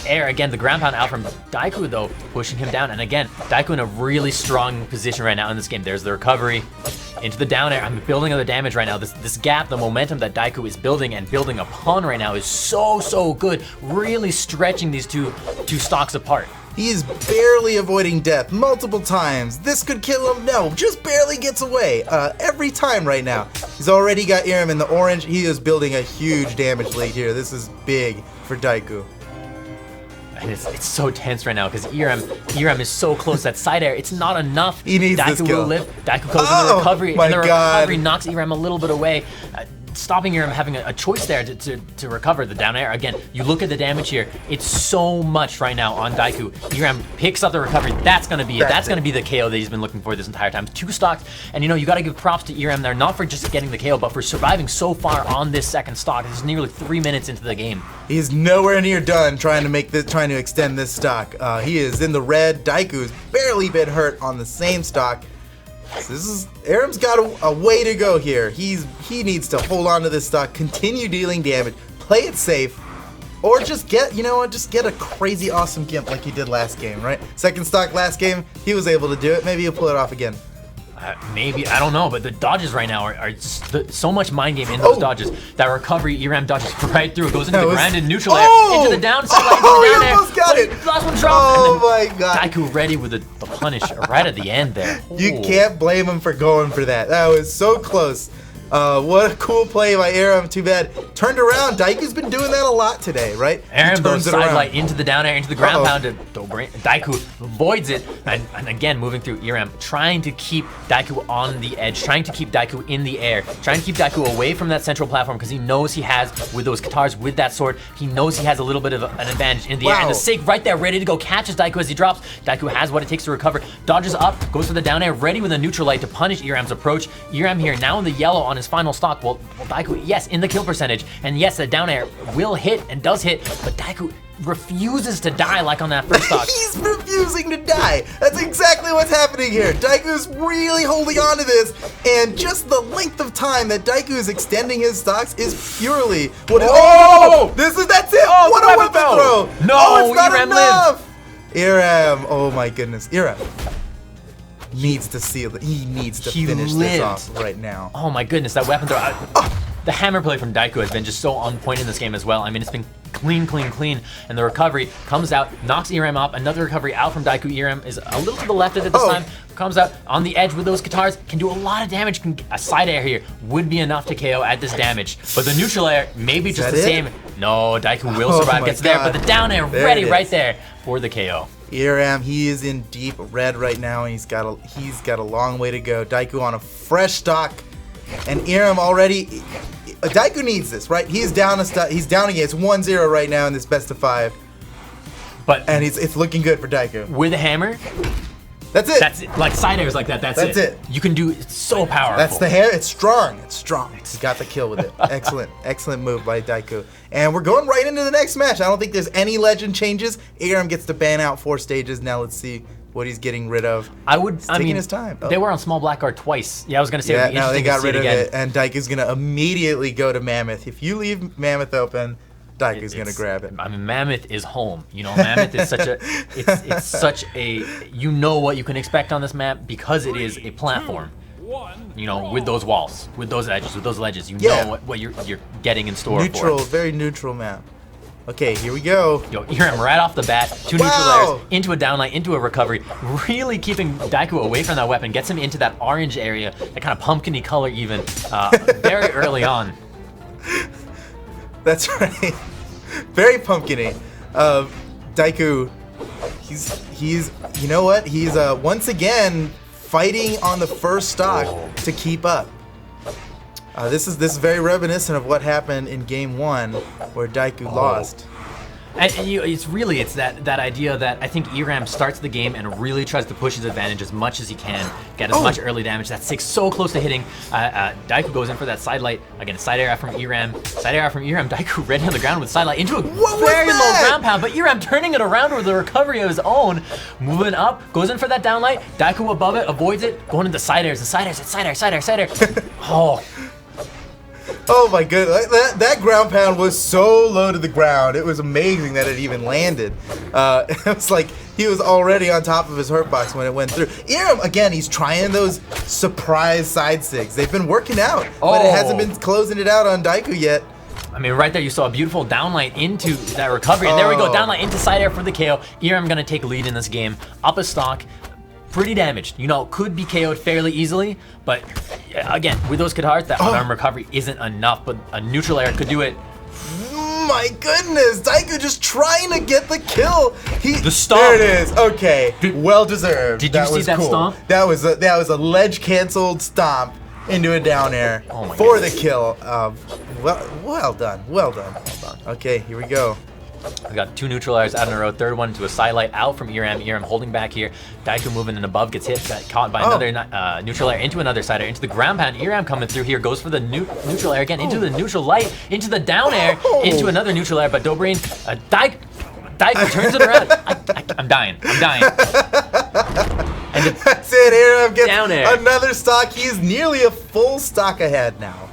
air. Again, the ground pound out from Daiku though, pushing him down. And again, Daiku in a really strong position right now in this game. There's the recovery into the down air. I'm building up the damage right now. This gap, the momentum that Daiku is building and building upon right now is so good. Really stretching these two stocks apart. He is barely avoiding death multiple times. This could kill him. No, just barely gets away every time right now. He's already got Irem in the orange. He is building a huge damage lead here. This is big for Daiku. And it's so tense right now because Irem is so close. That side air, it's not enough. He needs Daiku this kill. will live. Daiku goes in the recovery, my and the God. recovery knocks Irem a little bit away. Stopping Irem having a choice there to recover the down air. Again, you look at the damage here. It's so much right now on Daiku. Irem picks up the recovery. That's going to be it. That's going to be the KO that he's been looking for this entire time. 2 stocks. And you got to give props to Irem there, not for just getting the KO, but for surviving so far on this second stock. This is nearly 3 minutes into the game. He's nowhere near done trying to extend this stock. He is in the red. Daiku's barely been hurt on the same stock. So Irem's got a way to go here. He needs to hold on to this stock, continue dealing damage, play it safe, or just get a crazy awesome gimp like he did last game, right? Second stock last game, he was able to do it. Maybe he'll pull it off again. Maybe, I don't know, but the dodges right now are just so much mind game in those dodges. That recovery, Irem dodges right through. It goes into the grounded neutral air, into the downside, into the down he air. almost got it. Last one dropped. Oh my God. Daiku ready with the punish right at the end there. You can't blame him for going for that. That was so close. What a cool play by Aram. Too bad. Turned around. Daiku's been doing that a lot today, right? Aram goes sidelight into the down air, into the ground pound. Daiku avoids it. And again, moving through Aram, trying to keep Daiku on the edge, trying to keep Daiku in the air, trying to keep Daiku away from that central platform because he knows he has, with those Katars, with that sword, he knows he has a little bit of an advantage in the air. And the Sig right there, ready to go, catches Daiku as he drops. Daiku has what it takes to recover, dodges up, goes for the down air, ready with a neutral light to punish Aram's approach. Aram here, now in the yellow on his final stock. Well, Daiku, yes, in the kill percentage, and yes, the down air will hit and does hit, but Daiku refuses to die like on that first stock. He's refusing to die. That's exactly what's happening here. Daiku's really holding on to this, and just the length of time that Daiku is extending his stocks is purely what is. Oh! That's it! Oh, what a weapon throw! No, it's not Aram enough! Aram, oh my goodness. Aram needs to seal it. He needs to finish this off right now. Oh my goodness, that weapon throw. The hammer play from Daiku has been just so on point in this game as well. I mean, it's been clean, and the recovery comes out, knocks Aram up. Another recovery out from Daiku. Aram is a little to the left of it this time. Comes out on the edge with those Katars, can do a lot of damage. A side air here would be enough to KO at this damage. But the neutral air, maybe just the same. No, Daiku will survive, gets there, but the down air ready right there for the KO. Aram, he is in deep red right now, and he's got a long way to go. Daiku on a fresh stock, and Aram already. Daiku needs this, right? He's down he's down again. It's 1-0 right now in this best of 5. And it's looking good for Daiku. With a hammer, that's it. That's it. Like side airs like that. That's it. You can do it's so powerful. That's the hair. It's strong. He got the kill with it. Excellent move by Daiku. And we're going right into the next match. I don't think there's any legend changes. Aram gets to ban out 4 stages. Now let's see what he's getting rid of. Taking his time. They were on small black guard twice. Yeah, I was gonna say. Yeah, now they got rid of it, and Daiku's gonna immediately go to Mammoth. If you leave Mammoth open, Daiku's gonna grab it. I mean, Mammoth is home. You know, Mammoth is such a, it's such a, you know what you can expect on this map because it is a platform. You know, with those walls, with those edges, with those ledges, you know what you're getting in store. Neutral, very neutral map. Okay, here we go. Yo, Aram right off the bat, 2 neutral layers, into a downlight, into a recovery, really keeping Daiku away from that weapon, gets him into that orange area, that kind of pumpkin-y color even, very early on. That's right. Very pumpkin-y. Daiku, he's, you know what? He's once again fighting on the first stock to keep up. This is very reminiscent of what happened in Game 1, where Daiku lost. And it's that idea that I think Aram starts the game and really tries to push his advantage as much as he can, get as much early damage. That Sig's so close to hitting. Daiku goes in for that side light. Again, side air out from Aram. Daiku ready on the ground with side light into a very low ground pound, but Aram turning it around with a recovery of his own. Moving up, goes in for that down light. Daiku above it, avoids it, going into side airs. Side air. Oh. Oh my goodness, that ground pound was so low to the ground. It was amazing that it even landed. It was like he was already on top of his hurt box when it went through. Aram, again, he's trying those surprise side sigs. They've been working out, but it hasn't been closing it out on Daiku yet. I mean, right there, you saw a beautiful downlight into that recovery. And there we go, downlight into side air for the KO. Aram gonna take lead in this game. Up a stock. Pretty damaged, you know, could be KO'd fairly easily, but again, with those Katars, that unarmed recovery isn't enough, but a neutral air could do it. My goodness, Daiku just trying to get the kill. The stomp. There it is. Okay, well deserved. Did you see that stomp? That was a ledge canceled stomp into a down air for the kill. Well done. Okay, here we go. We got 2 neutral airs out in a row. Third one to a side light out from Aram. Aram holding back here. Daiku moving in above, gets hit, got caught by another neutral air into another side air, into the ground pound. Aram coming through here, goes for the neutral air again, into the neutral light, into the down air, into another neutral air, but Dobrain, Daiku turns it around. I'm dying. And that's it, Aram gets down air. Another stock. He's nearly a full stock ahead now.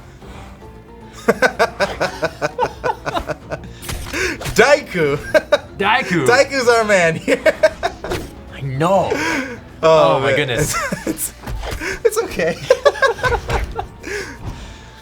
Daiku's our man here. I know. Oh my goodness. It's okay.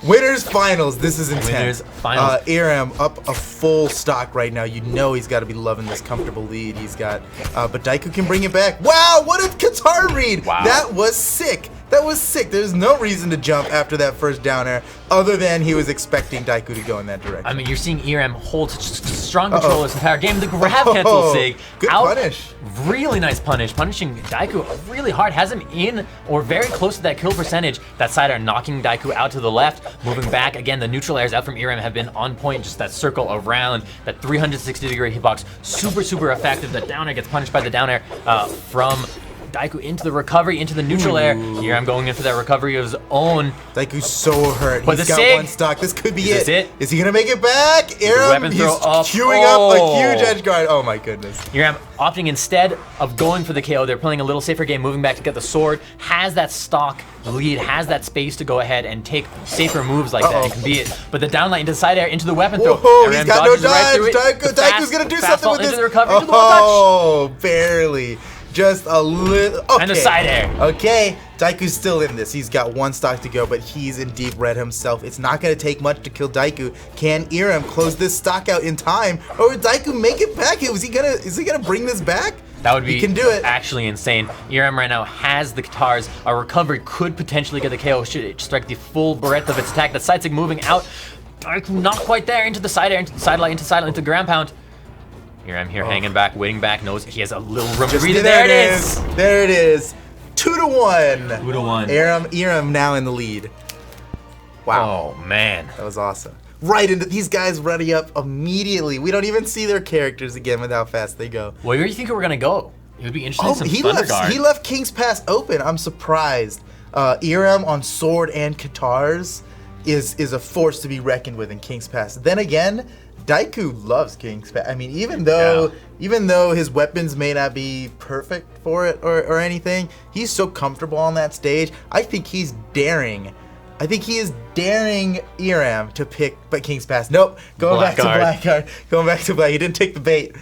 Winners finals. This is intense. Winners finals. Aram up a full stock right now. You know he's got to be loving this comfortable lead he's got. But Daiku can bring it back. Wow, what a Katar read. Wow. That was sick. That was sick. There's no reason to jump after that first down air other than he was expecting Daiku to go in that direction. I mean, you're seeing ERM hold such strong control this entire game. The grab cancel sig. Good punish. Really nice punish. Punishing Daiku really hard. Has him in or very close to that kill percentage. That side air knocking Daiku out to the left. Moving back. Again, the neutral airs out from ERM have been on point. Just that circle around. That 360-degree hitbox. Super effective. The down air gets punished by the down air from Daiku into the recovery, into the neutral air. Here I'm going in for that recovery of his own. Daiku's so hurt. But He's the got sig. one stock. This could be Is it. it? Is he gonna make it back? weapon He's throw up. queuing up a huge edge guard. Oh my goodness. Iram opting instead of going for the KO. They're playing a little safer game, moving back to get the sword. Has that stock lead, has that space to go ahead and take safer moves like that. It can be it. But the downlight into side air, into the weapon throw. Whoa, he's Iram got no dodges right through dodge. it. Daiku's gonna do something with this. Into the recovery, into the wall touch. Oh, barely. Just a little. Okay. And the side air. Okay, Daiku's still in this. He's got one stock to go, but he's in deep red himself. It's not going to take much to kill Daiku. Can Iram close this stock out in time, or would Daiku make it back? Is he gonna bring this back? That would be he can do it. Actually insane. Iram right now has the guitars. A recovery could potentially get the KO should it strike the full breadth of its attack. The side sig moving out. Daiku not quite there. Into the side air, into the side light, into the ground pound. Iram here hanging back, waiting back, knows he has a little room to breathe. There it is. There it is. 2-1. 2-1. Iram now in the lead. Wow. Oh man. That was awesome. Right into these guys ready up immediately. We don't even see their characters again with how fast they go. Where do you think we're gonna go? It would be interesting. He left King's Pass open. I'm surprised. Iram on sword and guitars is a force to be reckoned with in King's Pass. Then again, Daiku loves King's Pass. I mean, even though his weapons may not be perfect for it or anything, he's so comfortable on that stage. I think he is daring Iram to pick but King's Pass. Nope, going back to Blackguard. Going back to Black. He didn't take the bait.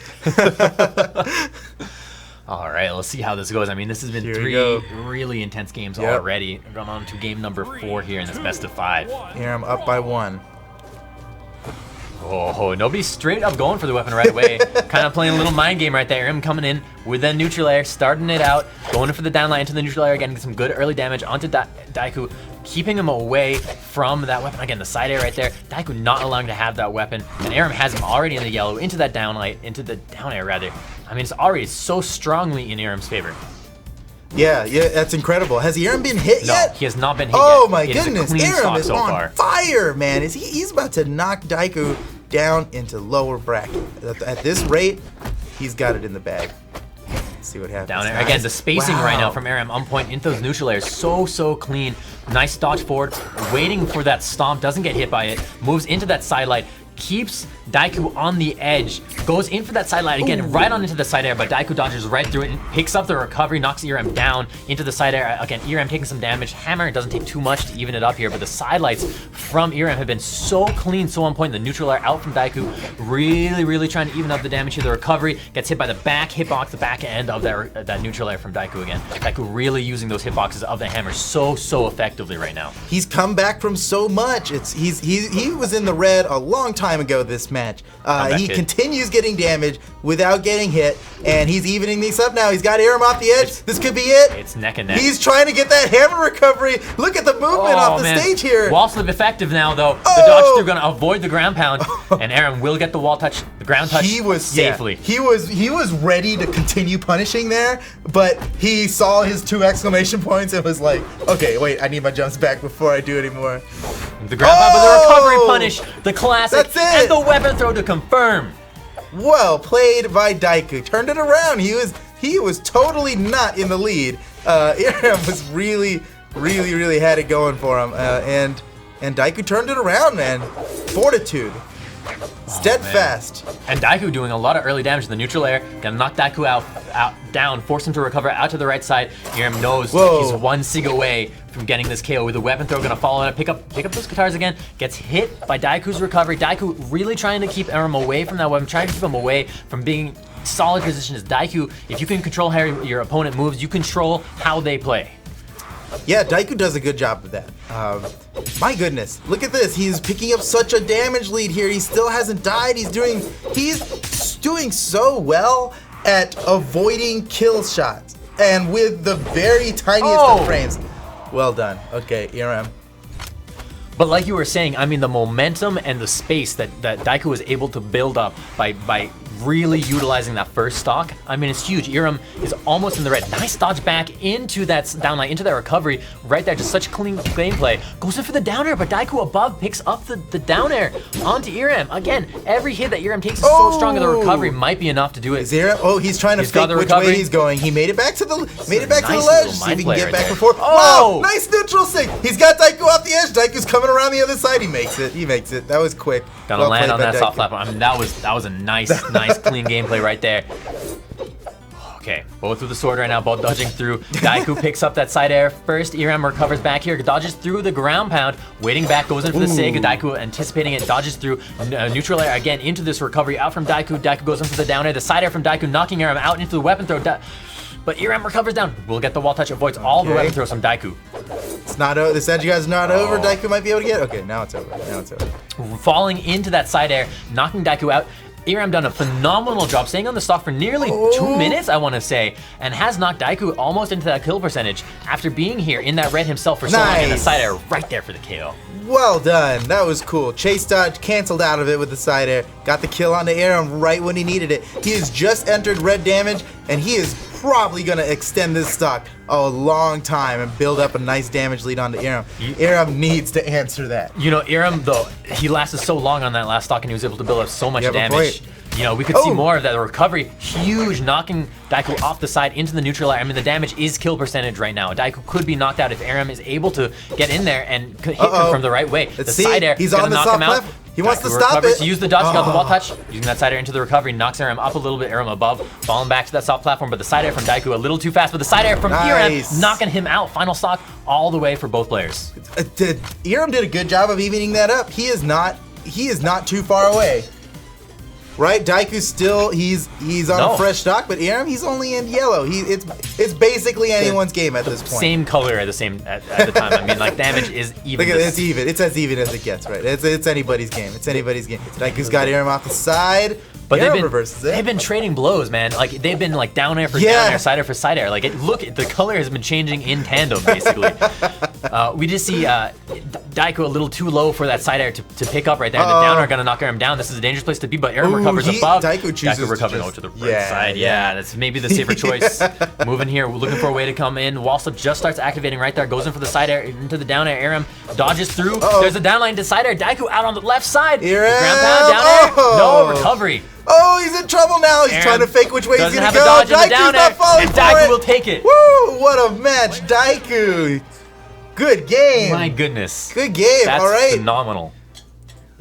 All right, let's see how this goes. I mean, this has been three really intense games already. We're going on to game number 4 here in this best of 5. Iram up by 1. Oh, nobody's straight up going for the weapon right away. Kind of playing a little mind game right there. Him coming in with that neutral air, starting it out, going in for the downline into the neutral air, getting some good early damage onto Daiku, keeping him away from that weapon. Again, the side air right there. Daiku not allowing to have that weapon. And Iram has him already in the yellow, into that downlight, into the down air rather. I mean, it's already so strongly in Iram's favor. Yeah, that's incredible. Has Iram been hit yet? No, he has not been hit yet. Oh my goodness, Iram is so on far. fire, man. He's about to knock Daiku down into lower bracket. At this rate, he's got it in the bag. Let's see what happens. Down air. Again, the spacing right now from Iram on point into those neutral airs. So clean. Nice dodge forward. Waiting for that stomp. Doesn't get hit by it. Moves into that side light. Keeps Daiku on the edge, goes in for that side light again, right on into the side air, but Daiku dodges right through it and picks up the recovery, knocks Iram down into the side air. Again, Iram taking some damage. Hammer doesn't take too much to even it up here, but the side lights from Iram have been so clean, so on point. The neutral air out from Daiku, really trying to even up the damage here. The recovery gets hit by the back hitbox, the back end of that neutral air from Daiku again. Daiku really using those hitboxes of the hammer so effectively right now. He's come back from so much. He was in the red a long time ago this match. He continues getting damage without getting hit, and he's evening these up now. He's got Iram off the edge. This could be it. It's neck and neck. He's trying to get that hammer recovery. Look at the movement off the stage here. Wall slip effective now, though. The dodge through gonna avoid the ground pound, and Iram will get the wall touch, the ground touch safely. Yeah, he was ready to continue punishing there, but he saw his 2 exclamation points and was like, okay, wait, I need my jumps back before I do anymore. The ground pound, but the recovery punish, the classic, That's it. and the weapon throw to confirm. Well played by Daiku. Turned it around. He was totally not in the lead. Iram was really had it going for him. And Daiku turned it around, man. Fortitude. Steadfast. And Daiku doing a lot of early damage to the neutral air. Gonna knock Daiku down, force him to recover out to the right side. Iram knows he's 1 sig away from getting this KO with the weapon throw. Gonna follow it, pick up those guitars again. Gets hit by Daiku's recovery. Daiku really trying to keep Iram away from that weapon, trying to keep him away from being solid position as Daiku. If you can control how your opponent moves, you control how they play. Yeah, Daiku does a good job of that. My goodness, look at this. He's picking up such a damage lead here. He still hasn't died. He's doing so well at avoiding kill shots, and with the very tiniest of frames. Well done. Okay, ERM. But like you were saying, I mean, the momentum and the space that Daiku was able to build up by really utilizing that first stock, I mean, it's huge. Iram is almost in the red. Nice dodge back into that downline, into that recovery. Right there, just such clean gameplay. Goes in for the down air, but Daiku above picks up the down air onto Iram. Again, every hit that Iram takes is so strong, and the recovery might be enough to do it. Is Iram? Oh, he's trying to fake which way he's going. He made it back to the ledge. See if he can get back before. Oh! Wow, nice neutral sync. He's got Daiku off the edge. Daiku's coming around the other side. He makes it. That was quick. Gonna land on that soft platform. I mean, that was a nice clean gameplay right there. Okay, both with the sword right now, both dodging through. Daiku picks up that side air first. Iram recovers back here, dodges through the ground pound, waiting back, goes in for the Sig. Daiku anticipating it, dodges through. Neutral air again into this recovery, out from Daiku. Daiku goes in for the down air, the side air from Daiku, knocking Iram out into the weapon throw. But Iram recovers down. We'll get the wall touch, avoids all the weapon throws from Daiku. It's not over. This edge guy's not over. Daiku might be able to get it. Okay, now it's over. Falling into that side air, knocking Daiku out. Iram done a phenomenal job staying on the stock for nearly 2 minutes, I want to say, and has knocked Daiku almost into that kill percentage after being here in that red himself for so long, and the side air right there for the KO. Well done. That was cool. Chase dodge canceled out of it with the side air. Got the kill onto Iram right when he needed it. He has just entered red damage, and he is probably going to extend this stock a long time and build up a nice damage lead onto Iram. Iram needs to answer that. You know, Iram, though, he lasted so long on that last stock, and he was able to build up so much damage. You know, we could see more of that. The recovery, huge, knocking Daiku off the side into the neutral air. I mean, the damage is kill percentage right now. Daiku could be knocked out if Iram is able to get in there and hit him from the right way. The side air, he's on the soft left. He wants to stop it. To use the dodge, got the wall touch. Using that side air into the recovery, knocks Iram up a little bit, Iram above, falling back to that soft platform, but the side air from Daiku a little too fast, but the side air from Iram knocking him out. Final stock all the way for both players. Iram did a good job of evening that up. He is not too far away. Right, Daiku's still he's on a fresh stock, but Iram, he's only in yellow. It's basically anyone's game at this point. Same color at the time. I mean, like, damage is even. Look at it's even. It's as even as it gets, right? It's anybody's game. Daiku's got Iram off the side. But they've been trading blows, man. Like, they've been like down air for down air, side air for side air. Like, the color has been changing in tandem, basically. We just see Daiku a little too low for that side air to pick up right there. The down air gonna knock Iram down. This is a dangerous place to be, but Iram recovers above. Daiku recovers over to the right side. Yeah, that's maybe the safer choice. Moving here, we're looking for a way to come in. Wall slip just starts activating right there. Goes in for the side air, into the down air. Iram dodges through. There's a downline to side air. Daiku out on the left side. Ground pound, down air. No recovery. Oh, he's in trouble now. He's trying to fake which way he's gonna go. Daiku's not falling for it. Daiku will take it. Woo! What a match, Daiku. Good game. My goodness. Good game. That's all right. Phenomenal.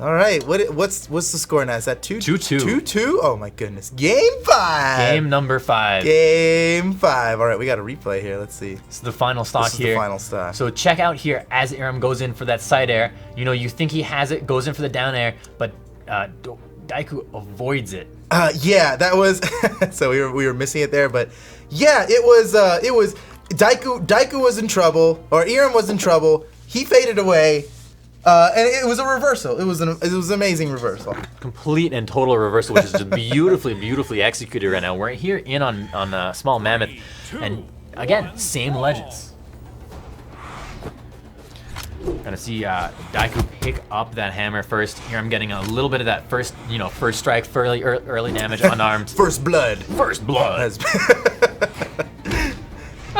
All right. What's the score now? Is that 2-2? 2-2. Oh my goodness. Game 5. Game number 5. Game 5. All right. We got a replay here. Let's see. This is the final stock This is here. the final stock. So check out here as Iram goes in for that side air. You know, you think he has it, goes in for the down air, but Daiku avoids it. Yeah, that was so we were missing it there, but yeah, it was Daiku was in trouble, or Iram was in trouble. He faded away, and it was a reversal. It was an amazing reversal. Complete and total reversal, which is just beautifully executed right now. We're here in on Small Mammoth, and again, same legends. Gonna see Daiku pick up that hammer first. Here I'm getting a little bit of that first strike, early damage, unarmed. First blood. First blood.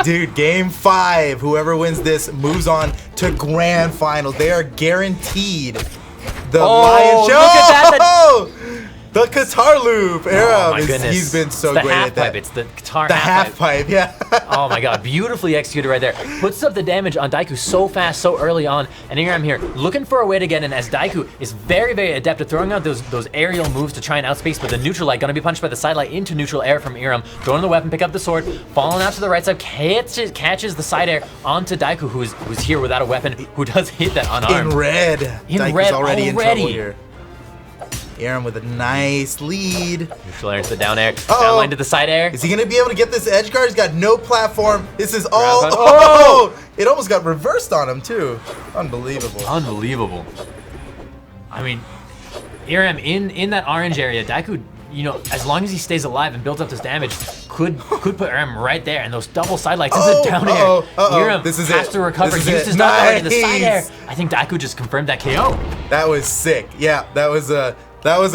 Dude, game 5. Whoever wins this moves on to grand finals. They are guaranteed the Lion Show. Look at that. The guitar loop. Oh my goodness. He's been so great at that. It's the guitar The half pipe, yeah. Oh my god, beautifully executed right there. Puts up the damage on Daiku so fast, so early on. And here I'm here looking for a way to get in as Daiku is very adept at throwing out those aerial moves to try and outspace, but the neutral light gonna be punched by the side light into neutral air from Iram. Throwing the weapon, pick up the sword, falling out to the right side, catches the side air onto Daiku, who's here without a weapon, who does hit that unarmed. In red. Daiku's already in trouble here. Iram with a nice lead. Neutral air to the down air. Down line to the side air. Is he going to be able to get this edge guard? He's got no platform. This is all... Oh! It almost got reversed on him, too. Unbelievable. Unbelievable. I mean, Iram in that orange area, Daiku, you know, as long as he stays alive and builds up this damage, could put Irem right there, and those double side lights is a down air. Irem This is has it. to recover, This is use it. his down air in the Nice. side air. I think Daiku just confirmed that KO. That was sick. Yeah, that was a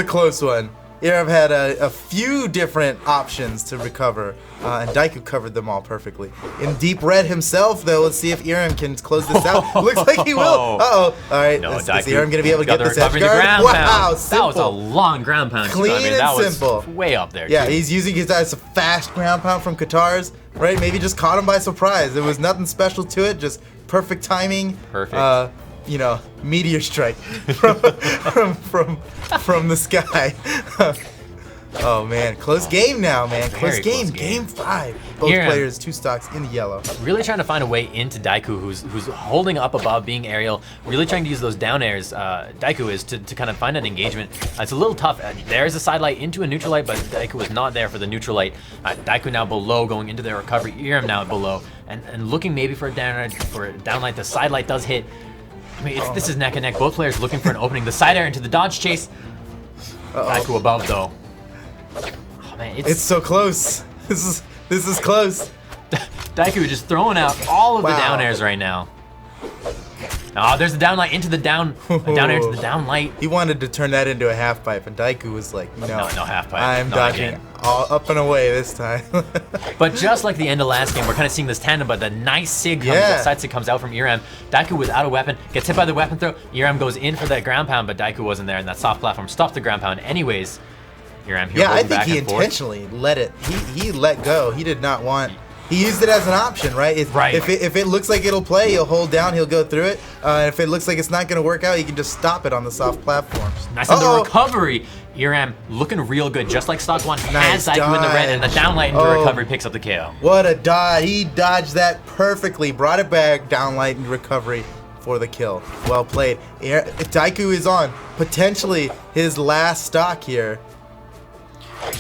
close one. Irem had a few different options to recover, and Daiku covered them all perfectly. In deep red himself, though, let's see if Irem can close this out. Looks like he will. All right. No, is Daiku Irem gonna be able to get this edge the guard? ground Wow, pound. simple. That was a long ground pound. too. Clean I mean, and that simple. was way up there. Yeah, too. he's using his a fast ground pound from Qatar's, right? Maybe just caught him by surprise. There was nothing special to it, just perfect timing. Perfect. Meteor strike from the sky. Oh man, close game now, man. Close Very game. close game. Game 5. Both Irem. players 2 stocks in the yellow. Really trying to find a way into Daiku, who's holding up above, being aerial. Really trying to use those down airs. Daiku is to kind of find an engagement. It's a little tough. There's a side light into a neutral light, but Daiku was not there for the neutral light. Daiku now below, going into their recovery. Irem now below, and looking maybe for a down light. The side light does hit. I mean, this is neck and neck. Both players looking for an opening. The side air into the dodge chase. Daiku above though. Oh man, It's so close. This is close. Daiku just throwing out all of the Wow. down airs right now. Oh, there's the down light into the down air to the down light. He wanted to turn that into a half pipe, and Daiku was like, no half pipe. I'm Not dodging again. all up and away this time. But just like the end of last game, we're kind of seeing this tandem, but the nice sig comes, Yeah. the side sig comes out from Irem. Daiku without a weapon, gets hit by the weapon throw. Irem goes in for that ground pound, but Daiku wasn't there, and that soft platform stopped the ground pound anyways. Irem here Yeah, I holding think back he and forth. intentionally let it. He let go. He did not want. He used it as an option, right? Right. If it looks like it'll play, he'll hold down. He'll go through it. If it looks like it's not going to work out, he can just stop it on the soft platforms. Nice on the recovery. Irem looking real good, just like Stock 1 Nice has Daiku in the red, and the dodge. down light into Oh. recovery picks up the KO. What a dodge! He dodged that perfectly. Brought it back. Downlight and recovery for the kill. Well played. Daiku is on potentially his last stock here.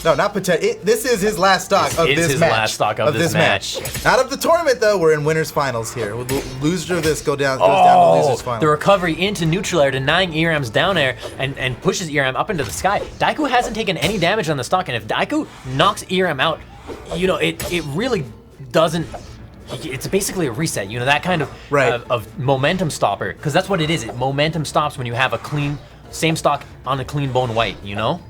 No, not potential. This is his last stock of It's this his match. last stock of this match. Not of the tournament though. We're in winners finals here. Loser of this goes down to losers final. The recovery into neutral air, denying Irem's down air, and pushes Irem up into the sky. Daiku hasn't taken any damage on the stock, and if Daiku knocks Irem out, you know, it really doesn't. It's basically a reset, you know, that kind of Right. of momentum stopper, because that's what it is. It momentum stops when you have a clean, same stock on a clean bone white, you know.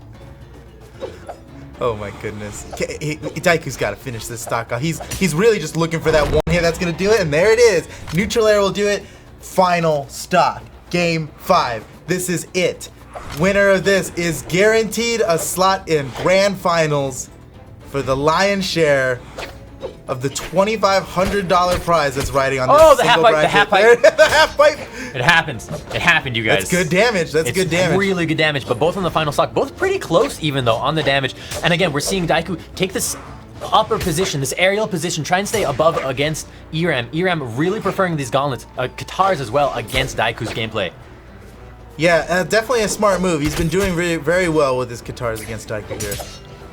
Oh my goodness. Daiku's got to finish this stock off. He's really just looking for that one hit that's going to do it, and there it is. Neutral air will do it. Final stock. Game 5. This is it. Winner of this is guaranteed a slot in grand finals for the lion's share of the $2,500 prize that's riding on this Oh, the single half pipe, the bracket. half pipe. There- the half pipe. It happens. It happened, you guys. That's good damage. That's It's good damage. really good damage, but both on the final stock, both pretty close even though on the damage. And again, we're seeing Daiku take this upper position, this aerial position, try and stay above against Irem. Irem really preferring these gauntlets, Katars as well, against Daiku's gameplay. Yeah, definitely a smart move. He's been doing very, very well with his Katars against Daiku here.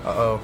Uh-oh.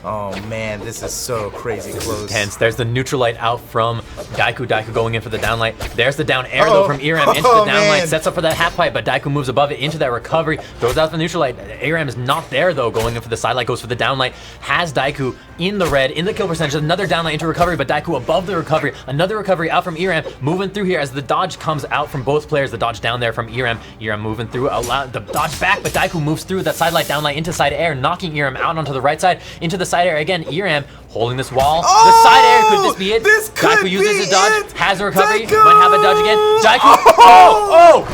Oh man, this is so crazy close. Tense. There's the neutral light out from Daiku. Daiku going in for the down light. There's the down air though from Irem into the down light. Man. Sets up for that half pipe, but Daiku moves above it into that recovery. Throws out the neutral light. Irem is not there though, going in for the side light, goes for the down light. Has Daiku in the red, in the kill percentage. Another down light into recovery, but Daiku above the recovery. Another recovery out from Irem. Moving through here as the dodge comes out from both players. The dodge down there from Irem. Irem moving through. The dodge back, but Daiku moves through that side light, down light into side air, knocking Irem out onto the right side, into the side air again. Irem holding this wall. Oh, the side air, could this be it? this could Daiku uses his be dodge, it. has a recovery, Daiku. might have a dodge again. Daiku, oh!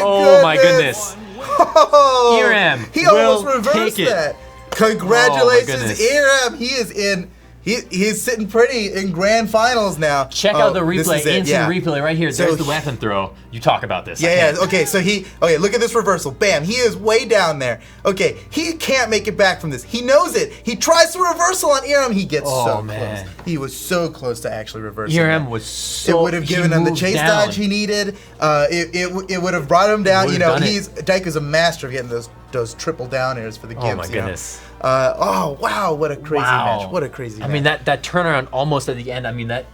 Oh my goodness. Oh, Irem he will almost reversed take it. that. Congratulations, goodness. Irem. He is in. He's sitting pretty in grand finals now. Check out the this replay, is it, instant yeah. replay right here. So There's the weapon throw. You talk about this. I Yeah, can't. yeah. Okay, so okay, look at this reversal. Bam, he is way down there. Okay, he can't make it back from this. He knows it. He tries to reversal on Irem. He gets so man. close. He was so close to actually reversing. Irem that. was so. It would have given him the chase dodge he needed. It would have brought him down. You know, Would've done it. Daiku's a master of getting those triple down airs for the gimps. Oh my goodness. Oh wow, what a crazy Wow. match! What a crazy match. I mean, that turnaround almost at the end, I mean, that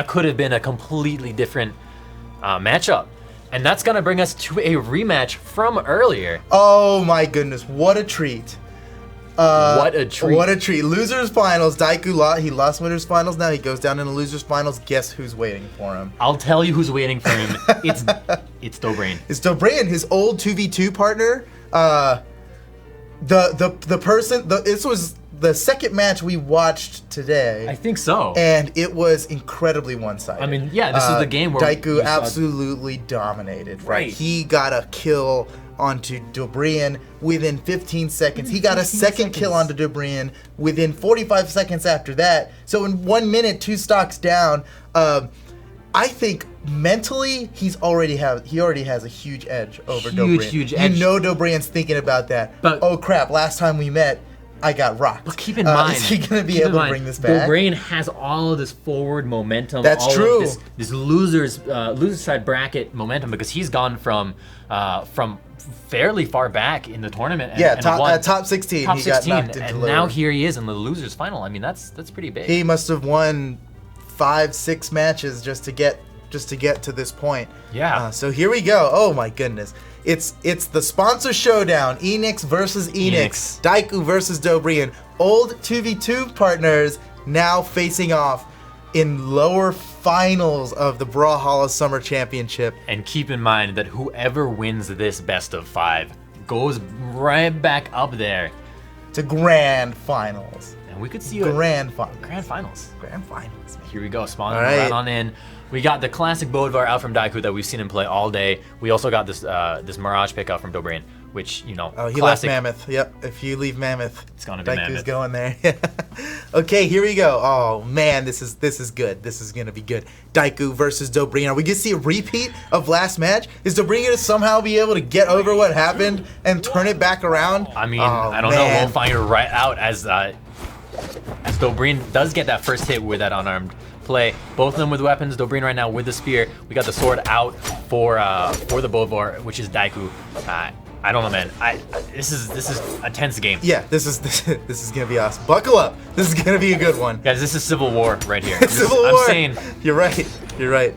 could have been a completely different matchup. And that's going to bring us to a rematch from earlier. Oh my goodness, what a treat. What a treat. What a treat. Losers finals. Daiku lost. He lost winners finals. Now he goes down in the losers finals. Guess who's waiting for him? I'll tell you who's waiting for him. It's Dobrain. It's Dobrain, his old 2v2 partner. This was the second match we watched today. I think so. And it was incredibly one-sided. I mean, yeah, this is the game where Daiku absolutely dominated. Right. He got a kill onto Dobrian within 15 seconds. He got a second kill onto Dobrian within 45 seconds after that. So in 1 minute, 2 stocks down. I think mentally he already has a huge edge over Dobrian. Huge edge. You know Dobrian's thinking about that. But oh crap! Last time we met, I got rocked. But keep in mind, is he going to be able to bring this back? Dobrain has all of this forward momentum. That's all true. Of this loser side bracket momentum because he's gone from fairly far back in the tournament. And, top 16. Top he 16, got knocked into and lower. now here he is in the losers final. I mean, that's pretty big. He must have won 5-6 matches just to get to this point. Yeah. So here we go. Oh my goodness. It's the sponsor showdown. Enix versus Enix. Daiku versus Dobrian. Old 2v2 partners now facing off in lower finals of the Brawlhalla Summer Championship. And keep in mind that whoever wins this best of 5 goes right back up there to grand finals. And we could see grand finals. Grand finals. Grand finals. Man. Here we go. Spawn right on in. We got the classic Bodvar out from Daiku that we've seen him play all day. We also got this this Mirage pickup from Dobrain, which, you know, he classic. left Mammoth. Yep, if you leave Mammoth, it's gonna be Daiku's Mammoth. going there. Okay, here we go. Oh man, this is good. This is gonna be good. Daiku versus Dobrain. Are we gonna see a repeat of last match? Is Dobrain gonna somehow be able to get over what happened and turn it back around? I mean, I don't know. We'll find it right out as Dobrain does get that first hit with that unarmed play. Both of them with weapons. Dobrain right now with the spear. We got the sword out for the Bodvar, which is Daiku. I don't know, man. This is a tense game. Yeah, this is gonna be awesome. Buckle up. This is gonna be a good one. Guys, this is Civil War right here. Civil War. I'm saying. You're right.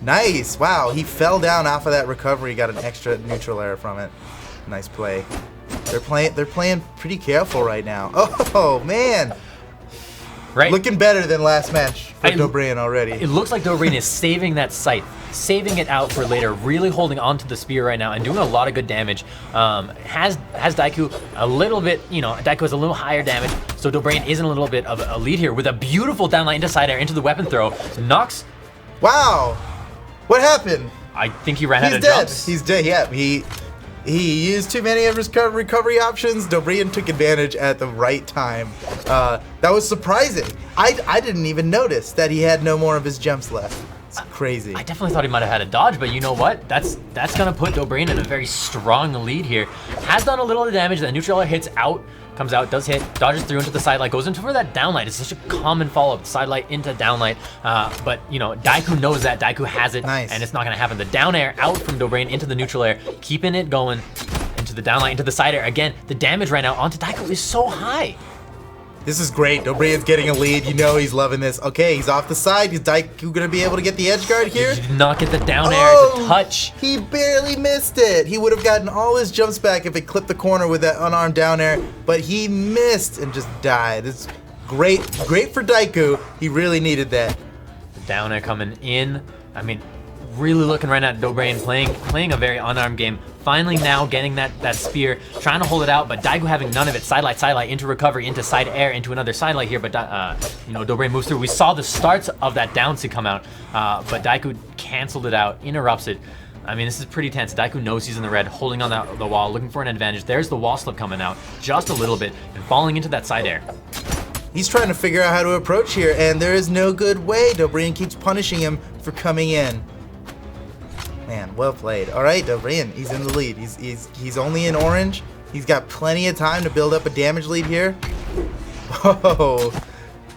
Nice. Wow, he fell down off of that recovery. Got an extra neutral air from it. Nice play. They're playing pretty careful right now. Oh man. Right. Looking better than last match for Dobrain already. It looks like Dobrain is saving that sight, saving it out for later, really holding on to the spear right now and doing a lot of good damage. Has Daiku a little bit, Daiku has a little higher damage, so Dobrain is in a little bit of a lead here with a beautiful downline into side air into the weapon throw. Knocks. Wow. What happened? I think he ran out of dead. jumps. He's dead. Yeah, he used too many of his recovery options. Dobrain took advantage at the right time. That was surprising. I didn't even notice that he had no more of his jumps left. It's crazy. I definitely thought he might have had a dodge, but you know what? That's gonna put Dobrain in a very strong lead here. Has done a little damage. That neutral air hits out, comes out, does hit, dodges through into the side light, goes into for that downlight. It's such a common follow-up, side light into downlight. But Daiku knows that. Daiku has it, nice. And it's not gonna happen. The down air out from Dobrain into the neutral air, keeping it going into the downlight, into the side air. Again, the damage right now onto Daiku is so high. This is great. Dobrain's getting a lead. You know he's loving this. Okay, he's off the side. Is Daiku gonna be able to get the edge guard here? He did not get the down air to touch. He barely missed it. He would have gotten all his jumps back if it clipped the corner with that unarmed down air, but he missed and just died. It's great for Daiku. He really needed that. The down air coming in. I mean, really looking right at Dobrain playing a very unarmed game. Finally now getting that spear, trying to hold it out, but Daiku having none of it. Side light, into recovery, into side air, into another side light here, but Dobrain moves through. We saw the starts of that down C come out, but Daiku canceled it out, interrupts it. I mean, this is pretty tense. Daiku knows he's in the red, holding on the wall, looking for an advantage. There's the wall slip coming out, just a little bit, and falling into that side air. He's trying to figure out how to approach here, and there is no good way. Dobrain keeps punishing him for coming in. Man, well played. All right, Dobrain, he's in the lead. He's only in orange. He's got plenty of time to build up a damage lead here. Oh,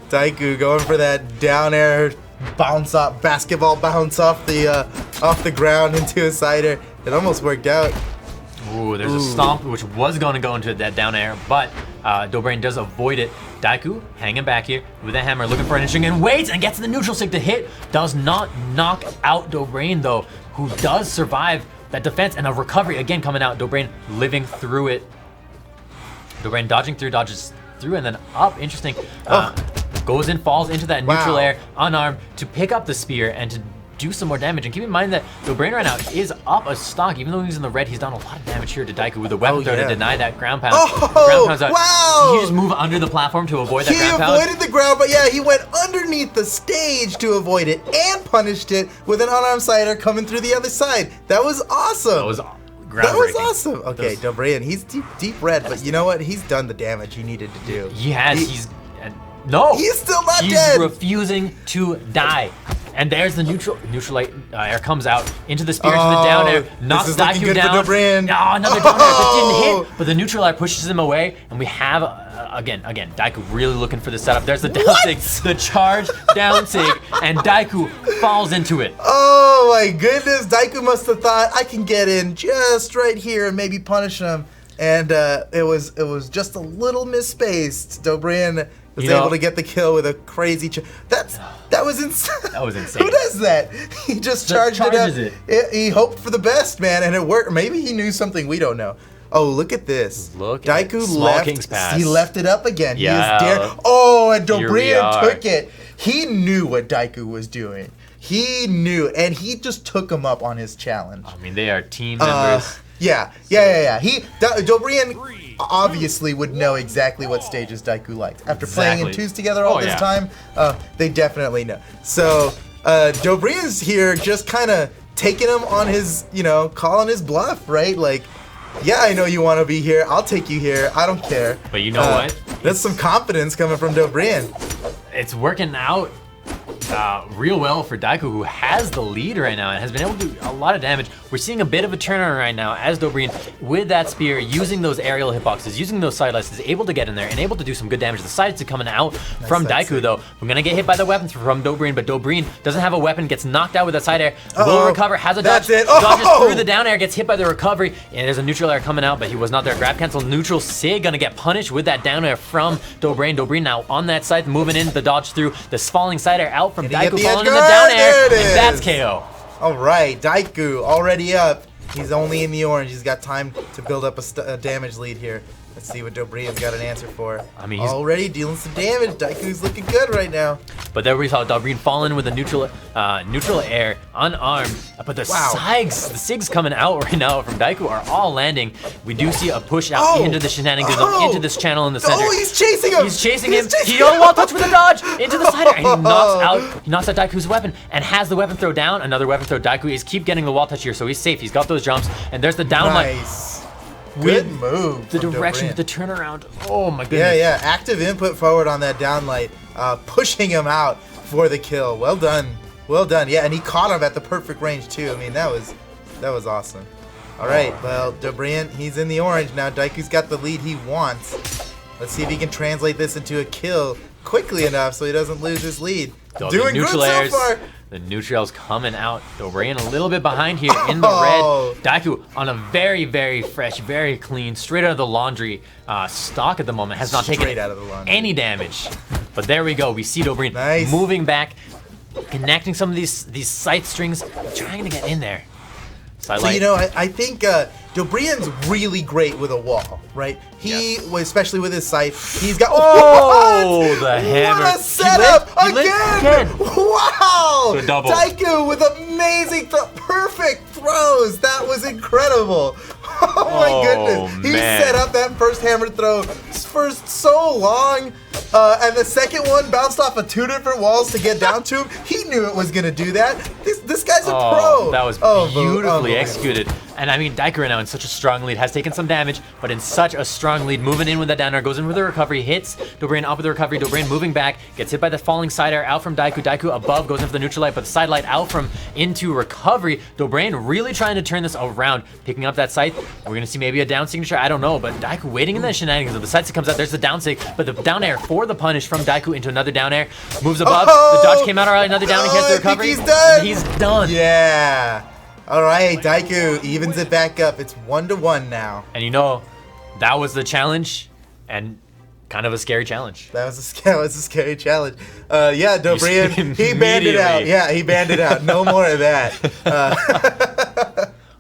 Daiku going for that down air basketball bounce off the ground into a side air. It almost worked out. Ooh, there's a stomp which was going to go into that down air, but Dobrain does avoid it. Daiku hanging back here with a hammer, looking for an inching and waits and gets the neutral stick to hit. Does not knock out Dobrain though, who does survive that defense and a recovery again coming out. Dobrain living through it. Dobrain dodging through, dodges through, and then up. Interesting. Goes in, falls into that neutral air, unarmed, to pick up the spear and to do some more damage. And keep in mind that Dobrain right now is up a stock. Even though he's in the red, he's done a lot of damage here to Daiku with the weapon throw to deny that ground pound. Ground pound's out. Wow! Did he just move under the platform to avoid that ground pound? He avoided the ground, but yeah, he went underneath the stage to avoid it and punished it with an unarmed sider coming through the other side. That was awesome. That was groundbreaking. That was awesome. Okay, Dobrain, he's deep red, but you know what? He's done the damage he needed to do. He has. No! He's still not He's dead! refusing to die. And there's the neutral air comes out into the spear, to the down air, knocks Daiku down. Oh, another down air, but didn't hit. But the neutral air pushes him away, and we have again, Daiku really looking for the setup. There's the down sig, the charge down sig, and Daiku falls into it. Oh my goodness, Daiku must have thought I can get in just right here and maybe punish him. And it was just a little misspaced. Dobrain was able to get the kill with a crazy that was insane. That was insane. Who does that? He just charged it up. He hoped for the best, man, and it worked. Maybe he knew something we don't know. Oh, look at this. Daiku left. King's Pass. He left it up again. Yeah. He is daring. Oh, and Dobrain took it. He knew what Daiku was doing. He knew, and he just took him up on his challenge. I mean, they are team members. Yeah. Dobrain obviously would know exactly what stages Daiku liked. After playing in twos together all this time, they definitely know. So Dobrain's here just kind of taking him on his, calling his bluff, right? Like, yeah, I know you want to be here. I'll take you here. I don't care. But you know what? That's some confidence coming from Dobrain. It's working out real well for Daiku, who has the lead right now and has been able to do a lot of damage. We're seeing a bit of a turnaround right now as Dobrain, with that spear, using those aerial hitboxes, using those side lights, is able to get in there and able to do some good damage. The sides are coming out from Daiku, though. We're going to get hit by the weapons from Dobrain, but Dobrain doesn't have a weapon, gets knocked out with that side air, will recover, has a dodge, dodges through the down air, gets hit by the recovery, and there's a neutral air coming out, but he was not there. Grab cancel, neutral sig, going to get punished with that down air from Dobrain. Dobrain now on that side, moving in, the dodge through, the falling side air out from Daiku, falling in the down air, and that's KO. All right, Daiku already up. He's only in the orange. He's got time to build up a damage lead here. Let's see what Dobrain's got an answer for. I mean, he's already dealing some damage. Daiku's looking good right now. But there we saw Dobrain fall in with a neutral air, unarmed. But the SIGs coming out right now from Daiku are all landing. We do see a push out into the shenanigans, into this channel in the center. Oh, he's chasing him! He's chasing him. He on wall touch with a dodge into the slider, and he knocks out Daiku's weapon and has the weapon throw down. Another weapon throw. Daiku is keep getting the wall touch here, so he's safe. He's got those jumps, and there's the down line. Good move. The direction, the turnaround. Oh my goodness. Yeah. Active input forward on that downlight, pushing him out for the kill. Well done. Yeah, and he caught him at the perfect range too. I mean, that was awesome. All right, well, Dobrain, he's in the orange now. Daiku's got the lead he wants. Let's see if he can translate this into a kill quickly enough so he doesn't lose his lead. Doing good so far. The neutral's coming out. Dobrain a little bit behind here in the red. Daiku on a very, very fresh, very clean, straight out of the laundry stock at the moment. Has not taken any damage. But there we go. We see Dobrain moving back, connecting some of these sight strings, trying to get in there. So I think Dobrain's really great with a wall, right? He, especially with his sight, he's got. The hammer! What a setup again! Wow! So double. Daiku with amazing, perfect throws. That was incredible. Oh my goodness! He set up that first hammer throw for so long, and the second one bounced off of 2 different walls to get down to him. He knew it was gonna do that. This guy's a pro. That was beautifully executed. And I mean, Daiku right now in such a strong lead, has taken some damage, but in such a strong lead, moving in with that down air, goes in with the recovery, hits Dobrain up with the recovery, Dobrain moving back, gets hit by the falling side air out from Daiku, Daiku above, goes in for the neutral light, but the side light out from into recovery. Dobrain really trying to turn this around, picking up that sight. We're gonna see maybe a down signature, I don't know, but Daiku waiting in the shenanigans. Of the side comes out, there's the down sig, but the down air for the punish from Daiku into another down air, moves above, the dodge came out alright, another down, he gets the recovery. He's done. Yeah. All right, Daiku evens it back up. It's 1-1 now. And that was the challenge, and kind of a scary challenge. That was a scary challenge. Yeah, Dobrain, he banned it out. Yeah, he banned it out. No more of that.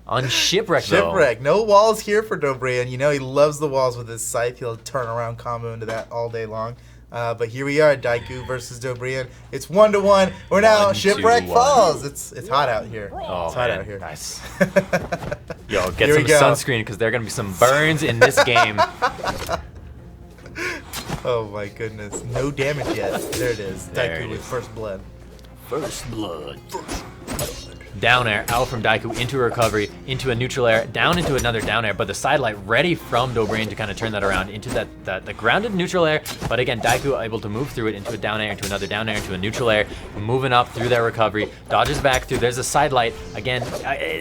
on Shipwreck, though. Shipwreck. No walls here for Dobrian. You know he loves the walls with his scythe. He'll turn around combo into that all day long. But here we are, Daiku versus Dobrian. It's 1-1. We're now Shipwreck falls. It's hot out here. Oh, it's hot man. out here. Nice. Yo, get Here some we go. sunscreen because there are going to be some burns in this game. Oh my goodness. No damage yet. There it is. There Daiku it with is. first blood. First blood. Down air out from Daiku into a recovery, into a neutral air, down into another down air, but the sidelight ready from Dobrian to kind of turn that around into the grounded neutral air. But again, Daiku able to move through it into a down air, into another down air, into a neutral air, moving up through their recovery, dodges back through. There's a sidelight. Again,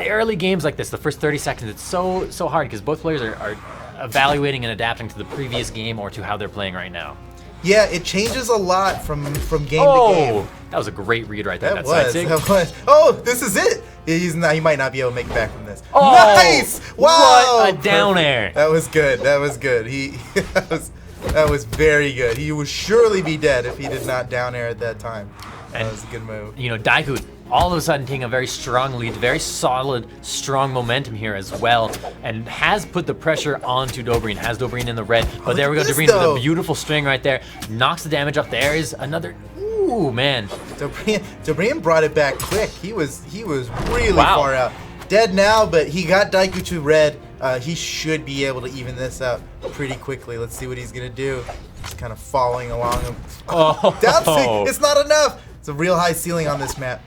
early games like this, the first 30 seconds, it's so hard because both players are evaluating and adapting to the previous game or to how they're playing right now. Yeah, it changes a lot from game to game. That was a great read right there. That side was. sig. That was. Oh, this is it. He might not be able to make it back from this. Oh, nice! Wow! What a down air. That was good. That was good. That was very good. He would surely be dead if he did not down air at that time. That was a good move. You know, Daiku all of a sudden taking a very strong lead, very solid, strong momentum here as well, and has put the pressure onto Dobrian, has Dobrian in the red, but there we go, Dobrian with a beautiful string right there, knocks the damage up. There is another, ooh, man. Dobrian brought it back quick. He was really far out. Dead now, but he got Daiku to red. He should be able to even this up pretty quickly. Let's see what he's gonna do. Just kind of following along him. Oh, Down sig, it's not enough. It's a real high ceiling on this map.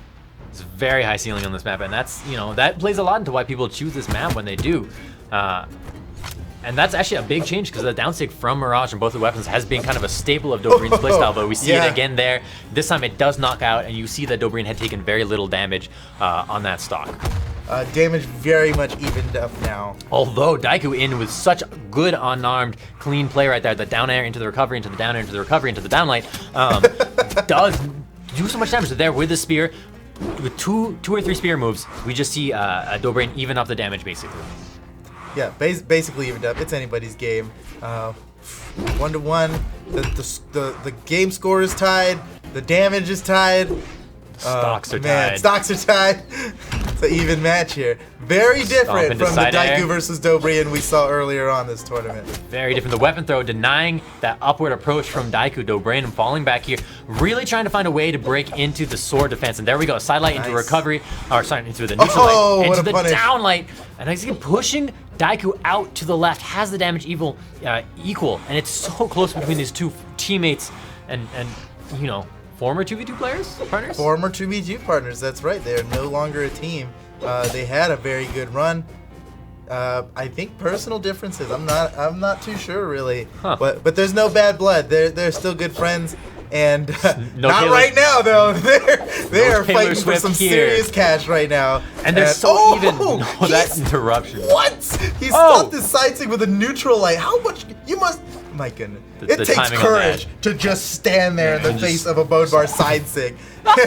It's very high ceiling on this map, and that's, you know, that plays a lot into why people choose this map when they do. And that's actually a big change because the downstick from Mirage and both the weapons has been kind of a staple of Dobrian's playstyle, but we see it again there. This time it does knock out, and you see that Dobrian had taken very little damage on that stock. Damage very much evened up now. Although Daiku in with such good unarmed, clean play right there, the down air into the recovery, into the down air, into the recovery, into the downlight, does do so much damage. So there with the spear, with two or three spear moves, we just see Dobrian even up the damage basically. Yeah, basically evened up. It's anybody's game. 1-1. The game score is tied. The damage is tied. Stocks are man, tied. Stocks are tied. It's an even match here. Very different into from the side air. Daiku versus Dobrian we saw earlier on this tournament. Very different. The weapon throw denying that upward approach from Daiku. Dobrian falling back here, really trying to find a way to break into the sword defense. And there we go, sidelight into recovery, or sorry, into the neutral light, into the down light. And he's pushing Daiku out to the left, has the damage equal, and it's so close between these two teammates and you know, former 2v2 partners? Former 2v2 partners, that's right. They are no longer a team. They had a very good run. I think personal differences. I'm not too sure really. Huh. But there's no bad blood. They're still good friends. And No not Taylor, right now though. They are Taylor fighting for Swift some here. serious cash right now. And they're so even. No, that interruption. What? He stopped his side sig with a neutral light. How much? You must. My goodness. The It takes timing on courage that. to just stand there in the and face just- of a bone bar side sig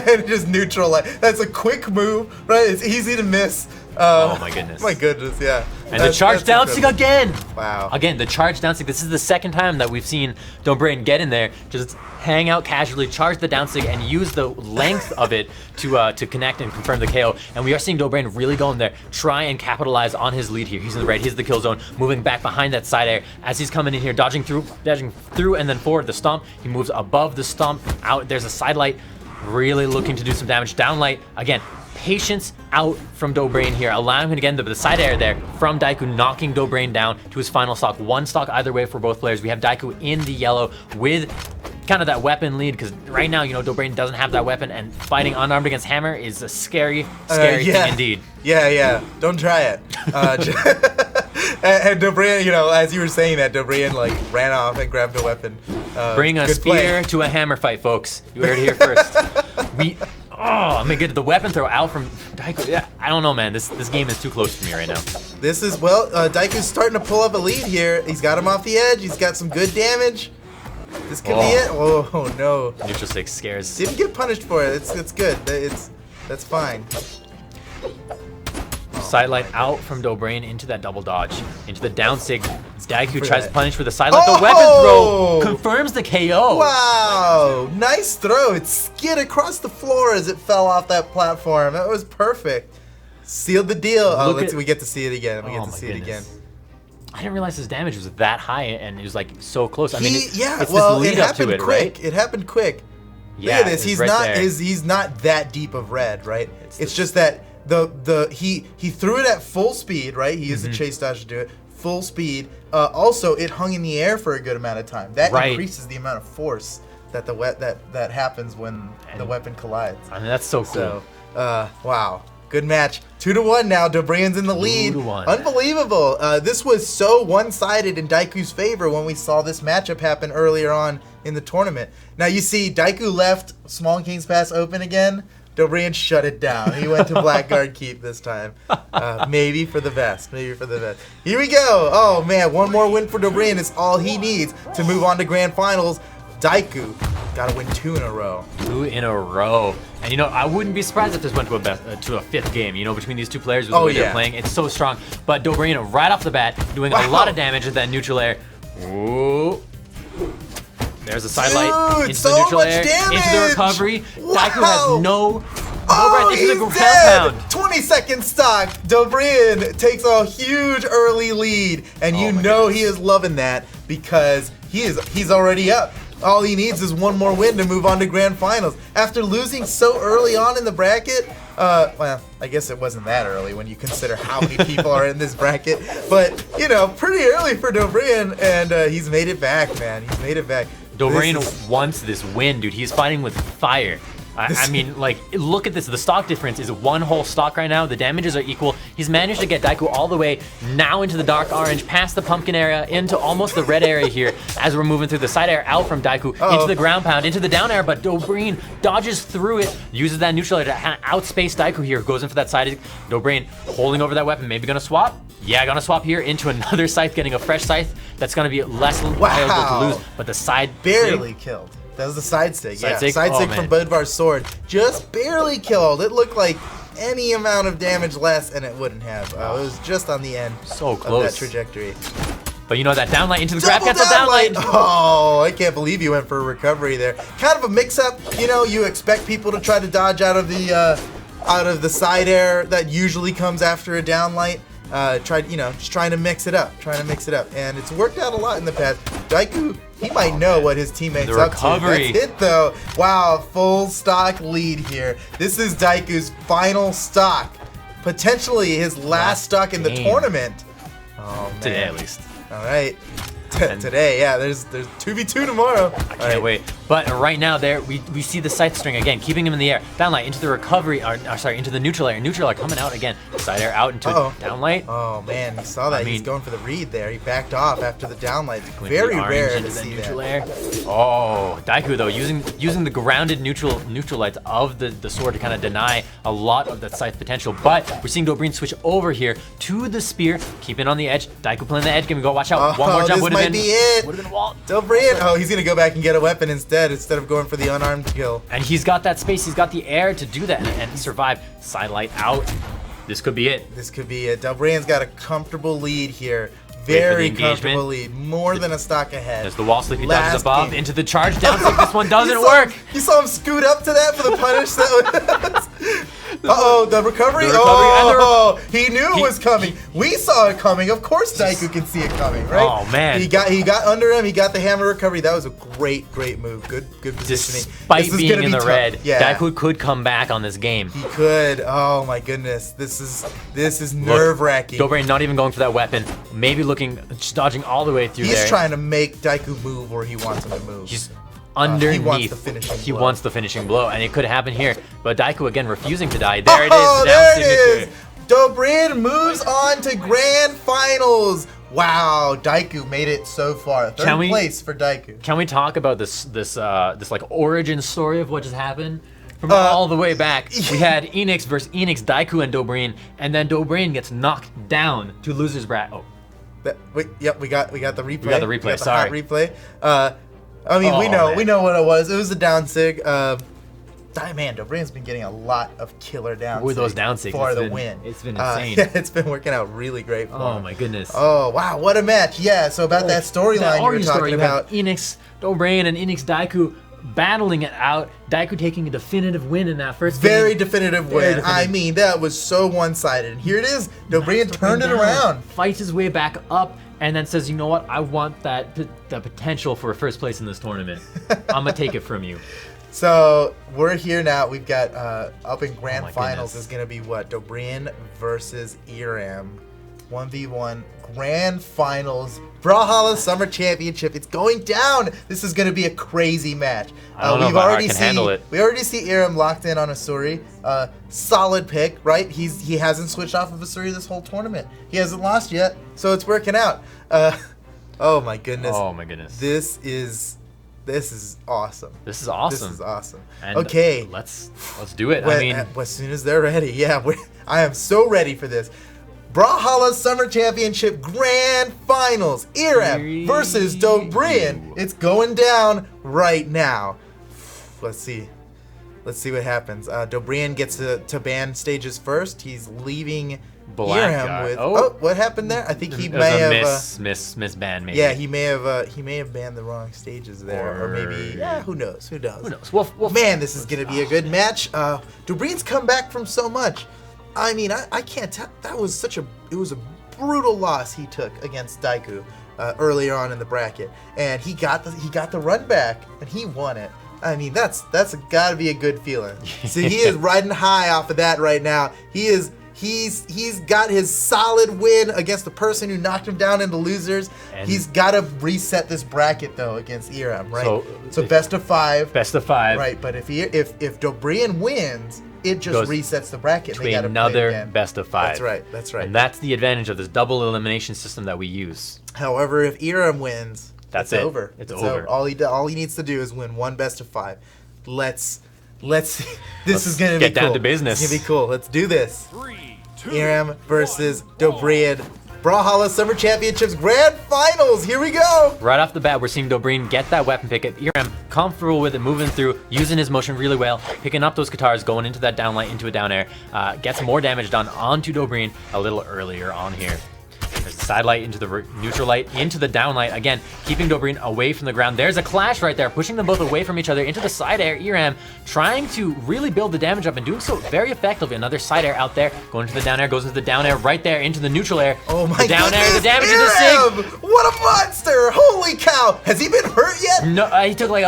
and just neutral light. That's a quick move, right? It's easy to miss. Oh my goodness. My goodness, yeah. And the charge down stick again. Wow. Again, the charge down stick. This is the second time that we've seen Dobrian get in there, just hang out casually, charge the down stick, and use the length of it to connect and confirm the KO. And we are seeing Dobrian really go in there, try and capitalize on his lead here. He's in the right, he's the kill zone, moving back behind that side air as he's coming in here, dodging through, and then forward the stomp. He moves above the stomp, out. There's a side light, really looking to do some damage. Down light, again, patience out from Dobrian here, allowing him to get into the side air there from Daiku, knocking Dobrian down to his final stock. One stock either way for both players. We have Daiku in the yellow with kind of that weapon lead, because right now, you know, Dobrian doesn't have that weapon, and fighting unarmed against Hammer is a scary thing indeed. Yeah. Don't try it. And Dobrian, you know, as you were saying that, Dobrian like ran off and grabbed a weapon. Bring a good spear play. to a hammer fight, folks. You heard it here first. Oh, my god, the weapon throw out from Daiku. Yeah, I don't know, man. This game is too close for me right now. This is, well, Daiku's starting to pull up a lead here. He's got him off the edge. He's got some good damage. This could be it. Oh no. Neutral stick scares. Didn't get punished for it. It's good. That's fine. Sidelight out from Dobrian into that double dodge, into the down sig. Daiku For tries that. to punish with the sidelight. The weapon throw confirms the KO. Wow, nice throw. It skid across the floor as it fell off that platform. That was perfect. Sealed the deal. Oh, Look we get to see it again. We get Oh to my see it again. goodness. I didn't realize his damage was that high, and it was like so close. I mean, it's it this lead up to happened it, quick. right? It happened quick. Yeah, Look at this. it's He's right not there. he's not that deep of red, right? It's the- just that he threw it at full speed, right? He used the chase dodge to do it. Full speed. Also, it hung in the air for a good amount of time. That Right. increases the amount of force that that happens when the weapon collides. I mean, that's so cool. So, wow. Good match. 2-1 now. Dobrian's in the lead. 2-1. Unbelievable. This was so one-sided in Daiku's favor when we saw this matchup happen earlier on in the tournament. Now you see Daiku left Small King's Pass open again. Dobrian shut it down. He went to Blackguard Keep this time. Maybe for the best. Maybe for the best. Here we go. Oh, man. One more win for Dobrian is all he needs to move on to Grand Finals. Daiku got to win 2 in a row. 2 in a row. And, I wouldn't be surprised if this went to a fifth game, between these two players with the way they're playing. It's so strong. But Dobreen, right off the bat, doing a lot of damage at that neutral air. Ooh. There's a side light into the neutral air, into the recovery. Wow. Daiku has no breath into the he's compound. dead. 20-second stock. Dobreen takes a huge early lead, and you know he is loving that because he's already up. All he needs is one more win to move on to Grand Finals. After losing so early on in the bracket, well, I guess it wasn't that early when you consider how many people are in this bracket, but, pretty early for Dobreen, and he's made it back, man. He's made it back. Dobreen wants this win, dude. He's fighting with fire. I mean, look at this. The stock difference is 1 whole stock right now. The damages are equal. He's managed to get Daiku all the way now into the dark orange, past the pumpkin area, into almost the red area here as we're moving through the side air out from Daiku, into the ground pound, into the down air, but Dobreen dodges through it, uses that neutral air to outspace Daiku here, goes in for that side. Dobreen holding over that weapon, maybe gonna swap? Yeah, gonna swap here into another scythe, getting a fresh scythe. That's gonna be less liable to lose, but the side barely killed. That was the side stick. Side stick? Side stick Oh, from man. Bodvar's sword. Just barely killed. It looked like any amount of damage less, and it wouldn't have. It was just on the end So of close. that trajectory. But that downlight into the grab Double gets a downlight. Oh, I can't believe you went for a recovery there. Kind of a mix-up. You expect people to try to dodge out of the side air that usually comes after a downlight. Just trying to mix it up. And it's worked out a lot in the past. Daiku, he might know what his teammates The up recovery. to. That's it, though. Wow, full stock lead here. This is Daiku's final stock. Potentially his last stock in the game. tournament. Oh, man. Today, at least. All right. Today, yeah, there's 2v2 tomorrow. I can't wait. But right now, we see the scythe string again, keeping him in the air. Downlight into the recovery, into the neutral air. Neutral air coming out again. Side air out into downlight. Oh man, you saw that. He's going for the read there. He backed off after the downlight. Going Very the orange rare into to the see neutral that. air. Oh, Daiku though, using the grounded neutral lights of the sword to kind of deny a lot of that scythe potential. But we're seeing Dobreen switch over here to the spear, keeping on the edge. Daiku playing the edge. Give me go. Watch out. One more jump would have been. This might be it. Would have been wall. Dobreen. Oh, he's gonna go back and get a weapon instead of going for the unarmed kill. And he's got that space. He's got the air to do that and survive. Sidelight out. This could be it. This could be it. Dobreen's got a comfortable lead here. Very engagement. comfortable lead. More than a stock ahead. There's the wall slip. He Last dodges above game. into the charge down stick. This one doesn't You saw work. You saw him scoot up to that for the punish. Uh-oh, the recovery. The recovery Oh, he knew it was coming. We saw it coming. Of course Daiku can see it coming, right? Oh, man. He got under him. He got the hammer recovery. That was a great move. Good positioning. Despite This is being gonna in be the tough. red, Yeah. Daiku could come back on this game. He could. Oh my goodness. This is nerve-wracking. Dobreen not even going for that weapon. Maybe just dodging all the way through He's there. trying to make Daiku move where he wants him to move. He's underneath. He wants the finishing blow. And it could happen here. But Daiku again refusing to die. There it is. Oh, The there down it is. signature. Dobreen moves on to Grand Finals. Wow, Daiku made it so far. Third place for Daiku. Can we talk about this like origin story of what just happened? From all the way back, we had Enix versus Enix, Daiku and Dobreen, and then Dobreen gets knocked down to losers bracket. Oh, Yep, we got the replay. We got the replay, We got the sorry. hot replay. I mean, we know what it was. It was a down sig. Man, Dobreen's been getting a lot of killer down with those sigs down sigs for the win. It's been insane. Yeah, it's been working out really great for Oh him. my goodness. Oh wow, what a match! Yeah, so about that storyline you were talking about. Enix, Dobreen, and Enix Daiku battling it out. Daiku taking a definitive win in that first Very game. definitive win. I mean, that was so one-sided. And here it is. Dobrian turned it around. Fights his way back up, and then says, you know what? I want the potential for a first place in this tournament. I'm going to take it from you. So we're here now. We've got up in grand my finals goodness. is going to be what? Dobrian versus Iram. 1v1 grand finals. Brawlhalla Summer Championship. It's going down. This is going to be a crazy match. I don't know if I can handle it. We already see Iram locked in on Asuri. Solid pick, right? He hasn't switched off of Asuri this whole tournament. He hasn't lost yet, so it's working out. Oh my goodness. Oh my goodness. This is awesome. This is awesome. This is awesome. And okay. Let's do it. I mean, as soon as they're ready. Yeah, I am so ready for this. Brawlhalla Summer Championship Grand Finals. Iram versus Dobrian. It's going down right now. Let's see. Let's see what happens. Dobrian gets to ban stages first. He's leaving Iram with. Oh, what happened there? I think he may have miss ban maybe. Yeah, he may have banned the wrong stages there, or maybe who knows? Who knows? Who knows? Well, man, this is gonna be a good match. Dobrian's come back from so much. I mean, I can't tell. That was it was a brutal loss he took against Daiku earlier on in the bracket, and he got the run back and he won it. I mean, that's gotta be a good feeling. So he is riding high off of that right now. He's got his solid win against the person who knocked him down into losers. And he's got to reset this bracket though against Iram, right? So best of 5. Best of 5. Right, but if Dobrian wins, it just resets the bracket. To be another best of 5. That's right. That's right. And that's the advantage of this double elimination system that we use. However, if Iram wins, it's over. It's over. All he needs to do is win one best of 5. Let's this is gonna be cool. Get down to business. It's gonna be cool. Let's do this. Iram versus Dobrian. Brawlhalla Summer Championships Grand Finals. Here we go. Right off the bat, we're seeing Dobrian get that weapon pick. Iram comfortable with it, moving through, using his motion really well, picking up those guitars, going into that down light, into a down air. Gets more damage done onto Dobrian a little earlier on here. There's the side light into the neutral light, into the down light. Again, keeping Dobrian away from the ground. There's a clash right there, pushing them both away from each other into the side air. Iram trying to really build the damage up and doing so very effectively. Another side air out there, going to the down air, goes into the down air right there, into the neutral air. Oh my the down goodness, air, the damage Iram! of the sig. What a monster! Holy cow! Has he been hurt yet? No, he took like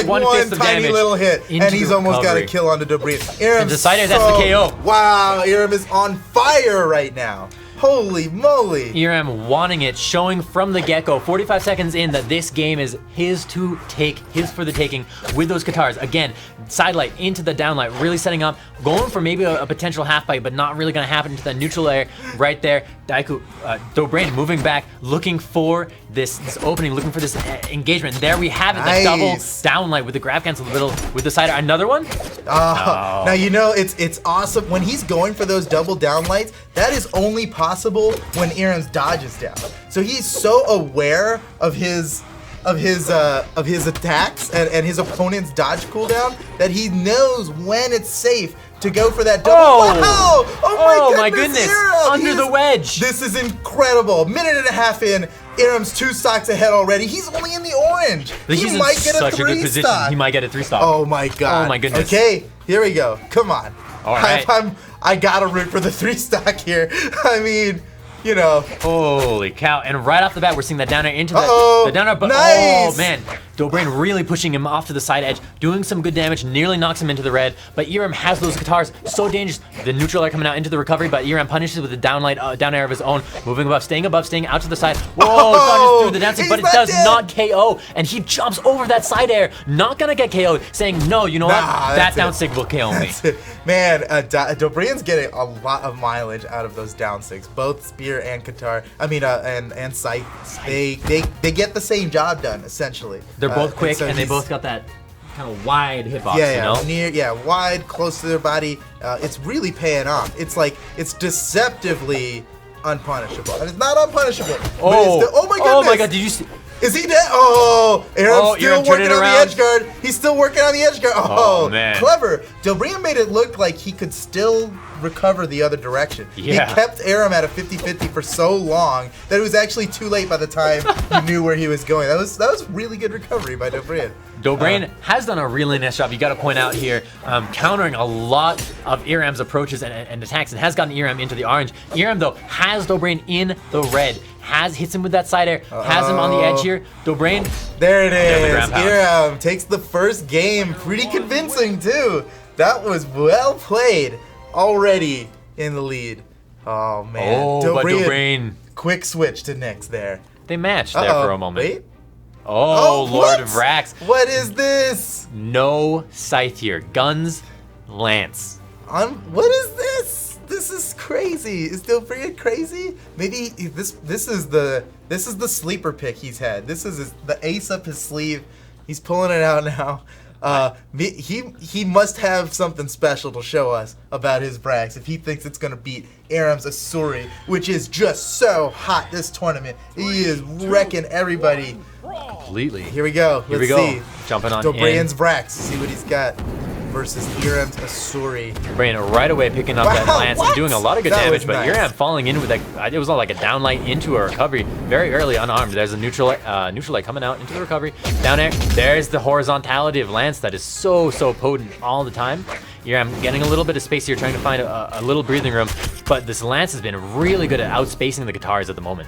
one tiny little hit, and he's almost got a kill onto Dobrian. Into the side air, that's the KO. Wow, Iram is on fire right now. Holy moly! Iram wanting it, showing from the get-go, 45 seconds in, that this game is his to take, his for the taking with those guitars. Again, side light into the down light, really setting up, going for maybe a potential half bite, but not really going to happen into the neutral air right there. Dobrian moving back, looking for this opening, looking for this engagement. There we have it, the double down light with the grab cancel with the side air. Another one? Now you know it's awesome when he's going for those double down lights. That is only possible when Iram's dodge is down. So he's so aware of his attacks and his opponent's dodge cooldown that he knows when it's safe to go for that double. Oh my goodness! Iram, under the wedge. This is incredible. Minute and a half in, Iram's 2 stocks ahead already. He's only in the orange. He might get such a 3 good position. stock. He might get a 3 stock. Oh my god. Oh my goodness. Okay, here we go. Come on. All right. I gotta root for the 3 stock here. I mean, you know. Holy cow. And right off the bat, we're seeing that down air into the down air. But nice. Oh, man. Dobrian really pushing him off to the side edge, doing some good damage, nearly knocks him into the red. But Iram has those guitars, so dangerous. The neutral air coming out into the recovery, but Iram punishes with a down air of his own, moving above, staying out to the side. Whoa, punches through the dancing, but it does not KO. And he jumps over that side air, not gonna get KO'd, saying, no, you know what? That down sig will KO me. Man, Dobrian's getting a lot of mileage out of those down sigs, both spear and guitar. I mean, and sight. They get the same job done essentially. They're both quick, and they both got that kind of wide hitbox, you know? Wide, close to their body. It's really paying off. It's deceptively unpunishable, and it's not unpunishable. Oh my goodness! Oh my god! Did you see? Is he dead? Oh, Aram's still working on the edge guard. He's still working on the edge guard. Oh man, clever. Dobrian made it look like he could still recover the other direction. Yeah. He kept Aram at a 50-50 for so long that it was actually too late by the time you knew where he was going. That was really good recovery by Dobrian. Dobrian has done a really nice job, you got to point out here, countering a lot of Iram's approaches and attacks, and has gotten Iram into the orange. Iram, though, has Dobrian in the red, hits him with that side air, has him on the edge here. Dobrian, there it is. the ground pound. Iram takes the first game. Pretty convincing, too. That was well played. Already in the lead. Oh, man. but Dobrian, quick switch to Nyx there. they matched there for a moment. Wait. Oh, Lord what? of Vrax. What is this? No scythe here. Guns, lance. What is this? This is crazy. Is Dobrian crazy? Maybe this is the sleeper pick he's had. This is the ace up his sleeve. He's pulling it out now. He must have something special to show us about his Vrax if he thinks it's gonna beat Aram's Asuri, which is just so hot this tournament. He is wrecking everybody. Completely. Here we go. Here Let's we go. see. Jumping on Dobrian's in. Vrax. See what he's got versus Aram's Asuri. Dobrian right away picking up that Wow, lance what? and doing a lot of good That damage, was but nice. Iram falling in with that. It was like a downlight into a recovery very early, unarmed. There's a neutral light coming out into the recovery. Down there, there's the horizontality of lance that is so potent all the time. Iram getting a little bit of space here, trying to find a little breathing room, but this lance has been really good at outspacing the guitars at the moment.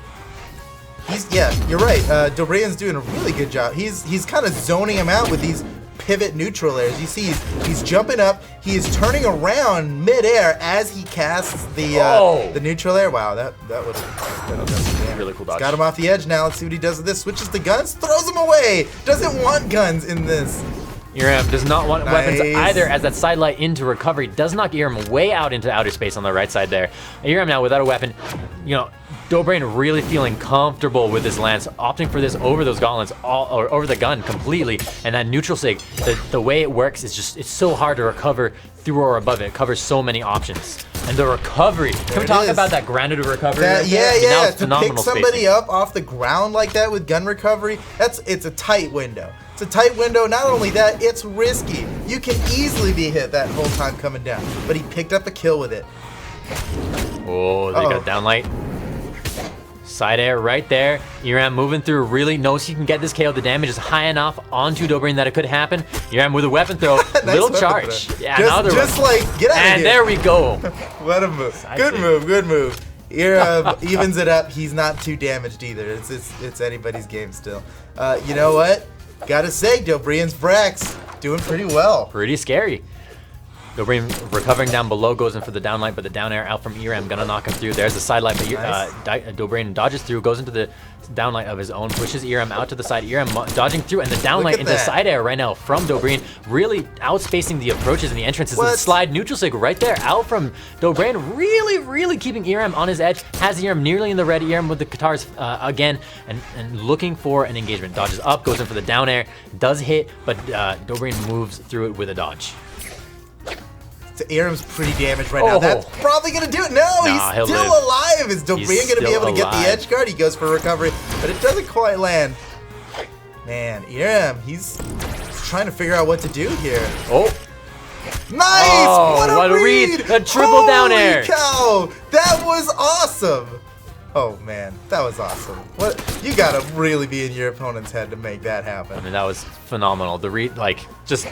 You're right. Dobrian's doing a really good job. He's kind of zoning him out with these pivot neutral airs. You see, he's jumping up. He is turning around midair as he casts the neutral air. Wow, that would have Really cool dodge. Got him off the edge now. Let's see what he does with this. Switches to guns, throws him away. Doesn't want guns in this. Iram does not want weapons Nice. either, as that side light into recovery does knock Iram way out into outer space on the right side there. Iram now without a weapon, Dobrian really feeling comfortable with his lance, opting for this over those gauntlets, or over the gun completely. And that neutral sig, the way it works is it's so hard to recover through or above it. It covers so many options. And the recovery, can we talk about that grounded recovery? Right there? Now it's To pick phenomenal somebody spacing. up off the ground like that with gun recovery, it's a tight window. It's a tight window. Not only that, it's risky. You can easily be hit that whole time coming down. But he picked up a kill with it. Oh, they got downlight. Side air right there. Iram moving through, really knows he can get this KO. The damage is high enough onto Dobrian that it could happen. Iram with a weapon throw, Nice little weapon charge. throw. Yeah, just another get out of and here. there we go. Let him move. Side Good kick. move. Good move. Iram evens it up. He's not too damaged either. It's anybody's game still. You know what? Gotta say, Dobrian's Vrax doing pretty well. Pretty scary. Dobrian recovering down below, goes in for the downlight, but the down air out from Iram, gonna knock him through. There's the side light, but Dobrian dodges through, goes into the downlight of his own, pushes Iram out to the side. Iram dodging through, and the downlight into side air right now from Dobrian, really outspacing the approaches and the entrances. And the slide neutral sig right there out from Dobrian, really keeping Iram on his edge. Has Iram nearly in the red. Iram with the guitars again, and looking for an engagement. Dodges up, goes in for the down air, does hit, but Dobrian moves through it with a dodge. So Aram's pretty damaged right now. That's probably gonna do it. No, he's still alive. Is Dobrian gonna be able to get the edge guard? He goes for recovery, but it doesn't quite land. Man, Aram, he's trying to figure out what to do here. Nice! Oh, what a read! A triple down air. Holy cow! That was awesome! Oh man, that was awesome. What? You gotta really be in your opponent's head to make that happen. I mean, that was phenomenal. The read, just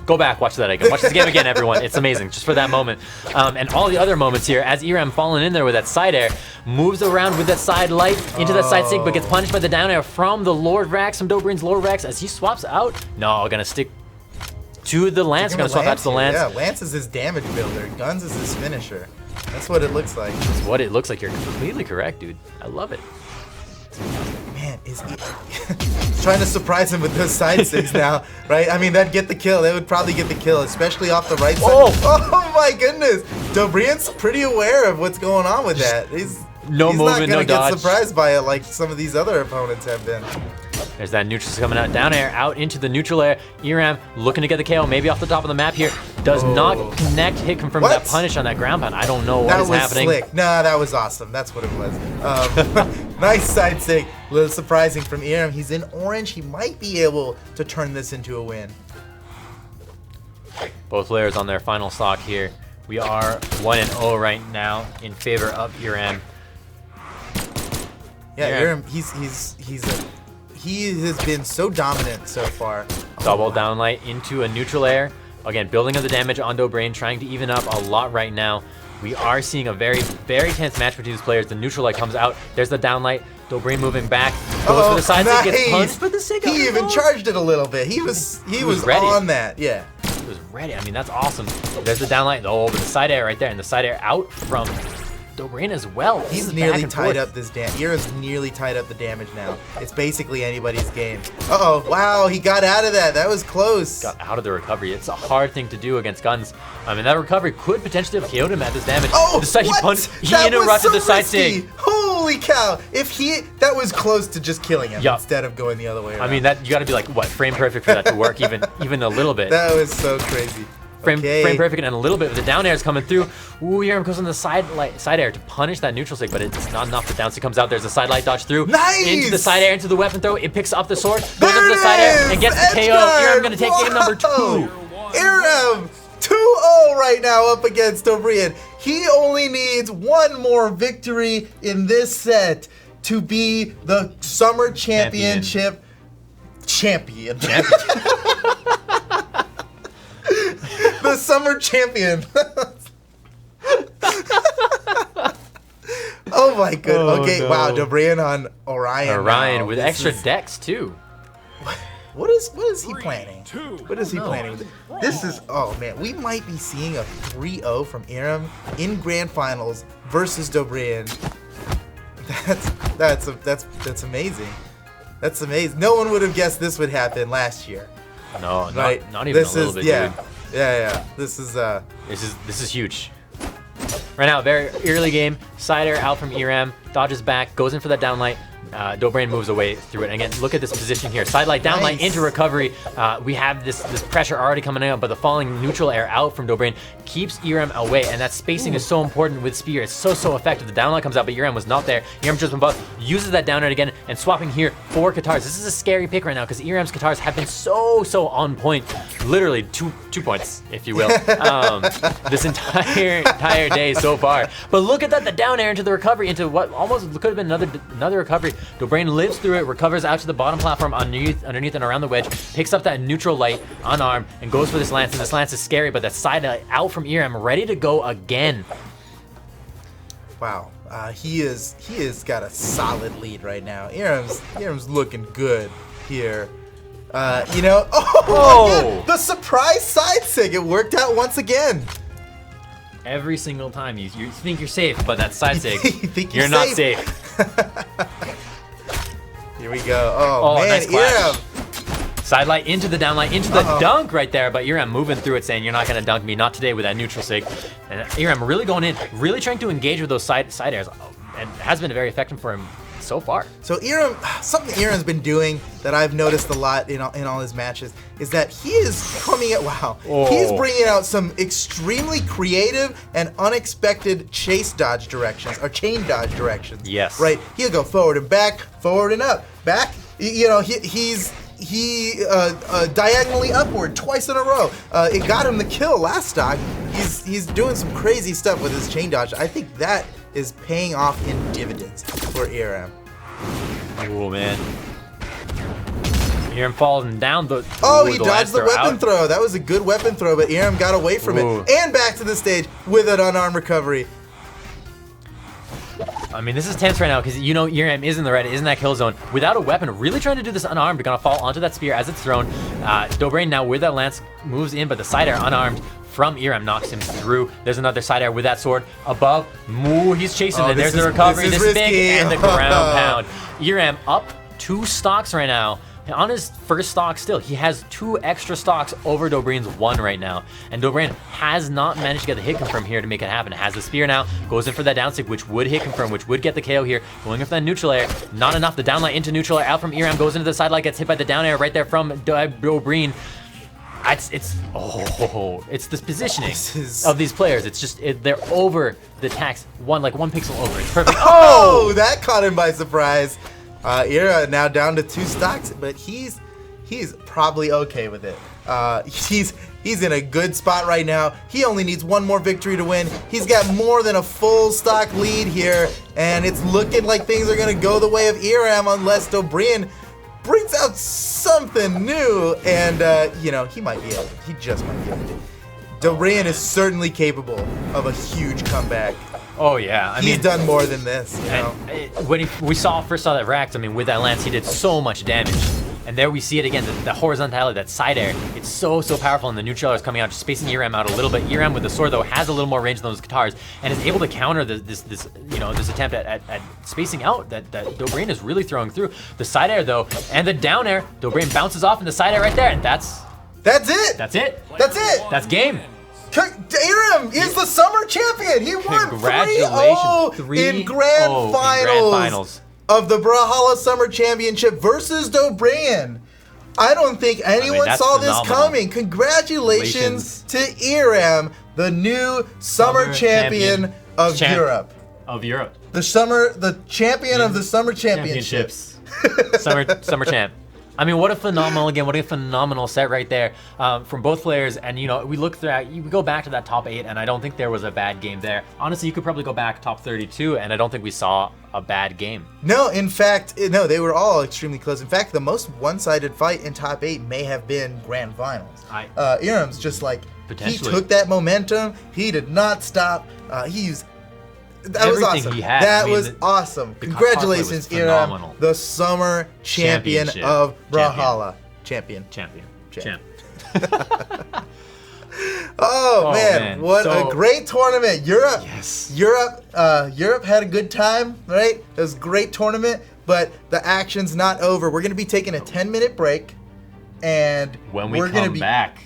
go back, watch that again. Watch this game again, everyone. It's amazing, just for that moment. And all the other moments here, as Iram falling in there with that side air, moves around with that side light into that side sig, but gets punished by the down air from the Lord Vrax, from Dobrian's Lord Vrax, as he swaps out. No, gonna stick to the lance. Gonna swap out to the lance. Yeah, lance is his damage builder. Guns is his finisher. That's what it looks like. That's what it looks like. You're completely correct, dude. I love it. Man, is he he's trying to surprise him with those side sigs now, right? I mean, that'd get the kill. They would probably get the kill, especially off the right side. Oh my goodness! Dobrian's pretty aware of what's going on with that. He's not gonna get surprised by it like some of these other opponents have been. There's that neutral coming out, down air, out into the neutral air. Iram looking to get the KO, maybe off the top of the map here. Does not connect, hit confirm that punish on that ground pound. I don't know what is happening. That was slick. Nah, that was awesome. That's what it was. Nice side sig. A little surprising from Iram. He's in orange. He might be able to turn this into a win. Both players on their final stock here. We are 1-0 right now in favor of Iram. Yeah, Iram, he has been so dominant so far. Double downlight into a neutral air. Again, building up the damage on Dobrain, trying to even up a lot right now. We are seeing a very, very tense match between these players. The neutral light comes out. There's the downlight. Dobrain moving back. Goes for the side stick, gets punched, but the sig He even charged it a little bit. He was ready. on that. Yeah. He was ready. I mean, that's awesome. There's the downlight. Oh, but the side air right there, and the side air out from Dobrain as well. He's nearly tied up this damage. Ira's nearly tied up the damage now. It's basically anybody's game. Uh-oh, wow, he got out of that. That was close. Got out of the recovery. It's a hard thing to do against guns. I mean, that recovery could potentially have KO'd him at this damage. Oh, the side what? He interrupted the side sig. Holy cow! That was close to just killing him instead of going the other way around. I mean, that you got to be like, what, frame perfect for that to work, even a little bit. That was so crazy. Frame perfect and a little bit of the down air is coming through. Ooh, Iram goes on the side air to punish that neutral sig, but it's not enough. The down sig comes out. There's a side light dodge through. Nice! Into the side air, into the weapon throw. It picks up the sword, goes up to the side air, and gets the KO. Iram going to take game number 2. Iram 2-0 right now up against Dobrain. He only needs one more victory in this set to be the Summer Championship champion. The Summer Champion. Oh my god. Okay, no. Wow, Dobrain on Orion. Orion with extra decks too. What is he planning? What is he planning? This is, oh man, we might be seeing a 3-0 from Iram in grand finals versus Dobrain. That's amazing. That's amazing. No one would have guessed this would happen last year. No, not even a little bit, dude. Yeah. This is huge. Right now, very early game. Side air out from Iram, dodges back, goes in for that downlight. Dobrain moves away through it. And again, look at this position here. Side light, downlight into recovery. We have this pressure already coming out, but the falling neutral air out from Dobrain keeps Iram away, and that spacing is so important with Spear. It's so effective. The downlight comes out, but Iram was not there. Iram just went above, uses that down air again, and swapping here for Katars. This is a scary pick right now because Iram's Katars have been so on point. Literally two points, if you will, this entire day so far. But look at that, the down air into the recovery, into what almost could have been another recovery. Dobrain lives through it, recovers out to the bottom platform underneath and around the wedge, picks up that neutral light unarmed, and goes for this lance. And this lance is scary, but that side light out from Iram, ready to go again. Wow, he has got a solid lead right now. Iram's looking good here. The surprise side sig, it worked out once again. Every single time you think you're safe, but that side sig, you're not safe. Here we go. Oh man, nice Iram. Side light into the down light, into the dunk right there, but Iram moving through it, saying, you're not going to dunk me, not today with that neutral sig. And Iram really going in, really trying to engage with those side airs, and has been very effective for him so far. So something Iram's been doing that I've noticed a lot in all his matches is that he is coming at, he's bringing out some extremely creative and unexpected chase dodge directions, or chain dodge directions. Yes. Right? He'll go forward and back, forward and up, back. He's diagonally upward twice in a row. It got him the kill last stock. He's doing some crazy stuff with his chain dodge. I think that is paying off in dividends for Iram. Oh man. Iram falling down the. He dodged the weapon throw. That was a good weapon throw, but Iram got away from it and back to the stage with an unarmed recovery. I mean, this is tense right now because Iram is in the red, is in that kill zone. Without a weapon, really trying to do this unarmed, gonna fall onto that spear as it's thrown. Dobrain now with that lance moves in, but the side air unarmed from Iram knocks him through. There's another side air with that sword above. He's chasing it. There's the recovery. This is big, and the ground pound. Iram up 2 stocks right now. On his first stock still, he has 2 extra stocks over Dobrain's 1 right now. And Dobrain has not managed to get the hit confirm here to make it happen. Has the spear now, goes in for that down stick, which would hit confirm, which would get the KO here. Going in for that neutral air, not enough. The down light into neutral air out from Iram, goes into the side light, gets hit by the down air right there from Dobrain. It's this positioning of these players. It's just, they're over the tax, one pixel over. It's perfect. Oh, that caught him by surprise. Ira now down to 2 stocks, but he's probably okay with it. He's in a good spot right now. He only needs one more victory to win. He's got more than a full stock lead here, and it's looking like things are gonna go the way of Iram unless Dobrian brings out something new, and he might be able to. He just might be able to. Dobrian is certainly capable of a huge comeback. Oh yeah, He's done more than this. When we first saw that Rax, with that lance, he did so much damage. And there we see it again, the horizontality, that side air. It's so powerful, and the neutral is coming out, just spacing Iram out a little bit. Iram with the sword, though, has a little more range than those guitars, and is able to counter this attempt at spacing out that Dobrian is really throwing through. The side air, though, and the down air, Dobrian bounces off in the side air right there, and that's it. That's it. That's game. Iram is the summer champion. He won 3-0 in grand finals of the Brawlhalla Summer Championship versus Dobrian. I don't think anyone saw this coming. Congratulations to Iram, the new summer champion of Europe. The champion of the summer championships. Summer champ. What a phenomenal set right there from both players. And we look through, we go back to that top 8, and I don't think there was a bad game there. Honestly, you could probably go back top 32, and I don't think we saw a bad game. No, in fact, they were all extremely close. In fact, the most one-sided fight in top 8 may have been grand finals. Iram's just like, he took that momentum. He did not stop. That was awesome. That was awesome. Congratulations, Iram, the summer champion of Brawlhalla. Champion. Oh man, what a great tournament. Europe had a good time, right? It was a great tournament, but the action's not over. We're going to be taking a 10-minute break, and when we're going to be back,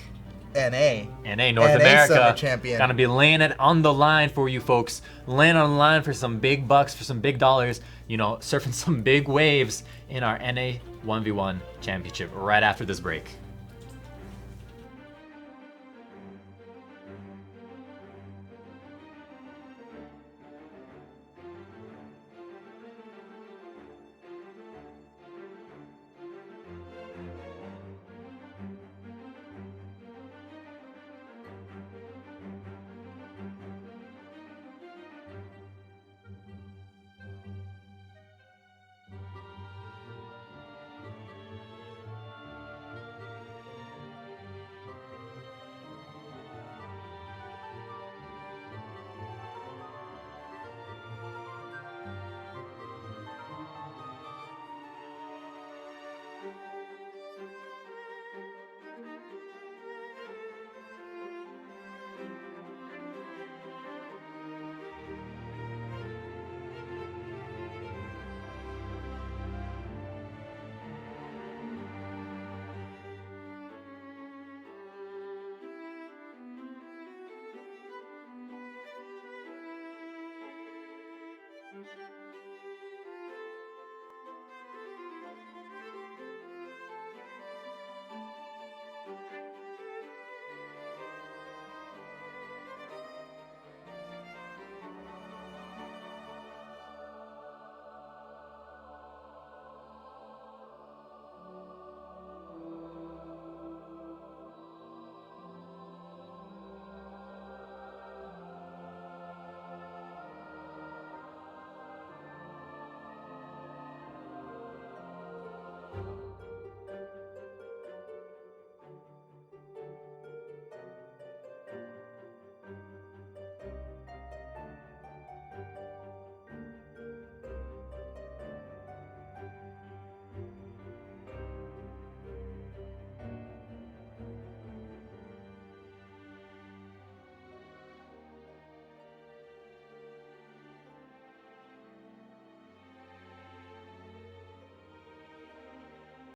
NA North America Summer Champion. Gonna be laying it on the line for you folks. Laying on the line for some big bucks, for some big dollars, surfing some big waves in our NA 1v1 championship right after this break.